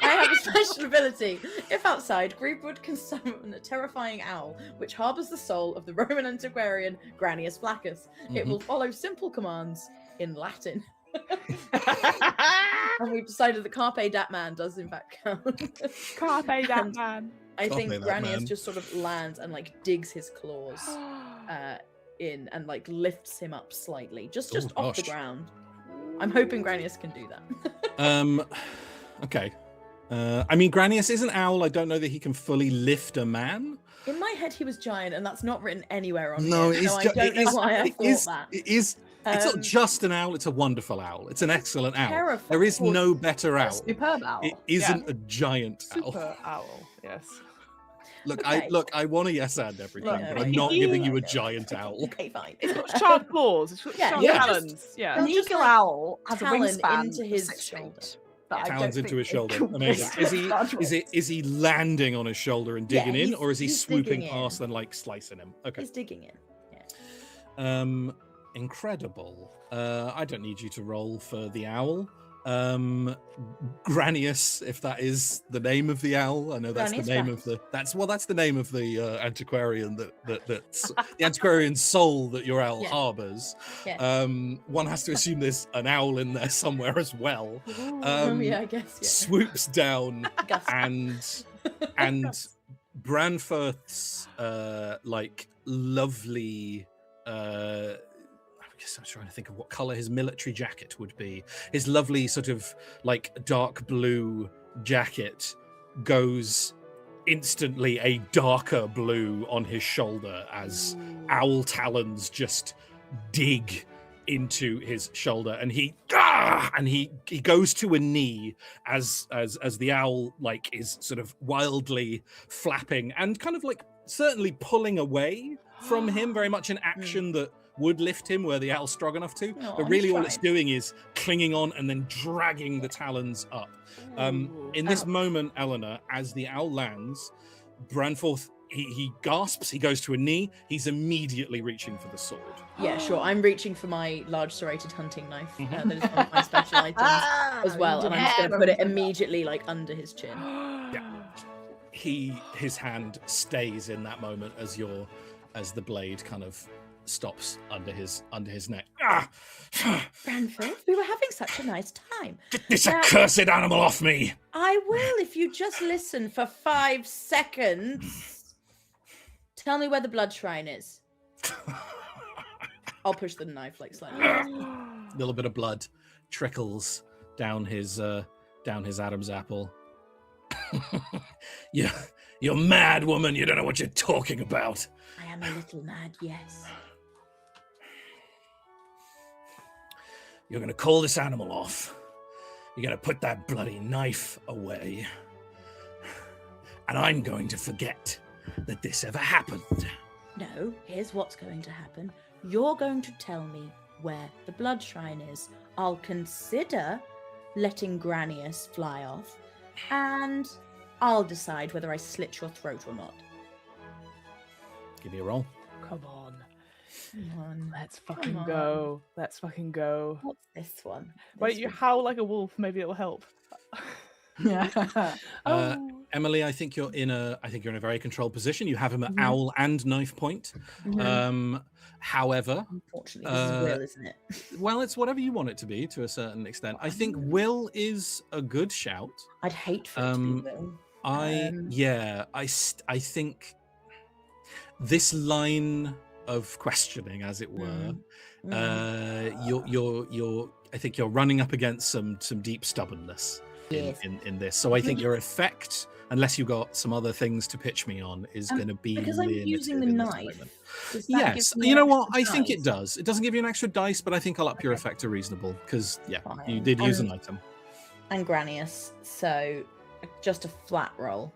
I have a special ability. If outside, Greebwood can summon a terrifying owl, which harbours the soul of the Roman antiquarian Granius Flaccus. It will follow simple commands in Latin. And we've decided that Carpe Dat Man does in fact count. Carpe that And man. I think Carpe dat Granius man. just sort of lands and like digs his claws in and like lifts him up slightly, just Oh, off the gosh. ground. I'm hoping Granius can do that. Okay. I mean, Granius is an owl. I don't know that he can fully lift a man. In my head, he was giant, and that's not written anywhere on No, here. it is. So I don't know why I thought that. It is. It's not just an owl. It's a wonderful owl. It's an excellent owl. terrifying. There is no better A owl. superb owl. It isn't a giant owl. Super owl. Yes. Look, Okay. I want to yes and everything, Right, but right. I'm not You- giving you a Okay. giant owl. Okay, fine. It's got sharp claws. It's got Yeah, sharp yeah. talons. Yeah. An They'll just, eagle like, owl has a talon wingspan into of his 6 shoulder. feet. But I Talons don't into his think shoulder. it can Amazing. withstand Is he landing on his shoulder and digging in, he's- or is he he's swooping digging past in. and like slicing him? Okay. He's digging in. Yeah. Incredible. I don't need you to roll for the owl. Granius, if that is the name of the owl. I know that's Granius the name of the that's the name of the antiquarian that's the antiquarian soul that your owl Yeah. harbors. Yeah. One has to assume there's an owl in there somewhere as well. Yeah, I guess. Yeah. Swoops down Gus. and Branforth's like lovely I guess I'm trying to think of what color his military jacket would be. His lovely sort of like dark blue jacket goes instantly a darker blue on his shoulder as owl talons just dig into his shoulder, and he goes to a knee as the owl like is sort of wildly flapping and kind of like certainly pulling away from him, very much an action that would lift him were the owl strong enough to, Aw, but really he's all it's tried. doing is clinging on and then dragging the talons up. In this moment, Eleanor, as the owl lands, Branforth he gasps, he goes to a knee, he's immediately reaching for the sword. Yeah, sure. I'm reaching for my large serrated hunting knife. Mhm. That is one of my special items as well, and I'm just going to put it Yeah. immediately like under his chin. His hand stays in that moment as the blade kind of stops under his neck. Branford, we were having such a nice time. Get this Now- accursed animal off me! I will if you just listen for 5 seconds. Tell me where the blood shrine is. I'll push the knife like slightly. A little bit of blood trickles down his Adam's apple. You're mad, woman. You don't know what you're talking about. I am a little mad, yes. You're going to call this animal off. You're going to put that bloody knife away. And I'm going to forget that this ever happened. No, here's what's going to happen. You're going to tell me where the blood shrine is. I'll consider letting Granius fly off, and I'll decide whether I slit your throat or not. Give me a roll. Come on. Come on. Let's fucking on. go. Let's fucking go. What's this one? Wait, This you one. howl like a wolf. Maybe it'll help. Yeah. Oh, Emily, I think you're in a very controlled position. You have him at owl and knife point. However, unfortunately, this is Will, isn't it? well, it's whatever you want it to be to a certain extent. I think Will is a good shout. I'd hate for it to be Will. I think this line of questioning, as it were, I think you're running up against some deep stubbornness in this. So I think your effect, unless you got some other things to pitch me on, is going to be because I'm using the knife. Yes, you know what? I think it does. It doesn't give you an extra dice, but I think I'll up your effect to reasonable because you did use an item. And Granius, so just a flat roll.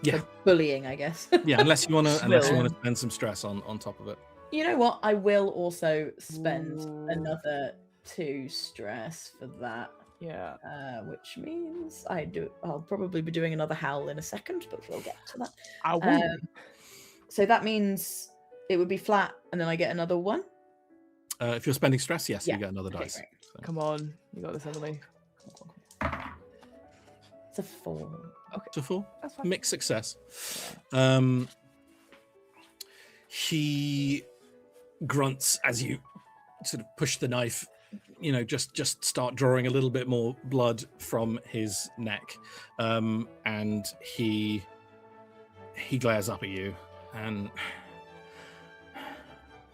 Yeah, for bullying, I guess. Yeah, unless you want to spend some stress on top of it. You know what? I will also spend another 2 stress for that. Yeah. Which means I'll probably be doing another howl in a second, but we'll get to that. So that means it would be flat, and then I get another 1. If you're spending stress, yes, you get another dice. Right. So. Come on, you got this, Emily. It's a 4. Okay. It's a 4. That's fine. Mixed success. He grunts as you sort of push the knife. You know, just start drawing a little bit more blood from his neck, and he glares up at you and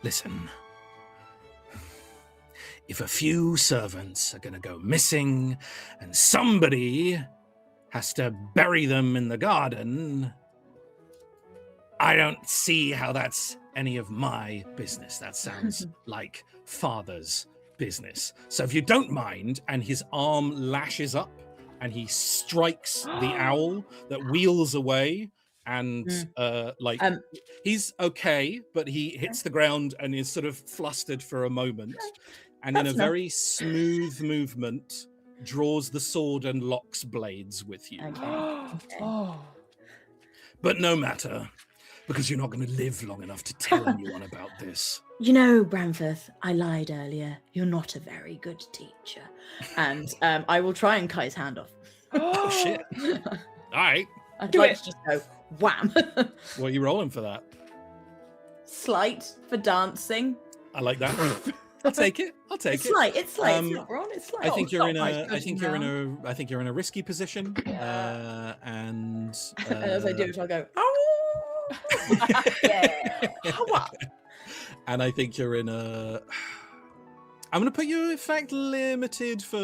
listen. If a few servants are going to go missing, and somebody has to bury them in the garden, I don't see how that's any of my business. That sounds like father's business. So if you don't mind, and his arm lashes up and he strikes the owl that wheels away, and he's okay, but he hits the ground and is sort of flustered for a moment, and in a very smooth movement draws the sword and locks blades with you. Okay. But no matter, because you're not going to live long enough to tell anyone about this. You know, Bramforth, I lied earlier. You're not a very good teacher. And I will try and cut his hand off. Oh, shit. All right. I'd like to just go, wham. What are you rolling for that? Slight for dancing. I like that. I'll take it. It's slight. It's not wrong. It's slight. I think you're in a risky position. And as I do it, I'll go, oh. Yeah. And I think you're in a. I'm going to put your effect limited for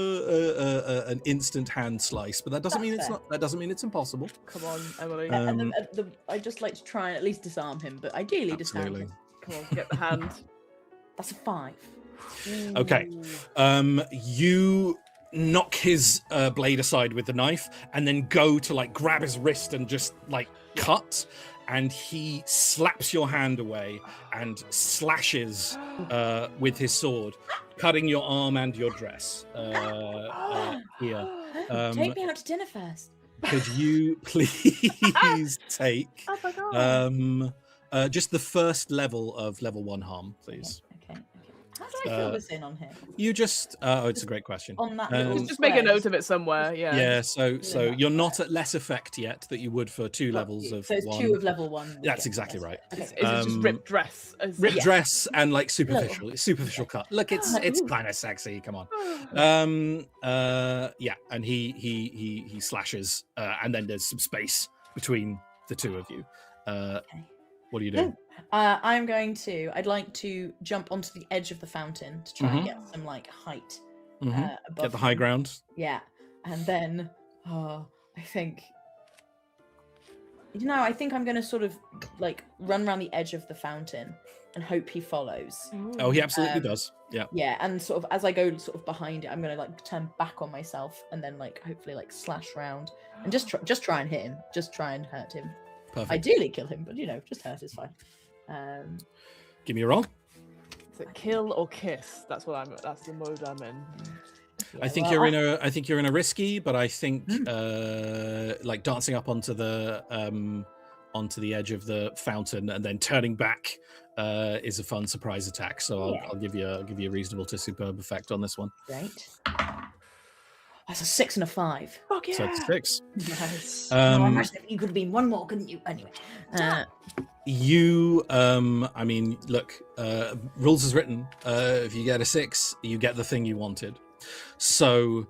an instant hand slice, but that doesn't mean it's not. That doesn't mean it's impossible. Come on, Emily. And then I just like to try and at least disarm him, but ideally disarm him. Come on, get the hand. That's a 5. Okay. You knock his blade aside with the knife, and then go to like grab his wrist and just like cut. And he slaps your hand away and slashes with his sword, cutting your arm and your dress here. Take me out to dinner first. Could you please take just the first level of level 1 harm, please? Okay. How do I fill this in on here? You just it's a great question. On that just make a note of it somewhere. Yeah. So you're not at less effect yet that you would for 2 levels of. So it's 1. 2 of level 1. That's exactly right. Okay. Is it just ripped dress? Ripped dress and like superficial cut. Look, it's kind of sexy. Come on. And he slashes, and then there's some space between the 2 of you. What are you doing? I'd like to jump onto the edge of the fountain to try and get some like height above. Get the high ground. Yeah. And then I think I'm going to sort of like run around the edge of the fountain and hope he follows. Oh, he absolutely does. Yeah. Yeah, and sort of as I go sort of behind it, I'm going to like turn back on myself and then like hopefully like slash round and just try and hit him. Just try and hurt him. Perfect. Ideally kill him, but just hurt is fine. Give me a roll. Is it kill or kiss? That's the mode I'm in. Yeah, I think you're in a risky, but I think like dancing up onto the edge of the fountain and then turning back is a fun surprise attack. So I'll give you a reasonable to superb effect on this one. Great. That's a 6 and a 5. Fuck yeah. So it's 6. Nice. I imagine you could have been one more, couldn't you? Anyway. You, I mean, look, rules is written. If you get a 6, you get the thing you wanted. So,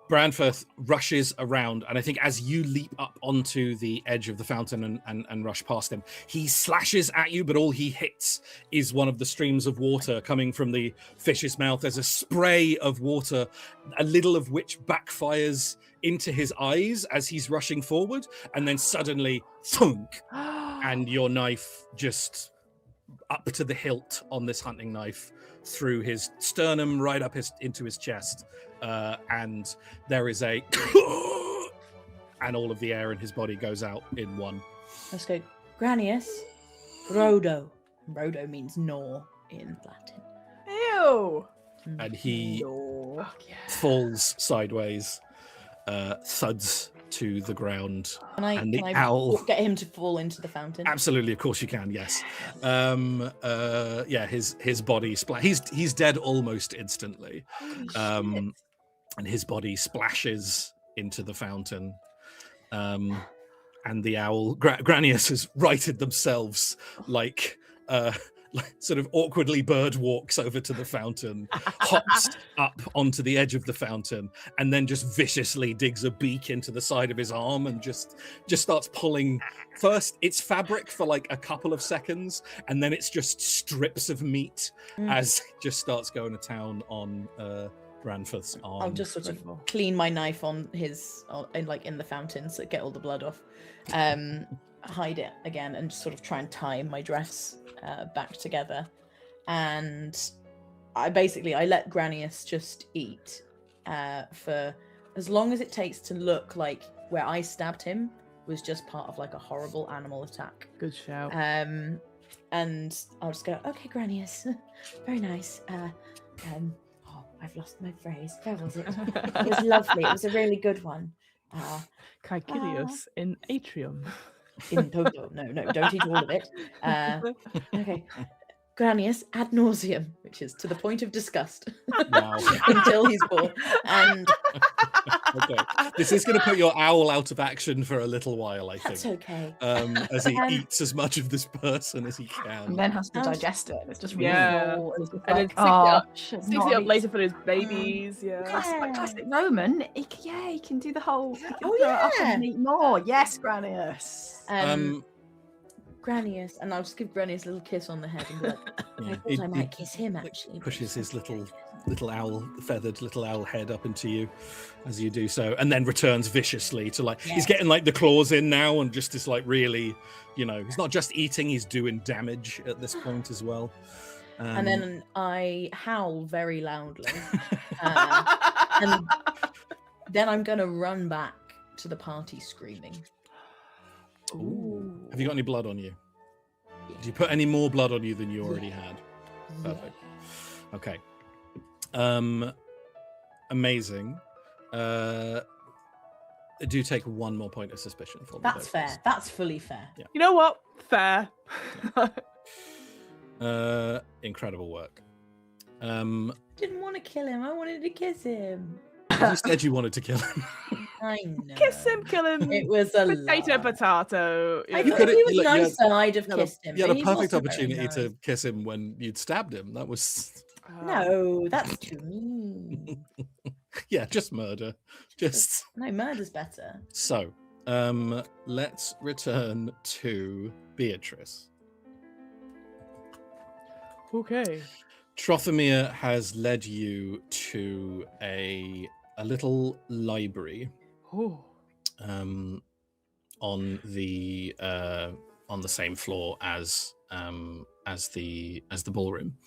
Branford rushes around, and I think as you leap up onto the edge of the fountain and rush past him, he slashes at you, but all he hits is one of the streams of water coming from the fish's mouth. There's a spray of water, a little of which backfires into his eyes as he's rushing forward, and then suddenly, thunk, and your knife just up to the hilt on this hunting knife through his sternum, right up into his chest. And there is a and all of the air in his body goes out in one. Let's go. Granius, Rodo. Rodo means gnaw in Latin. Ew. And he No. falls sideways, thuds to the ground. Can I owl get him to fall into the fountain? Absolutely, of course you can. Yes. Yeah, his body he's dead almost instantly. And his body splashes into the fountain. And the owl Granius has righted themselves like sort of awkwardly bird walks over to the fountain, hops up onto the edge of the fountain, and then just viciously digs a beak into the side of his arm and just starts pulling. First, it's fabric for like a couple of seconds, and then it's just strips of meat as it just starts going to town on Branford's arm. I'll just sort of clean my knife on his, in the fountain, so get all the blood off. Hide it again, and just sort of try and tie my dress back together. And I let Granius just eat for as long as it takes to look like where I stabbed him was just part of like a horrible animal attack. Good shout. And I'll just go, okay, Granius, very nice. I've lost my phrase. Where was it? It was lovely. It was a really good one. Caecilius in atrium. No, don't eat all of it. Okay. Granius ad nauseum, which is to the point of disgust. Wow. Until he's born. And okay. This is going to put your owl out of action for a little while, I think. that's okay. As he eats as much of this person as he can. And then has to digest it. It's just really Yeah. raw. It's just And like, then should sticks not it up eat. later for his babies. Yeah. Classic Roman. He can do the whole. He can Oh, throw it up yeah. and eat more. Yes, Granius. Granius, and I'll just give Granius a little kiss on the head and be like, I thought I might kiss him actually. Pushes his little feathered little owl head up into you as you do so, and then returns viciously to he's getting like the claws in now, and just is like really, he's not just eating, he's doing damage at this point as well. And then I howl very loudly, and then I'm gonna run back to the party screaming. Ooh. Have you got any blood on you? Did you put any more blood on you than you already had? Perfect. Okay. Amazing. Do take one more point of suspicion for me. That's fair. That's fully fair. Yeah. You know what? Fair. Incredible work. Didn't want to kill him. I wanted to kiss him. You said you wanted to kill him. I know. Kiss him, kill him. It was a potato, lie. potato. I you know. thought if he was you had- nicer, I'd have kissed him. You had but a he perfect wasn't very opportunity to nice. kiss him when you'd stabbed him. That was No, that's too mean. yeah, just murder. Just No, murder's better. so. Let's return to Beatrice. Okay. Trothomir has led you to a little library Oh. on the same floor as the ballroom.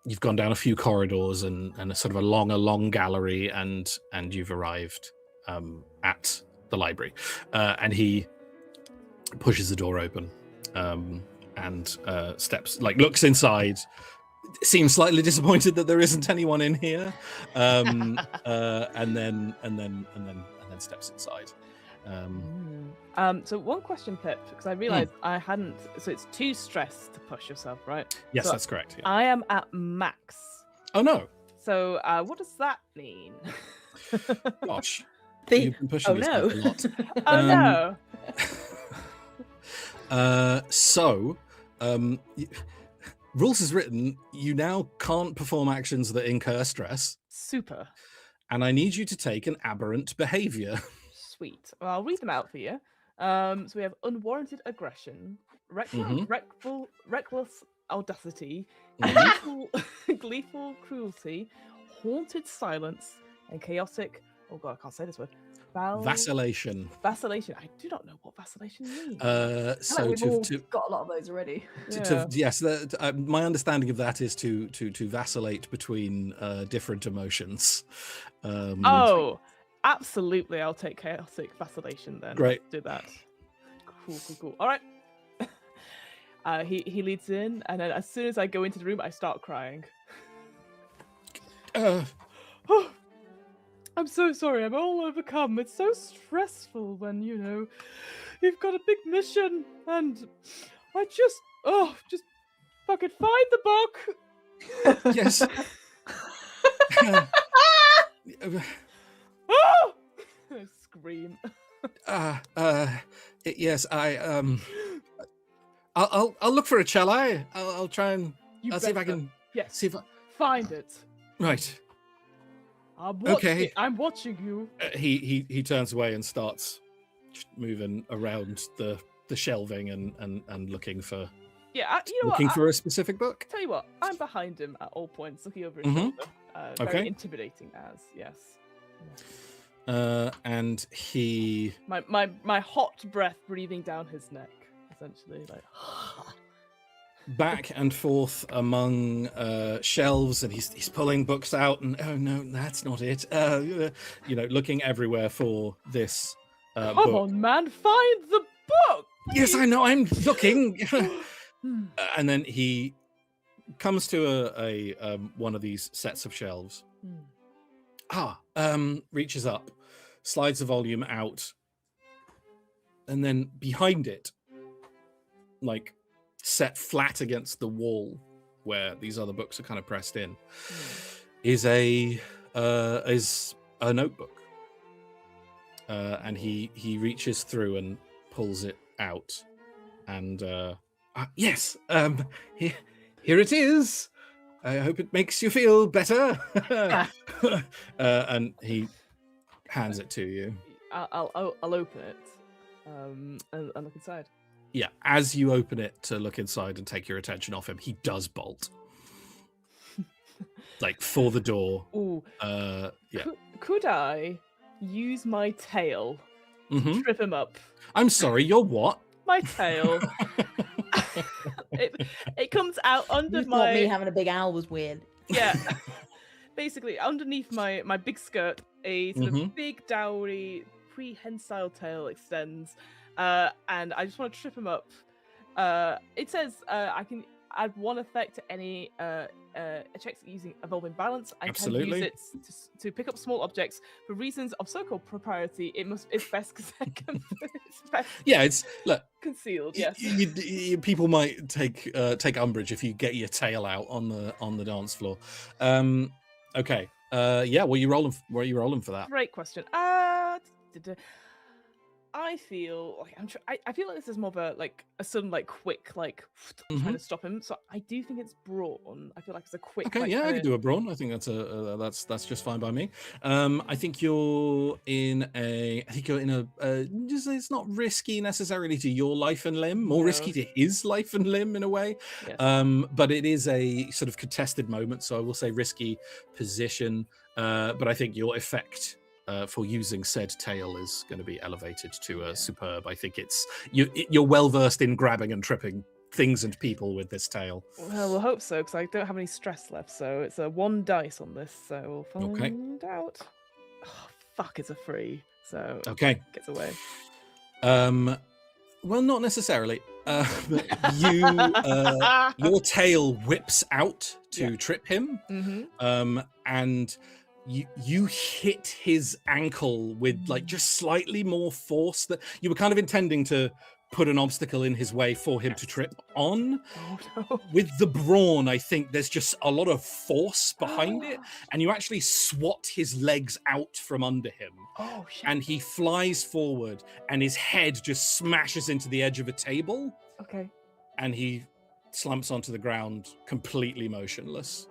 You've gone down a few corridors and a sort of a long gallery, and you've arrived at the library. And he pushes the door open and looks inside. Seems slightly disappointed that there isn't anyone in here, and then steps inside. So one question, Pip, because I realized I hadn't. So it's 2 stress to push yourself, right? Yes, So that's correct. Yeah. I am at max. Oh no! So what does that mean? Gosh, The- you've been pushing oh, yourself no. a lot. Oh no. Rules is written, you now can't perform actions that incur stress, Super. and I need you to take an aberrant behavior. Sweet. Well, I'll read them out for you. So we have unwarranted aggression, Mhm. reckless audacity, Mhm. gleeful cruelty, haunted silence, and chaotic. Oh god, I can't say this word. Vacillation. Vacillation. I do not know what vacillation means. I feel So like we've all to got a lot of those already. Yeah. yes, my understanding of that is to vacillate between different emotions. Oh, absolutely. I'll take chaotic vacillation then. Great. Let's do that. Cool. All right. He leads in, and then as soon as I go into the room, I start crying. Oh, I'm so sorry. I'm all overcome. It's so stressful when, you've got a big mission, and I just fucking find the book. Yes. Oh! I scream. Yes, I'll look for it, shall I? I'll try and You I'll see if I better. can Yes. see if I... Find it. Right. Okay. I'm watching you. He turns away and starts moving around the shelving and looking for Yeah, you know what? for a specific book. Tell you what, I'm behind him at all points, looking over his Mhm. shoulder. Very Okay. intimidating as, yes. And he My hot breath breathing down his neck, essentially, like. back and forth among shelves, and he's pulling books out, and oh no, that's not it. Looking everywhere for this Come book. on, man, find the book. Yes, I know. I'm looking. Hmm. And then he comes to a one of these sets of shelves. Reaches up, slides the volume out, and then behind it, like set flat against the wall where these other books are kind of pressed in, is a notebook. And he reaches through and pulls it out, and yes, here it is. I hope it makes you feel better. And he hands it to you. I'll open it, and look inside. Yeah, as you open it to look inside and take your attention off him, he does bolt, like for the door. Ooh. Yeah. Could I use my tail Mhm. to trip him up? I'm sorry, you're what? My tail. it comes out under You thought me my having a big owl was weird. yeah. Basically, underneath my big skirt, a sort of big, dowry, prehensile tail extends, and I just want to trip him up. It says I can add one effect to any checks using evolving balance. I can use it to pick up small objects for reasons of so-called propriety. It's best because it's best. Yeah, it's look concealed. Yes. People might take umbrage if you get your tail out on the dance floor. Okay. Yeah. What are you rolling for that? Great question. I feel like I feel like this is more of a sudden quick trying to stop him. So I do think it's brawn. I feel like it's a quick. Okay, yeah, I could do a brawn. I think that's just fine by me. I think you're in a. Just, it's not risky necessarily to your life and limb. More risky to his life and limb in a way. Yes. But it is a sort of contested moment, so I will say risky position. But I think your effect for using said tail is going to be elevated to a superb. I think you're well versed in grabbing and tripping things and people with this tail. Well, we'll hope so, because I don't have any stress left. So it's a 1 dice on this. So we'll find out. Oh, fuck! It's a 3. So okay, gets away. Well, not necessarily. But your tail whips out to trip him. And you hit his ankle with just slightly more force that you were kind of intending to put an obstacle in his way for him to trip on. Oh no. With the brawn, I think there's just a lot of force behind it, and you actually swat his legs out from under him. Oh shit. And he flies forward, and his head just smashes into the edge of a table, Okay. and he slumps onto the ground, completely motionless.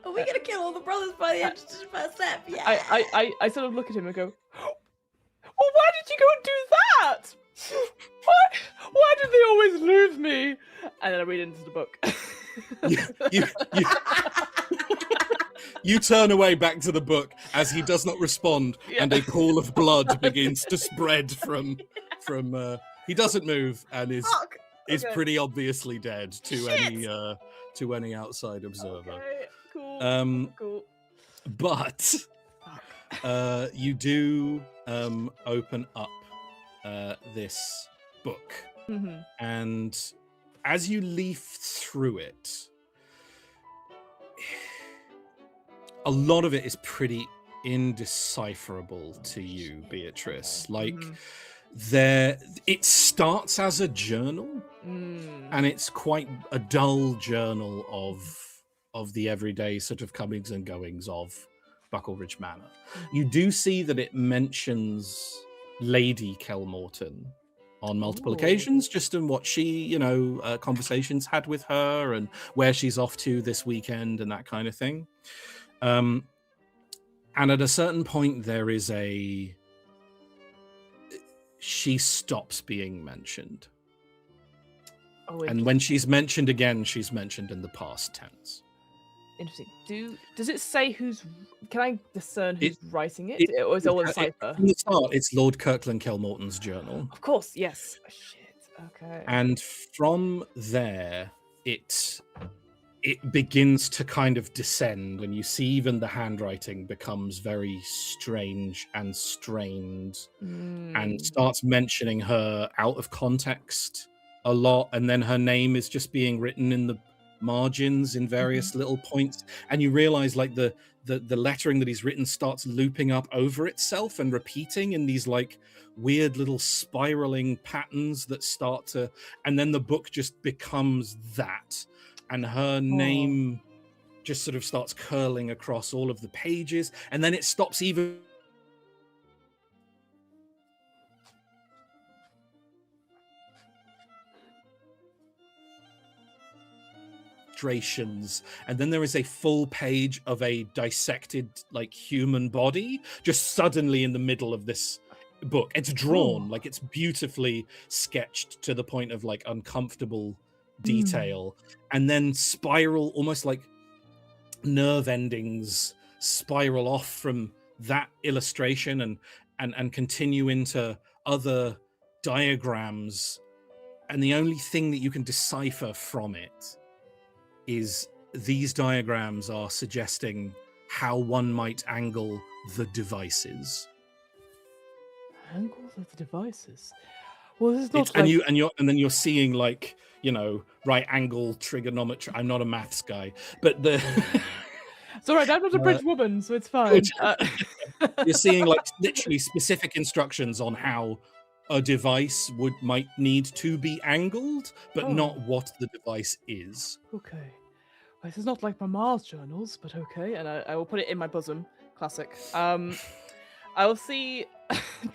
Are we gonna kill all the brothers by the end of the first step? Yeah. I sort of look at him and go, well, why did you go and do that? Why did they always lose me? And then I read into the book. You turn away back to the book as he does not respond, and a pool of blood begins to spread from. He doesn't move and is pretty obviously dead to any outside observer. Okay, cool. Cool. But you do open up this book, and as you leaf through it, a lot of it is pretty indecipherable to you, Beatrice. Like, it starts as a journal, and it's quite a dull journal of the everyday sort of comings and goings of Buckleridge Manor. You do see that it mentions Lady Kelmorton on multiple occasions, just in what she, conversations had with her and where she's off to this weekend and that kind of thing. And at a certain point, she stops being mentioned. And when she's mentioned again, she's mentioned in the past tense. Interesting. Does it say can I discern who's writing it? Or is it all in cipher? From the start, it's Lord Kirkland Kelmorton's journal. Of course, yes. Oh, shit. Okay. And from there, it begins to kind of descend, and you see even the handwriting becomes very strange and strained, and starts mentioning her out of context a lot, and then her name is just being written in the margins in various little points, and you realize like the lettering that he's written starts looping up over itself and repeating in these like weird little spiraling patterns that start to, and then the book just becomes that, and her name just sort of starts curling across all of the pages, and then it stops even. And then there is a full page of a dissected like human body just suddenly in the middle of this book. It's drawn like it's beautifully sketched to the point of like uncomfortable detail, and then spiral, almost like nerve endings spiral off from that illustration and continue into other diagrams, and the only thing that you can decipher from it is these diagrams are suggesting how one might angle the devices. Angle the devices. Well, this is not. And then you're seeing like right angle trigonometry. I'm not a maths guy, but the. It's all right. I'm not a British woman, so it's fine. You're seeing like literally specific instructions on how a device might need to be angled, but not what the device is. Okay. Well, this is not like my Mars journals, but okay. And I will put it in my bosom. Classic. I will see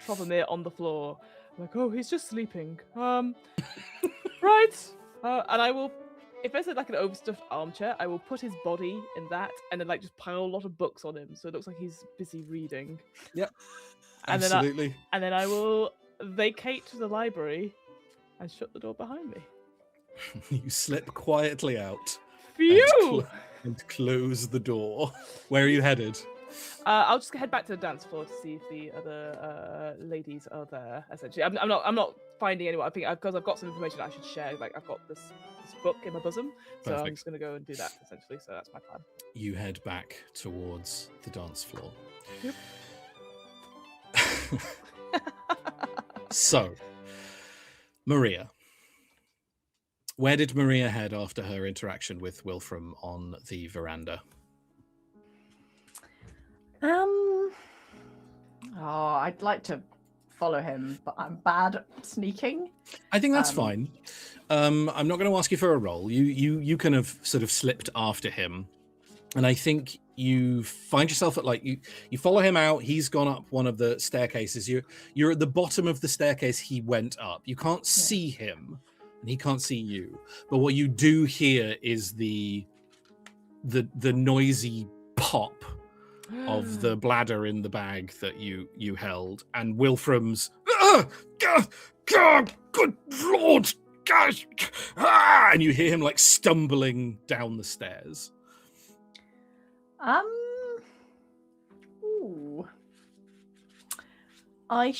Trovomir on the floor. I'm like, oh, he's just sleeping. Right. And I will, if there's like an overstuffed armchair, I will put his body in that, and then like just pile a lot of books on him, so it looks like he's busy reading. Yep. And Absolutely. Then I will vacate the library and shut the door behind me. You slip quietly out. Phew! And close the door. Where are you headed? I'll just head back to the dance floor to see if the other ladies are there. Essentially, I'm not finding anyone. I think because I've got some information I should share. Like I've got this book in my bosom, so Perfect. I'm just gonna go and do that essentially. So that's my plan. You head back towards the dance floor. Yep. So, Maria. Where did Maria head after her interaction with Wilfram on the veranda? I'd like to follow him, but I'm bad at sneaking. I think that's fine. I'm not going to ask you for a roll. You kind of sort of slipped after him, and I think you find yourself at you follow him out. He's gone up one of the staircases. You're at the bottom of the staircase he went up. You can't see him, and he can't see you. But what you do hear is the noisy pop of the bladder in the bag that you held, and Wilfram's God, good Lord, gosh, and you hear him like stumbling down the stairs. Ooh. I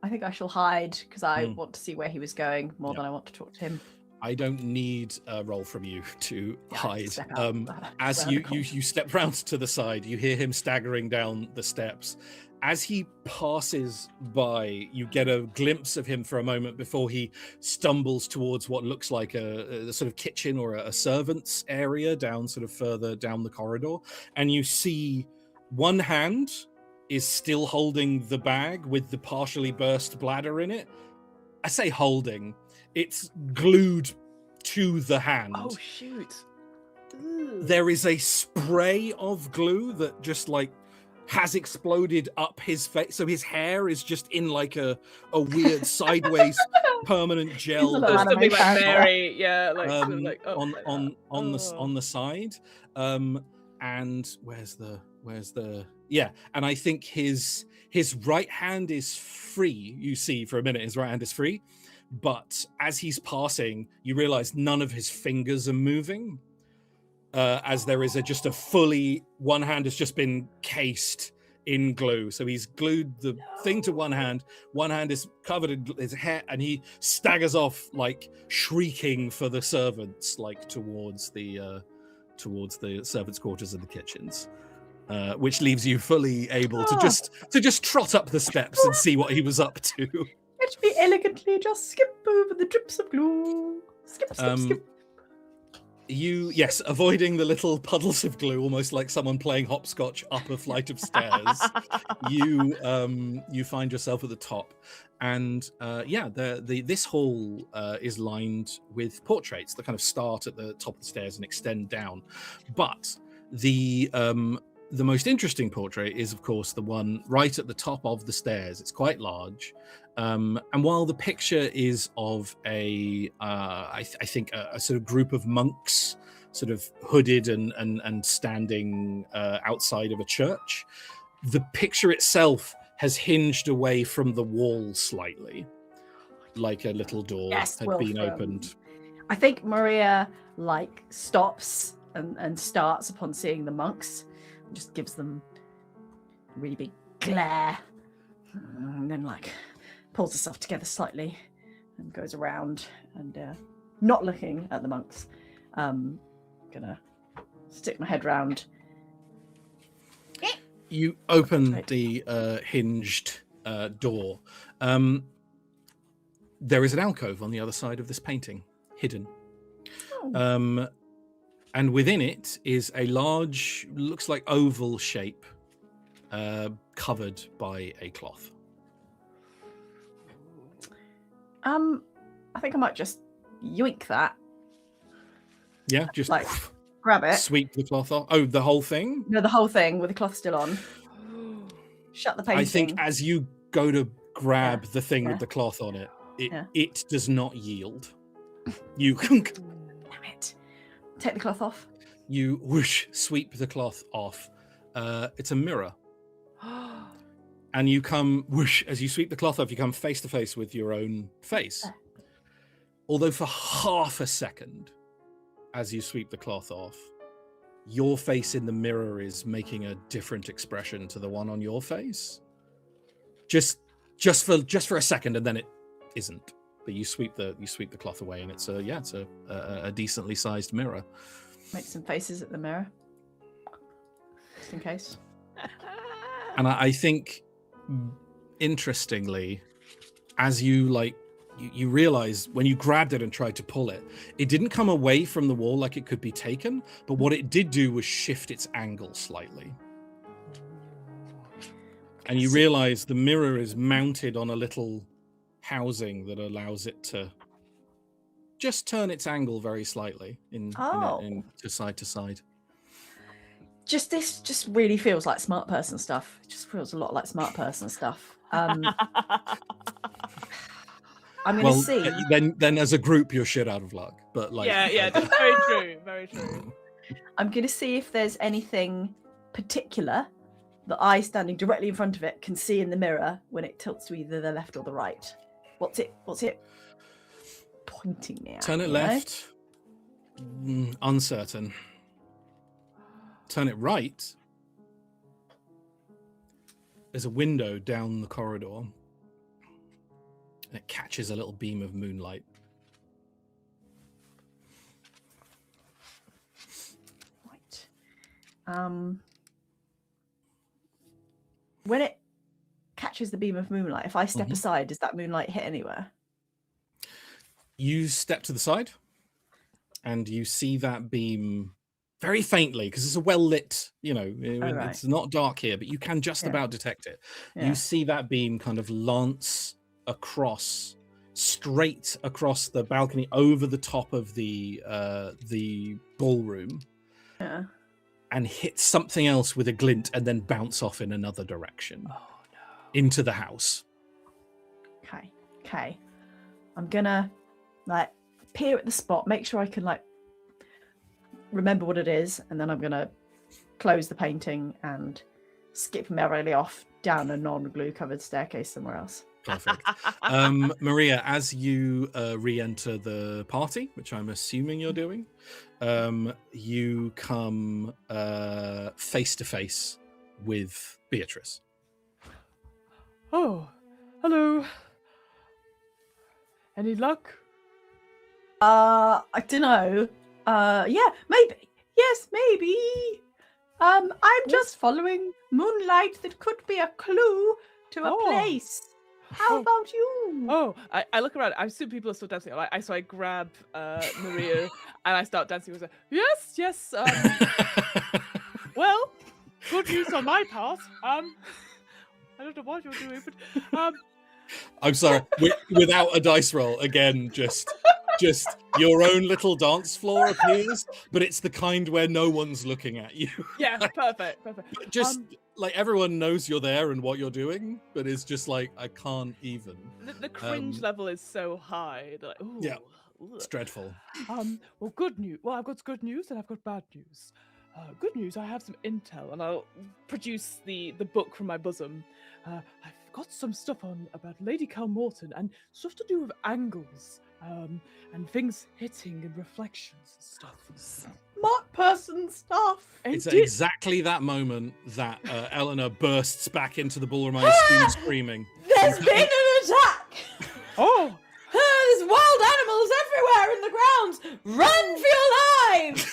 think I shall hide because I want to see where he was going more than I want to talk to him. I don't need a roll from you to hide. As you step round to the side, you hear him staggering down the steps. As he passes by, you get a glimpse of him for a moment before he stumbles towards what looks like a sort of kitchen or a servant's area down sort of further down the corridor. And you see one hand is still holding the bag with the partially burst bladder in it. I say holding. It's glued to the hand. Oh, shoot. There is a spray of glue that just has exploded up his face. So his hair is just in like a weird sideways permanent gel. Something like Mary, on the side. And where's the and I think his right hand is free. You see for a minute his right hand is free. But as he's passing, you realize none of his fingers are moving. As there is just a fully, one hand has just been cased in glue. So he's glued the thing to one hand is covered in his hair, and he staggers off, shrieking for the servants, towards the servants' quarters and the kitchens. Which leaves you fully able to just trot up the steps and see what he was up to. Let me elegantly just skip over the drips of glue. Skip. Avoiding the little puddles of glue, almost like someone playing hopscotch up a flight of stairs. You find yourself at the top, and this hall is lined with portraits that kind of start at the top of the stairs and extend down. But the most interesting portrait is, of course, the one right at the top of the stairs. It's quite large. And while the picture is of I think a sort of group of monks, sort of hooded and standing outside of a church, the picture itself has hinged away from the wall slightly, like a little door had been opened. I think Maria stops and starts upon seeing the monks, and just gives them a really big glare, and then pulls herself together slightly and goes around and not looking at the monks. Gonna stick my head round. You open the hinged door. There is an alcove on the other side of this painting, hidden. And within it is a large, looks like oval shape, covered by a cloth. I think I might just yoink that. Yeah, just grab it. Sweep the cloth off. Oh, the whole thing? No, the whole thing with the cloth still on. Shut the painting. I think as you go to grab the thing with the cloth on it, it does not yield. You damn it. Take the cloth off. You whoosh, sweep the cloth off. It's a mirror. And you come, whoosh, as you sweep the cloth off, you come face to face with your own face. Although for half a second, as you sweep the cloth off, your face in the mirror is making a different expression to the one on your face. Just for a second, and then it isn't. But you sweep the cloth away, and it's a decently sized mirror. Make some faces at the mirror, just in case. And I think, interestingly, as you you realize when you grabbed it and tried to pull it, it didn't come away from the wall like it could be taken, but what it did do was shift its angle slightly. And you realize the mirror is mounted on a little housing that allows it to just turn its angle very slightly to side to side. This just really feels like smart person stuff. It just feels a lot like smart person stuff. I'm gonna see. Then as a group you're shit out of luck. But like that's very true. Very true. I'm gonna see if there's anything particular that I, standing directly in front of it, can see in the mirror when it tilts to either the left or the right. What's it pointing me at? Turn it left. Uncertain. Turn it right. There's a window down the corridor. And it catches a little beam of moonlight. Right. When it catches the beam of moonlight, if I step aside, does that moonlight hit anywhere? You step to the side and you see that beam very faintly, because it's a well-lit, it's not dark here, but you can just about detect it. Yeah. You see that beam kind of lance straight across the balcony over the top of the ballroom. Yeah. And hit something else with a glint and then bounce off in another direction. Oh, no. Into the house. Okay. I'm gonna peer at the spot, make sure I can remember what it is, and then I'm gonna close the painting and skip merrily off down a non-glue covered staircase somewhere else. Perfect. Maria, as you re-enter the party, which I'm assuming you're doing, you come face to face with Beatrice. Oh, hello. Any luck? I don't know. Yeah, maybe. Yes, maybe. I'm just following moonlight that could be a clue to a place. How about you? Oh, I look around. I assume people are still dancing. So I grab Maria and I start dancing with her. Yes. Well, good news on my part. I don't know what you're doing, but I'm sorry. Without a dice roll, again, just your own little dance floor appears, but it's the kind where no one's looking at you. Yeah, perfect. Just everyone knows you're there and what you're doing, but it's just I can't even. The cringe level is so high. They're ooh. Yeah, it's dreadful. Well, good news. Well, I've got good news and I've got bad news. Good news, I have some intel, and I'll produce the book from my bosom. I've got some stuff about Lady Calmorton and stuff to do with angles. And things hitting and reflections and stuff. Smart person stuff. It's exactly that moment that Eleanor bursts back into the ballroom, screaming. There's been an attack! Oh! There's wild animals everywhere in the grounds! Run for your lives!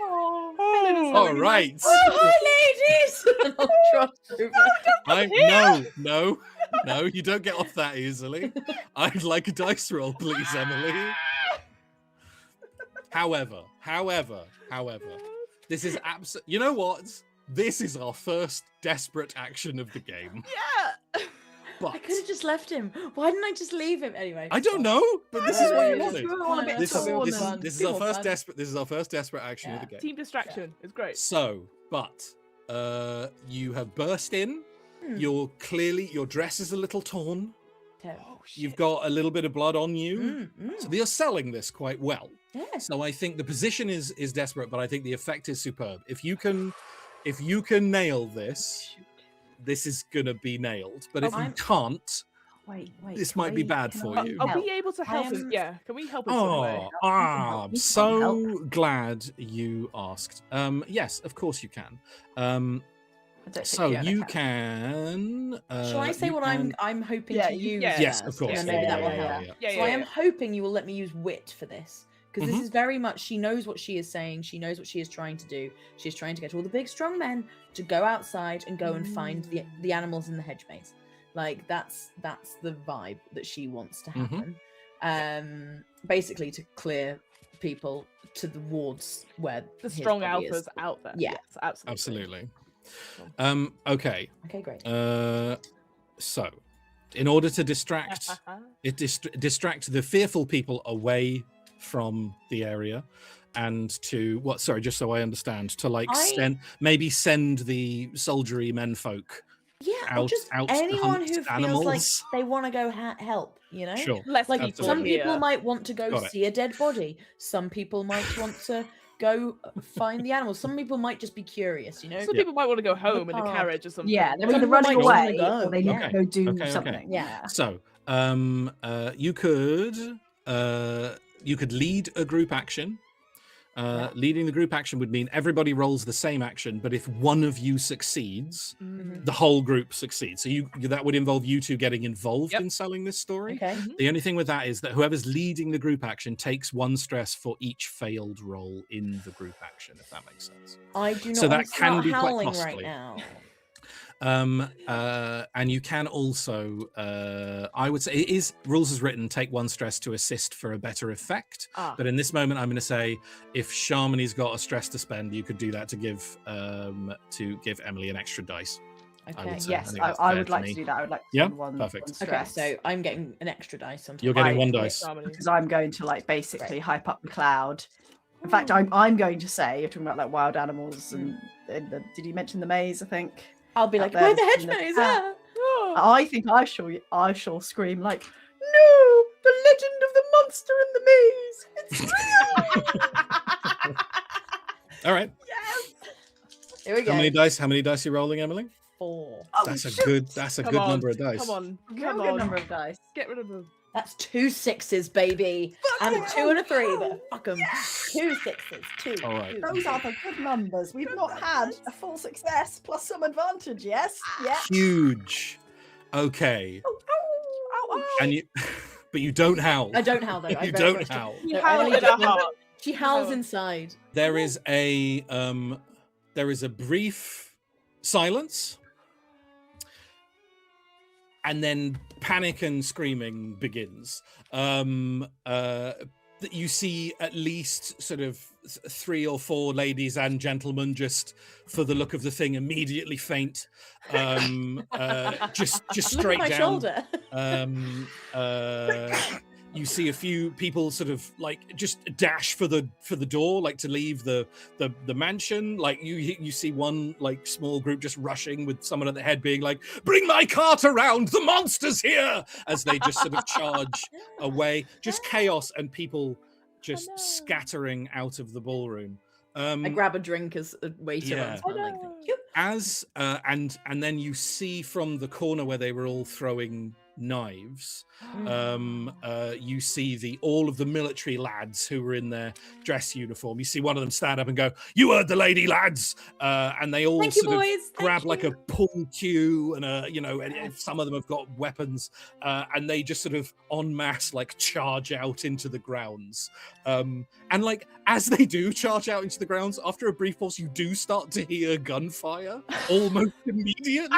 All right. Oh, hi, ladies! No, you don't get off that easily. I'd like a dice roll, please, Emily. However, this is you know what? This is our first desperate action of the game. Yeah. But I could have just left him. Why didn't I just leave him anyway? I don't know, but this is what you wanted. This is our first desperate action of the game. Team distraction is great. So, but you have burst in. You're clearly, your dress is a little torn. Oh, you've got a little bit of blood on you. So you're selling this quite well. Yeah. So I think the position is desperate, but I think the effect is superb. If you can nail this, this is gonna be nailed. But if you can't, this might be bad for you. Are we able to help him? Yeah, can we help him? I'm so glad you asked. Yes, of course you can. So you can. Shall I say what I'm hoping to use? Yes, of course. Maybe that will help. So I am hoping you will let me use wit for this. Because this is very much, she knows what she is saying. She knows what she is trying to do. She is trying to get all the big, strong men to go outside and go and find the animals in the hedge maze. That's the vibe that she wants to happen. Basically to clear people to the wards where the strong alphas out there. Yeah, yes, absolutely. Okay. Okay, great. So, in order to distract distract the fearful people away from the area, and to what? Sorry, just so I understand, to like send the soldiery menfolk. Yeah, out, or just out to anyone hunt who feels animals. like they want to go help, you know? Sure. Less Like people some here. people might want to go Got it. see a dead body. Some people might want to go find the animals. Some people might just be curious, you know? Some people might want to go home in a path. carriage or something. Yeah, they're Some either people running might just wanna away go, or they need to go do Okay. something. Yeah. So, you could lead a group action. Leading the group action would mean everybody rolls the same action, but if one of you succeeds, the whole group succeeds. So that would involve you two getting involved in selling this story. Okay. The only thing with that is that whoever's leading the group action takes 1 stress for each failed roll in the group action, if that makes sense. I do not So that want to can start be quite howling costly. right now. And you can also, I would say, it is rules as written, take 1 stress to assist for a better effect. But in this moment, I'm going to say, if Sharmany's got a stress to spend, you could do that to give Emily an extra dice. Okay. Yes, I would like to do that. I would like to spend one perfect. Okay, so I'm getting an extra dice on top. You're getting 1 dice. Because I'm going to like basically hype up the cloud. In fact, I'm going to say, you're talking about like wild animals and did you mention the maze, I think? I'll be like, where the hedge maze? I think I shall scream like, no, the legend of the monster in the maze. It's real. All right. Yes. Here we go. How many dice are you rolling, Emily? 4. That's a good number of dice. Come on. Good number of dice. Get rid of them. That's 2 6s, baby. And a 2 and a 3, but fuck them. 2 6s. 2. All right. Those are the good numbers. We've not had a full success plus some advantage, yes? Yeah. Huge. Okay. Ow. And you, but you don't howl. I don't howl though. You don't howl. No, howl Emily in just- her heart. She howls inside. There is a brief silence, and then panic and screaming begins. You see at least sort of 3 or 4 ladies and gentlemen, just for the look of the thing, immediately faint. Just straight Look at my down. shoulder. You see a few people sort of like just dash for the door, like to leave the mansion. Like you see one like small group just rushing with someone at the head being like, "Bring my cart around, the monster's here!" As they just sort of charge away. Just chaos and people just scattering out of the ballroom. I grab a drink as a waiter runs by, like, thank you. And then you see from the corner where they were all throwing knives, you see all of the military lads who were in their dress uniform. You see one of them stand up and go, "You heard the lady, lads!" And they all grab like a pull cue, and and some of them have got weapons, and they just sort of en masse like charge out into the grounds. And like as they do charge out into the grounds, after a brief pause, you do start to hear gunfire almost immediately.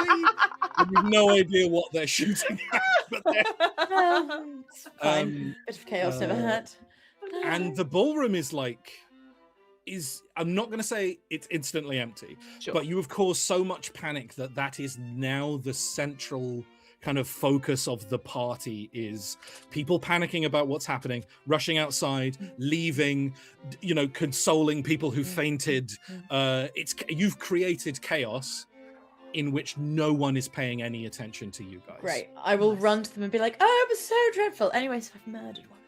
And you've no idea what they're shooting at. But It's fine. Bit of chaos never hurt. And the ballroom is I'm not going to say it's instantly empty, but you have caused so much panic that is now the central kind of focus of the party, is people panicking about what's happening, rushing outside, leaving, consoling people who fainted. You've created chaos in which no one is paying any attention to you guys. Great. I will run to them and be like, "Oh, it was so dreadful." Anyway, so I've murdered one.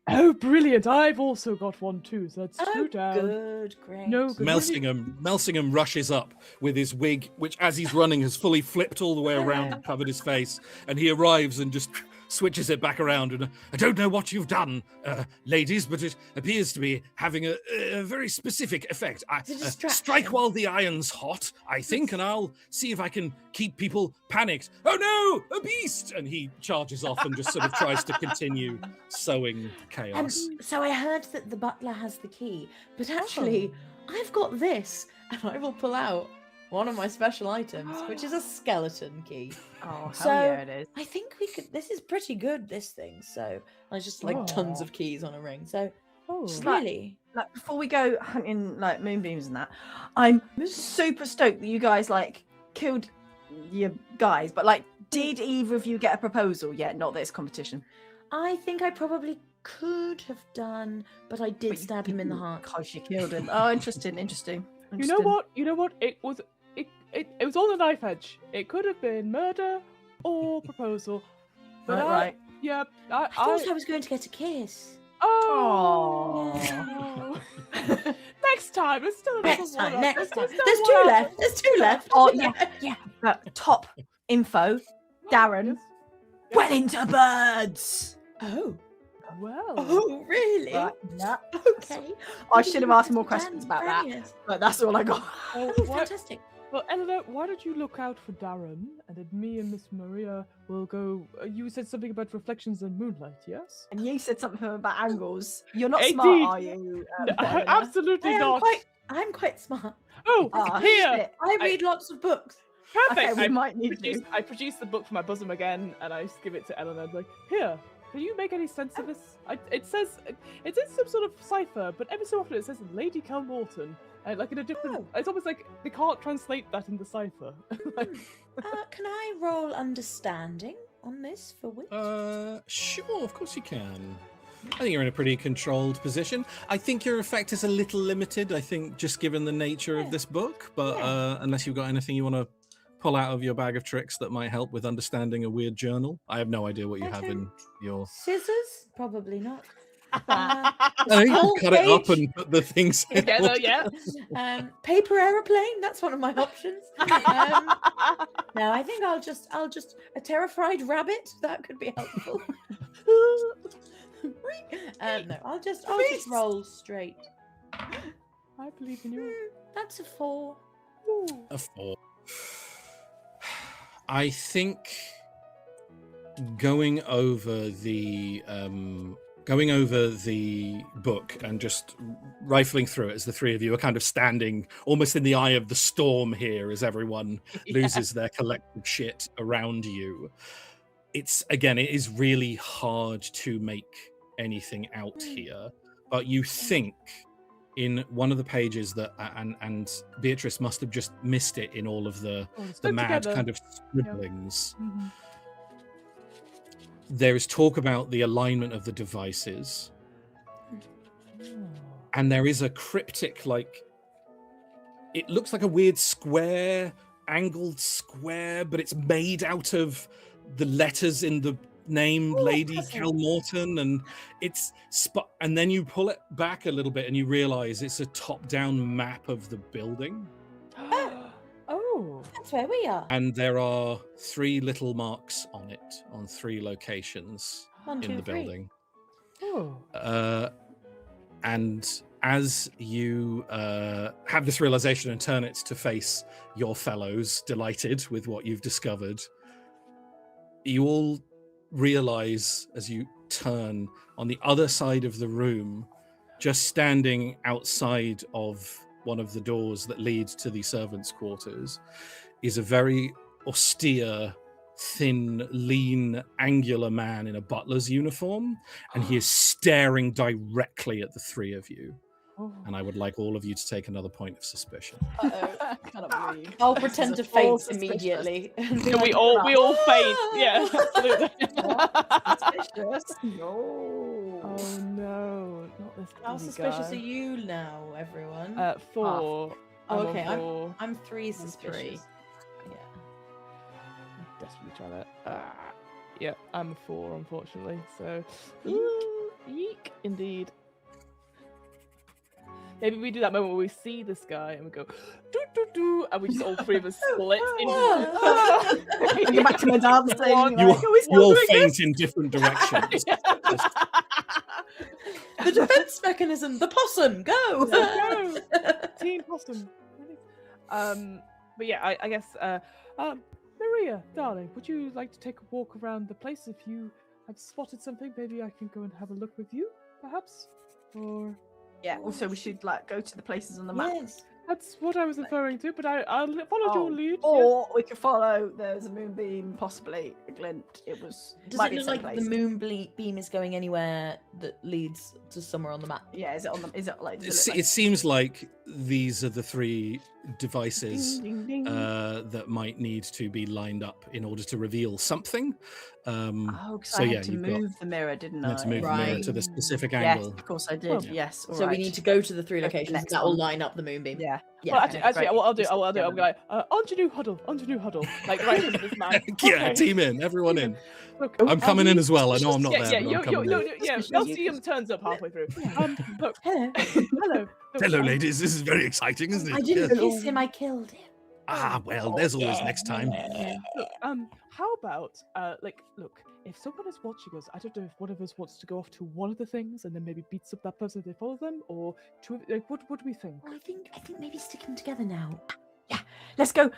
Oh, brilliant. I've also got one too, so that's 2 down. Good, great. No, good. Melsingham rushes up with his wig, which as he's running has fully flipped all the way around and covered his face, and he arrives and just switches it back around. And "I don't know what you've done, ladies, but it appears to be having a very specific effect. Strike while the iron's hot, I think, and I'll see if I can keep people panicked. Oh no, a beast!" And he charges off and just sort of tries to continue sowing chaos. So I heard that the butler has the key, but actually, I've got this, and I will pull out one of my special items, which is a skeleton key. Oh, So, hell yeah, it is. I think we could. This is pretty good. This thing. So I just like tons of keys on a ring. So Oh, Just like- Really? Like before we go hunting like moonbeams and that, I'm super stoked that you guys like killed your guys. But like, did either of you get a proposal yet? Not that it's competition. I think I probably could have done, but I did But you stab him in the didn't, heart. 'cause you killed him. Oh, interesting. you know what? It was on the knife edge. It could have been murder or proposal. But Right. yeah, I thought I was going to get a kiss. Oh. Next time. There's still another Next one time, up. next time. still There's one two up. left. There's two left. Oh yeah. Top info. Darren. Yes. Well into birds. Oh. Well. Oh, really? Right, yeah. Okay. I should have asked more questions about that, but that's all I got. Well, Oh, why- fantastic. well, Eleanor, why don't you look out for Darren, and then me and Miss Maria will go. You said something about reflections and moonlight, yes? And you said something about angles. You're not Indeed. smart, are you? No, Eleanor? absolutely I am not. I'm quite smart. Oh, Ah, here. shit. I read lots of books. Perfect. Okay, we might need to. I produce the book from my bosom again, and I just give it to Eleanor. Like, here, can you make any sense of this? It says it's in some sort of cipher, but every so often it says Lady Kelmorton, like in a different. Oh. It's almost like they can't translate that in the cipher. Can I roll understanding on this for wit? Sure, of course you can. I think you're in a pretty controlled position. I think your effect is a little limited, I think, just given the nature of Yeah. this book. But Yeah. unless you've got anything you want to pull out of your bag of tricks that might help with understanding a weird journal. I have no idea what you have Okay. in your... Scissors? Probably not. I think you Small cut it up page. and put the things in. Together, yeah. Paper aeroplane. That's one of my options. No, I think I'll just a terrified rabbit. That could be helpful. No, I'll just roll straight. I believe in you. That's a 4. Ooh. A 4. I think going over the book and just rifling through it as the three of you are kind of standing almost in the eye of the storm here as everyone loses their collective shit around you. It is really hard to make anything out here, but you think in one of the pages that and Beatrice must have just missed it in all of the mad together. kind of scribblings. Mhm. There is talk about the alignment of the devices, and there is a cryptic, like, it looks like a weird square, angled square, but it's made out of the letters in the name Lady Kelmorton, and it's and then you pull it back a little bit and you realize it's a top-down map of the building, Oh. That's where we are. and there are 3 little marks on it on 3 locations 1, 2, in the 3. building. Oh. And as you have this realization and turn it to face your fellows, delighted with what you've discovered, you all realize as you turn on the other side of the room, just standing outside of one of the doors that lead to the servants' quarters, is a very austere, thin, lean, angular man in a butler's uniform, and he is staring directly at the 3 of you. Oh. And I would like all of you to take another point of suspicion. Cannot believe. I'll pretend to is all faint suspicious. immediately. Yeah, we all faint. Yeah, absolutely. Suspicious. No. Oh no, not this. How bloody suspicious guy. are you now, everyone? 4. Oh, I'm on okay, 4. I'm 3 three. suspicious. Yeah. Desperately trying to. Yeah, I'm a 4, unfortunately. So, eek, indeed. Maybe we do that moment where we see this guy and we go, doo doo doo, and we just all 3 of us split into. You're back to my dancing. One. You, like, all- you all faint in different directions. The defense mechanism, the possum, go! Go! Team Possum. But yeah, I guess, Maria, darling, would you like to take a walk around the place? If you have spotted something, maybe I can go and have a look with you, perhaps? Or... Yeah, also we should like go to the places on the map. Yes. That's what I was referring to, but I'll follow your lead. Or we could follow. There's a moonbeam, possibly a glint. It was. Does might it be look the like same the place. moon beam is going anywhere that leads to somewhere on the map? Yeah, is it on the? Is it like? Does it look It seems like these are the 3 devices Ding, ding, ding. that might need to be lined up in order to reveal something. Oh, because so I yeah, had to you've got- move the mirror, didn't You I? had to move the mirror Right. to the specific Yes, angle. of course I did. Well, Yes. So we need to go to the 3 Go to the locations next that will one. line up the moonbeam. Yeah. Well, okay, actually, great. what I'll do, Just I'll be together. like, ingenue huddle, like right into this man. Yeah, Okay. team in, everyone in. Look, I'm coming in as well. I know I'm not yeah, there, yeah, but I'm coming in. yeah. LCM turns up halfway through. Look, Hello. hello. Look, Hello, ladies. This is very exciting, isn't it? I didn't Yes. kiss him, I killed him. Ah, well, there's always next time. Look, how about, look, if someone is watching us, I don't know if one of us wants to go off to one of the things and then maybe beats up that person if they follow them, or two. Like, what do we think? Well, I think maybe sticking together now. Yeah, let's go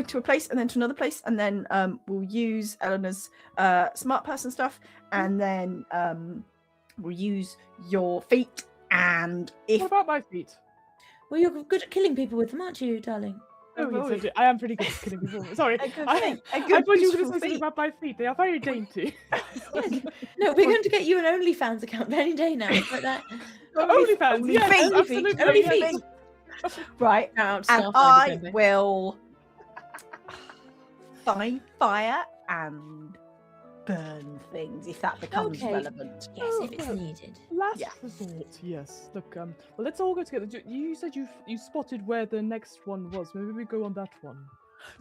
to a place and then to another place, and then we'll use Eleanor's smart person stuff, and then we'll use your feet, and if What about my feet? Well, you're good at killing people with them, aren't you, darling? Oh, yes, I do. I am pretty good at killing people. Sorry, a good I thing, a I good thought you were beautiful going to say something feet. about my feet. They are very dainty. Yes. No, we're going to get you an OnlyFans account any day now. Like that. OnlyFans, only yes, feet, absolutely. only yes. feet. Right, Out, and Starfinder I campaign. will find fire and burn things if that becomes Okay. relevant. Yes, if it's Oh, needed. Last Yeah. resort, yes. Look, well, let's all go together. You said you spotted where the next one was. Maybe we go on that one.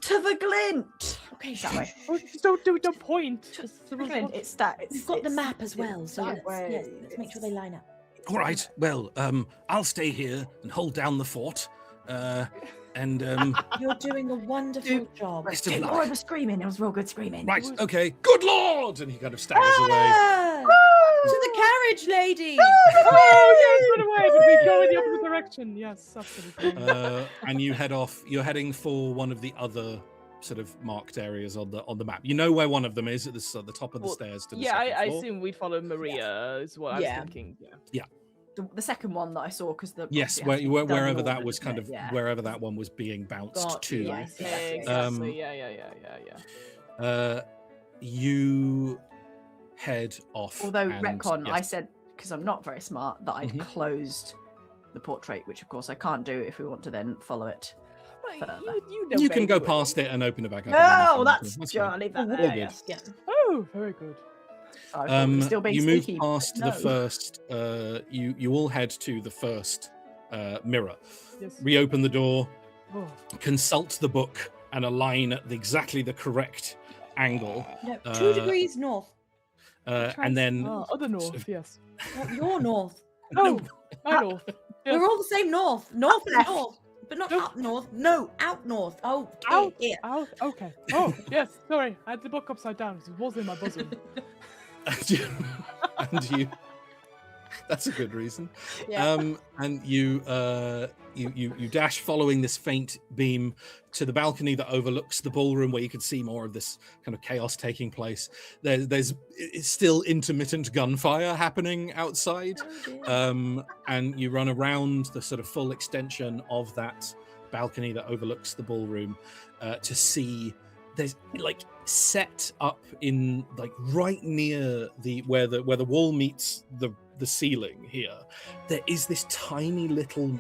To the glint. Okay, That way. Oh, just don't point. Just To the glint. It's that. It's, We've got the it's- map as well, so that let's way. make sure they line up. All right. Well, I'll stay here and hold down the fort. And You're doing a wonderful job. best of Do luck. more of the screaming. It was real good screaming. Right. Okay. Good lord! And he kind of staggers away. Ah! To the carriage, lady! Oh yes, run away! But we go in the opposite direction. Yes, absolutely. And you head off. You're heading for one of the other sort of marked areas on the map. You know where one of them is at the top of the Well, stairs to the yeah, second I floor. assume we'd follow Maria. Is what I was Yeah. thinking. Yeah. The second one that I saw, because the Yes, obviously it has to be done wherever in that order, was doesn't kind it? of Yeah. wherever that one was being bounced Got to. you, I see. Exactly. Yeah. You head off. Although and, retcon, I yes. said, because I'm not very smart, that I'd Mhm. closed the portrait, which of course I can't do if we want to then follow it. further. You can go past it and open it back up. No, again. that's fine. sure. I'll leave that All there. good. Yes. Yeah. Oh, very good. I thought we were still being You move sneaky, past but the no. first. You all head to the first mirror. Yes. Reopen the door. Oh. Consult the book and align at exactly the correct angle. No, 2 Uh, degrees north. And then Other north, yes. Not your north. Oh, my north. Yes. We're all the same north. North is left. north. But not No. up north. No, out north. Oh, Out. here. Out. Okay. Oh, yes. Sorry, I had the book upside down. It was in my bosom. and you. That's a good reason. Yeah. And you dash following this faint beam to the balcony that overlooks the ballroom, where you can see more of this kind of chaos taking place. It's still intermittent gunfire happening outside, Oh, dear. and you run around the sort of full extension of that balcony that overlooks the ballroom to see. There's like set up in like right near where the wall meets the ceiling here. There is this tiny little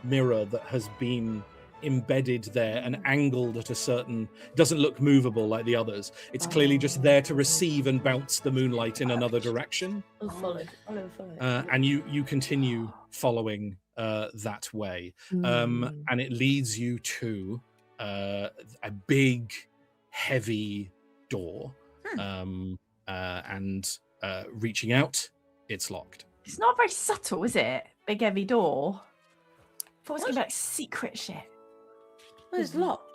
mirror that has been embedded there and angled at a certain. Doesn't look movable like the others. It's clearly just there to receive and bounce the moonlight in another direction. I'll follow. I'll follow. And you continue following that way, and it leads you to a big, heavy door, and reaching out, it's locked. It's not very subtle, is it? Big heavy door. I thought it was gonna be like secret shit. Well, it's locked.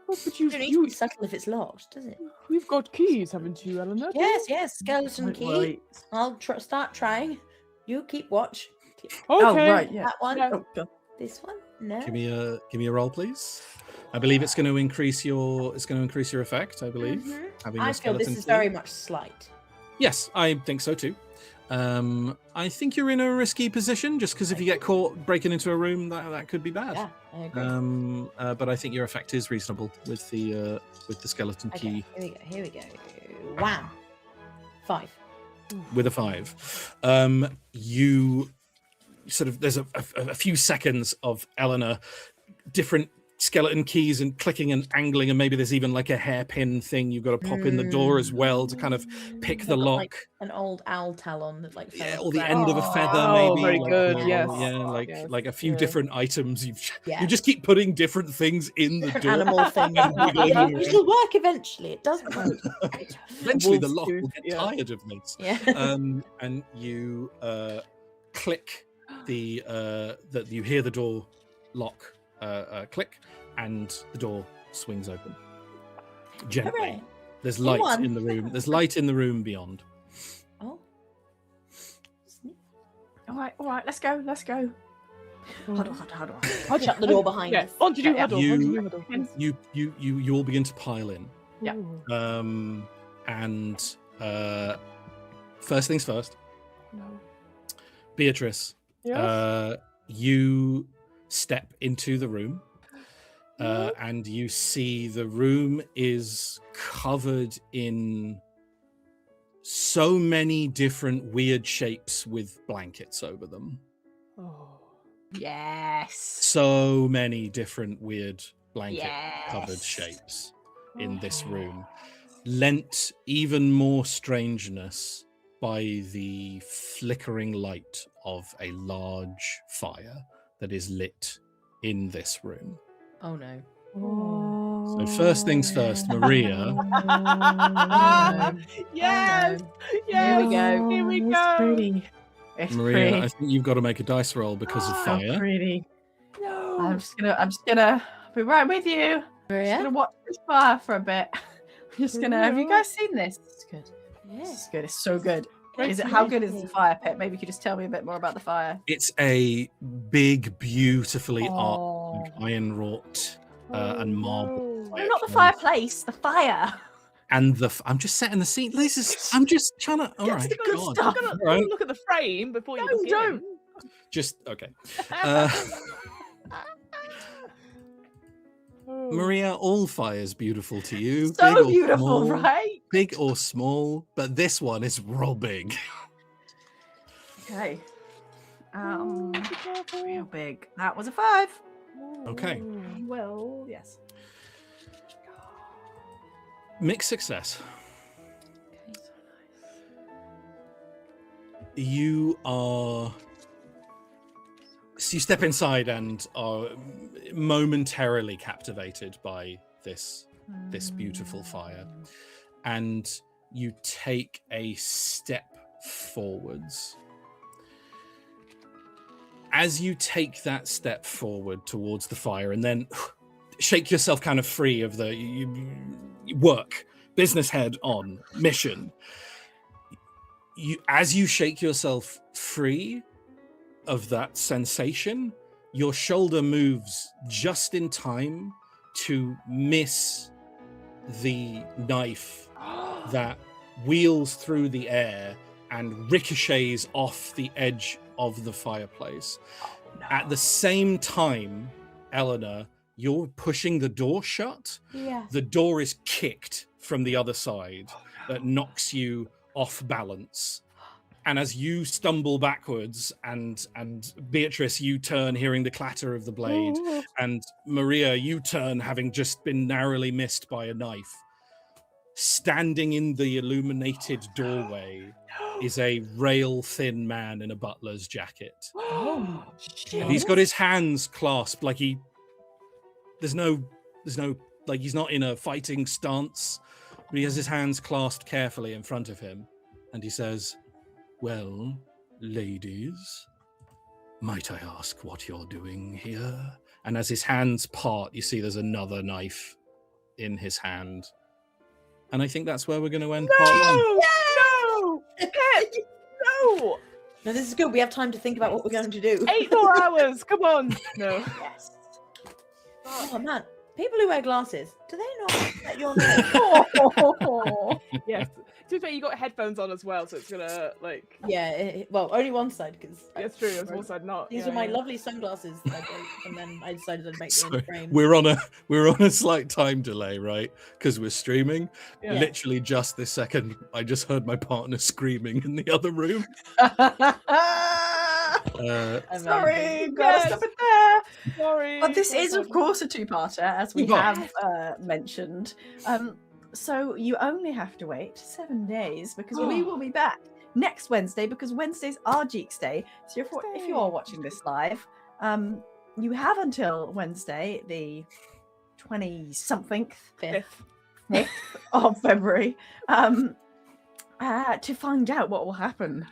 Oh, but You don't need to be subtle if it's locked, does it? you've got keys, haven't you, Eleanor? Yes. Skeleton Don't key. worry. I'll start trying. You keep watch. Okay. Oh right, yeah. That one. Yeah. Oh, God. This one. No. Give me a roll, please. I believe it's going to increase your effect. I believe Mhm. having I your feel this skeleton is key. very much slight. Yes, I think so too. I think you're in a risky position, just because if you get caught breaking into a room, that could be bad. Yeah, I agree. But I think your effect is reasonable with the skeleton key. Here we go. Wham! 5. With a 5. You sort of, there's a few seconds of Eleanor, different skeleton keys and clicking and angling, and maybe there's even like a hairpin thing you've got to pop in the door as well to kind of pick the lock. Like an old owl talon that like fell or the ground. end of a feather, Oh, maybe. very like, good, yes. Yeah, Yes. like a few Yeah. different items. You Yeah. just keep putting different things in the door. Animal thing. It'll work eventually. It doesn't work. Eventually, the Wolf's lock tooth, will get yeah. tired of this. Yeah. And you click that you hear the door lock click, and the door swings open gently. Hooray. There's light one. in the room. There's light in the room beyond. Oh. All right, let's go. Hold on. I'll shut the door behind Yeah, us. on to do Yeah, huddle. you- on to do huddle. You all begin to pile in. Yeah. Ooh. And first things first, No. Beatrice, Yes. you step into the room, and you see the room is covered in so many different weird shapes with blankets over them. Oh. Yes. So many different weird blanket covered Yes. shapes in this room, lent even more strangeness by the flickering light of a large fire that is lit in this room. Oh no. So first things first, Maria, Yes. Here we go. Here we It's go. pretty. It's Maria, pretty. I think you've got to make a dice roll because of So fire. pretty. No. I'm just gonna be right with you. Just Maria? gonna watch this fire for a bit. I'm just gonna. Have you guys seen this? It's good. Yeah. It's good. It's so good. Great Is it? How good is selection. the fire pit? Maybe you could just tell me a bit more about the fire. It's a big, beautifully Oh. iron wrought and marble. No, not the fireplace. The fire. And I'm just setting the scene. I'm just trying to. All Get right, to the good God. stuff. You're gonna Right. look at the frame before you No, look don't. in. Just okay. Uh, Maria, all fire's beautiful to you. So big or beautiful, small, right? Big or small, but this one is real big. Okay. Be careful. Real big. That was a 5. Okay. Well, yes. Mixed success. You step inside and are momentarily captivated by this beautiful fire, and you take a step forwards. As you take that step forward towards the fire and then shake yourself kind of free of the work, business head on, mission, as you shake yourself free of that sensation, your shoulder moves just in time to miss the knife that wheels through the air and ricochets off the edge of the fireplace. At the same time, Eleanor, you're pushing the door shut. Yeah. The door is kicked from the other side that knocks you off balance. And as you stumble backwards, and Beatrice, you turn hearing the clatter of the blade, and Maria, you turn having just been narrowly missed by a knife. Standing in the illuminated doorway is a rail-thin man in a butler's jacket. Oh, And he's got his hands clasped like there's no like he's not in a fighting stance, but he has his hands clasped carefully in front of him, and he says, "Well, ladies, might I ask what you're doing here?" And as his hands part, you see there's another knife in his hand. And I think that's where we're going to end part one. No! No! No, this is good. We have time to think about what we're going to do. 8 more hours. Come on. No. Yes. Oh man, people who wear glasses, do they not let your Oh. Yes. To be fair, you got headphones on as well, so it's gonna like. Yeah, well, only one side because That's true. It's one side not. these yeah, are my yeah. lovely sunglasses that I broke, and then I decided I'd make them in So frame. we're on a slight time delay, right? Because we're streaming. Yeah. Literally just this second, I just heard my partner screaming in the other room. Sorry, gotta stop it there. Sorry. But this well is, of done. course, a two-parter, as we Two-part. have mentioned. So you only have to wait 7 days because we will be back next Wednesday because Wednesday's RPGeeks Day. So if you are watching this live, you have until Wednesday, the 20-something, 5th of February, to find out what will happen.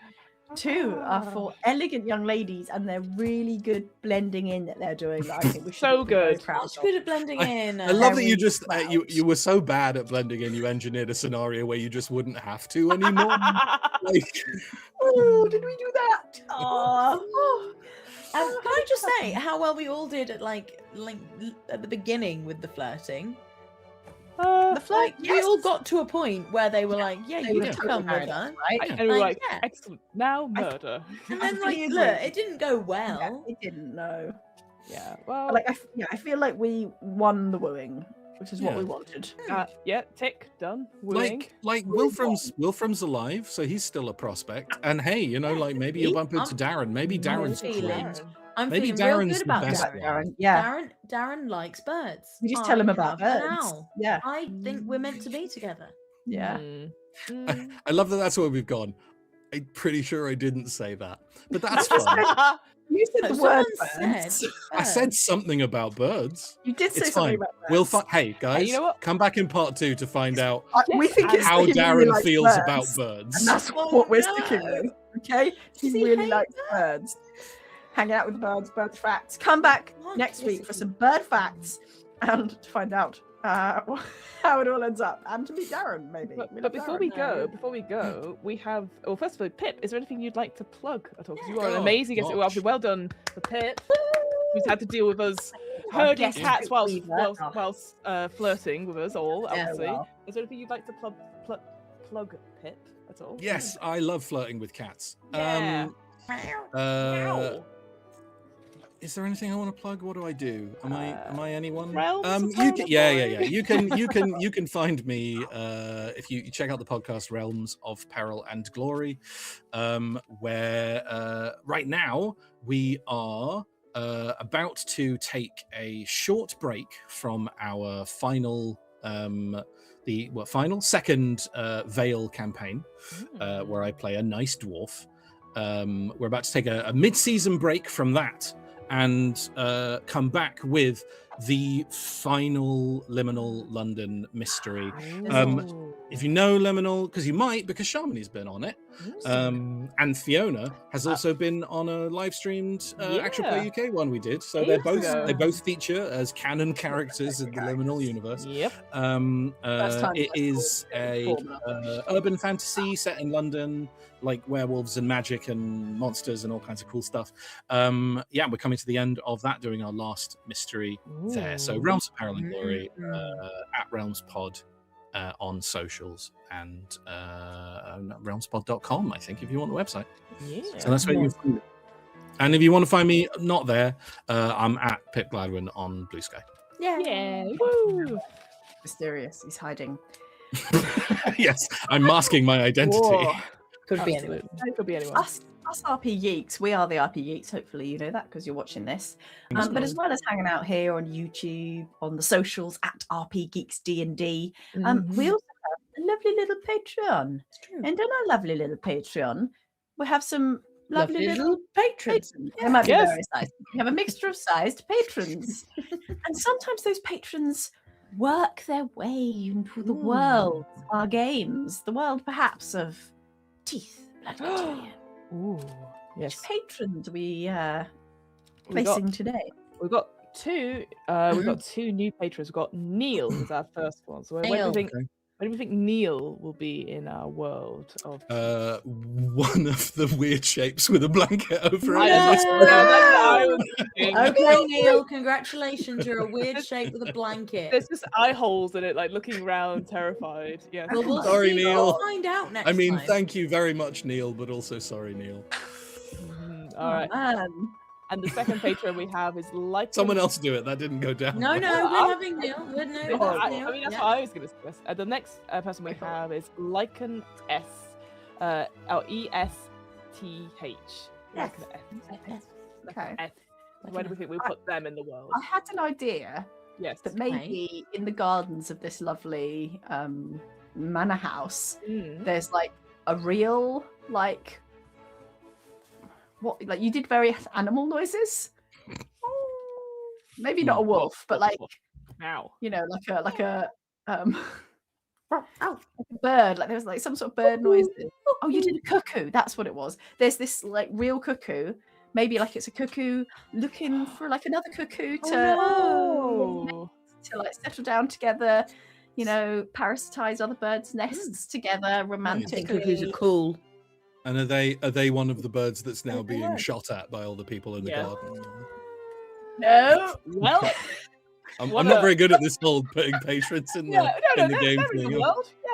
Two are for elegant young ladies, and they're really good blending in that they're doing. That I think we should So be very good. proud Much of. good at blending in. I love that you Very just proud. you were so bad at blending in, you engineered a scenario where you just wouldn't have to anymore. Like, Oh, did we do that? Oh. Can I just say how well we all did at like at the beginning with the flirting? The flight, Like we all got to a point where they were like, "Yeah, They you were can totally come with married, us." right? And we were Like, like, yeah. excellent. Now murder. And I then like, think look, it's- it didn't go well. Yeah, it didn't know. Yeah. Well. But, like I feel like we won the wooing, which is what Yeah. we wanted. yeah. Tick done. Wooing. like Wilfram's alive, so he's still a prospect. And hey, like maybe you'll bump into Darren. Maybe Darren's feeling- great. I'm Maybe feeling real Darren's good the about best Darren. one. Darren, yeah. Darren likes birds. You just tell him about have birds. Now. Yeah, I think we're meant to be together. yeah. I love that that's where we've gone. I'm pretty sure I didn't say that, but that's fine. You said the Someone word said birds. I said something about birds. You did say It's something fine. about birds. We'll hey guys, you know what? come back in part 2 to find out We think it's how that he Darren really likes feels birds, about and birds. that's Oh, what we're no. sticking with. Okay, he Does he really hate likes birds. Hang out with birds, bird facts. Come back What? next Yes, week it for is. some bird facts and to find out how it all ends up, and to meet Darren maybe. But before we go, we have. Well, first of all, Pip, is there anything you'd like to plug at all? Because you are an Oh, amazing guest. gosh. Well done for Pip, who's had to deal with us herding Yes, cats fateweaver. whilst flirting with us all. Yeah, Obviously, well. is there anything you'd like to plug Pip at all? Yes, I love flirting with cats. Yeah. Uh, is there anything I want to plug? What do I do? Am I anyone? Realms of You Peril can, of yeah. Glory? You can find me if you check out the podcast Realms of Peril and Glory, where right now we are about to take a short break from our final second Vale campaign, where I play a nice dwarf. We're about to take a mid-season break from that and come back with the final Liminal London mystery. If you know Liminal, because you might, because Sharmany's been on it, and Fiona has also been on a live streamed Actual Play UK one we did. So they both feature as canon characters in the Liminal universe. Yep. It is a urban fantasy set in London, like werewolves and magic and monsters and all kinds of cool stuff. We're coming to the end of that, doing our last mystery there. So Realms of Peril and Glory at Realms Pod on socials and realmspod.com, I think, if you want the website. Yeah. So that's where you can find it. And if you want to find me not there, I'm at Pip Gladwin on Blue Sky. Yeah. Woo. Mysterious. He's hiding. Yes, I'm masking my identity. Whoa. Could be anyone. Could be anyone. Us RPGeeks, we are the RPGeeks. Hopefully, you know that because you're watching this. But as well as hanging out here on YouTube, on the socials at RPGeeks D&D, we also have a lovely little Patreon. And on our lovely little Patreon, we have some lovely little patrons. They might be Yes. various sized. We have a mixture of sized patrons, and sometimes those patrons work their way into the world, our games, the world perhaps of Teeth, Blood Cotillion. Ooh. Yes. Which patrons are we We got- placing today? We've got two. We've got two new patrons. We've got Neil as our first one. So Neil. everything. Okay. Where do we think Neil will be in our world of? One of the weird shapes with a blanket over it. That's what I was thinking. Okay, Neil, congratulations. You're a weird shape with a blanket. There's just eye holes in it, like looking around, terrified. Yes. Well, we'll Sorry, see. Neil. We'll find out next I mean, time. thank you very much, Neil, but also sorry, Neil. All right. Man. And the second patron we have is like Someone else do it. That didn't go down. No, well. we're having Neil. We're no, I that's Neil. mean, that's Yeah. what I was going to suggest. The next person we have is Lycan S, ESTH. Yes. Lycan S. Okay. S. Where do we think we put them in the world? I had an idea Yes. that maybe in the gardens of this lovely manor house, there's like a real what you did various animal noises. Maybe not a wolf, but like Ow. like a bird. Like there was like some sort of bird noises. Oh, you did a cuckoo. That's what it was. There's this like real cuckoo. Maybe like it's a cuckoo looking for like another cuckoo to like settle down together. Parasitize other birds' nests together romantically. Cuckoos are cool. And are they one of the birds that's now being shot at by all the people in the garden? No. Well, I'm not very good at this whole putting patrons in the game thing.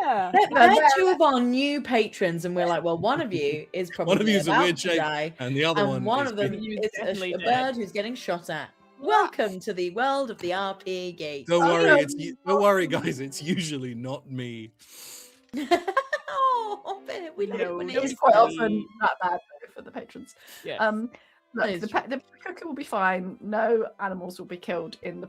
Yeah. They're two of our new patrons, and we're like, well, one of you is probably One of you is a about weird to shape, die, and the other and one of them is definitely a dead. bird who's getting shot at. Welcome to the world of the RPGeeks. Don't worry, don't worry, guys. It's usually not me. Oh, Pip, we love it when It's it's quite funny. often that bad for the patrons. Yes. Look, That is the cuckoo will be fine. No animals will be killed in the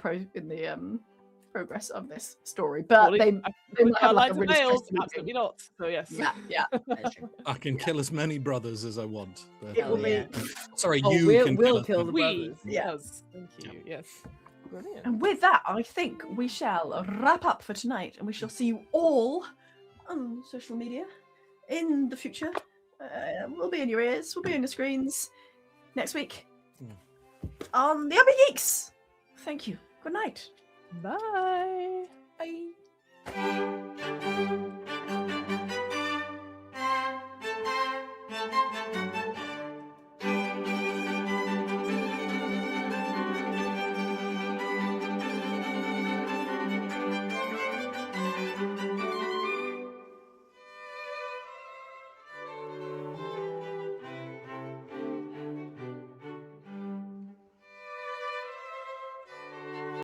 progress of this story, but they might have like a really stressful absolutely not. So yes. Yeah. That's true. I can kill as many brothers as I want. But, It will yeah. be. sorry, Oh, you we'll can kill kill the them. brothers. Yes. Thank you. Yes. Brilliant. And with that, I think we shall wrap up for tonight, and we shall see you all on social media in the future. We'll be in your ears. We'll be on your screens next week on the RPGeeks. Thank you. Good night. Bye. Bye.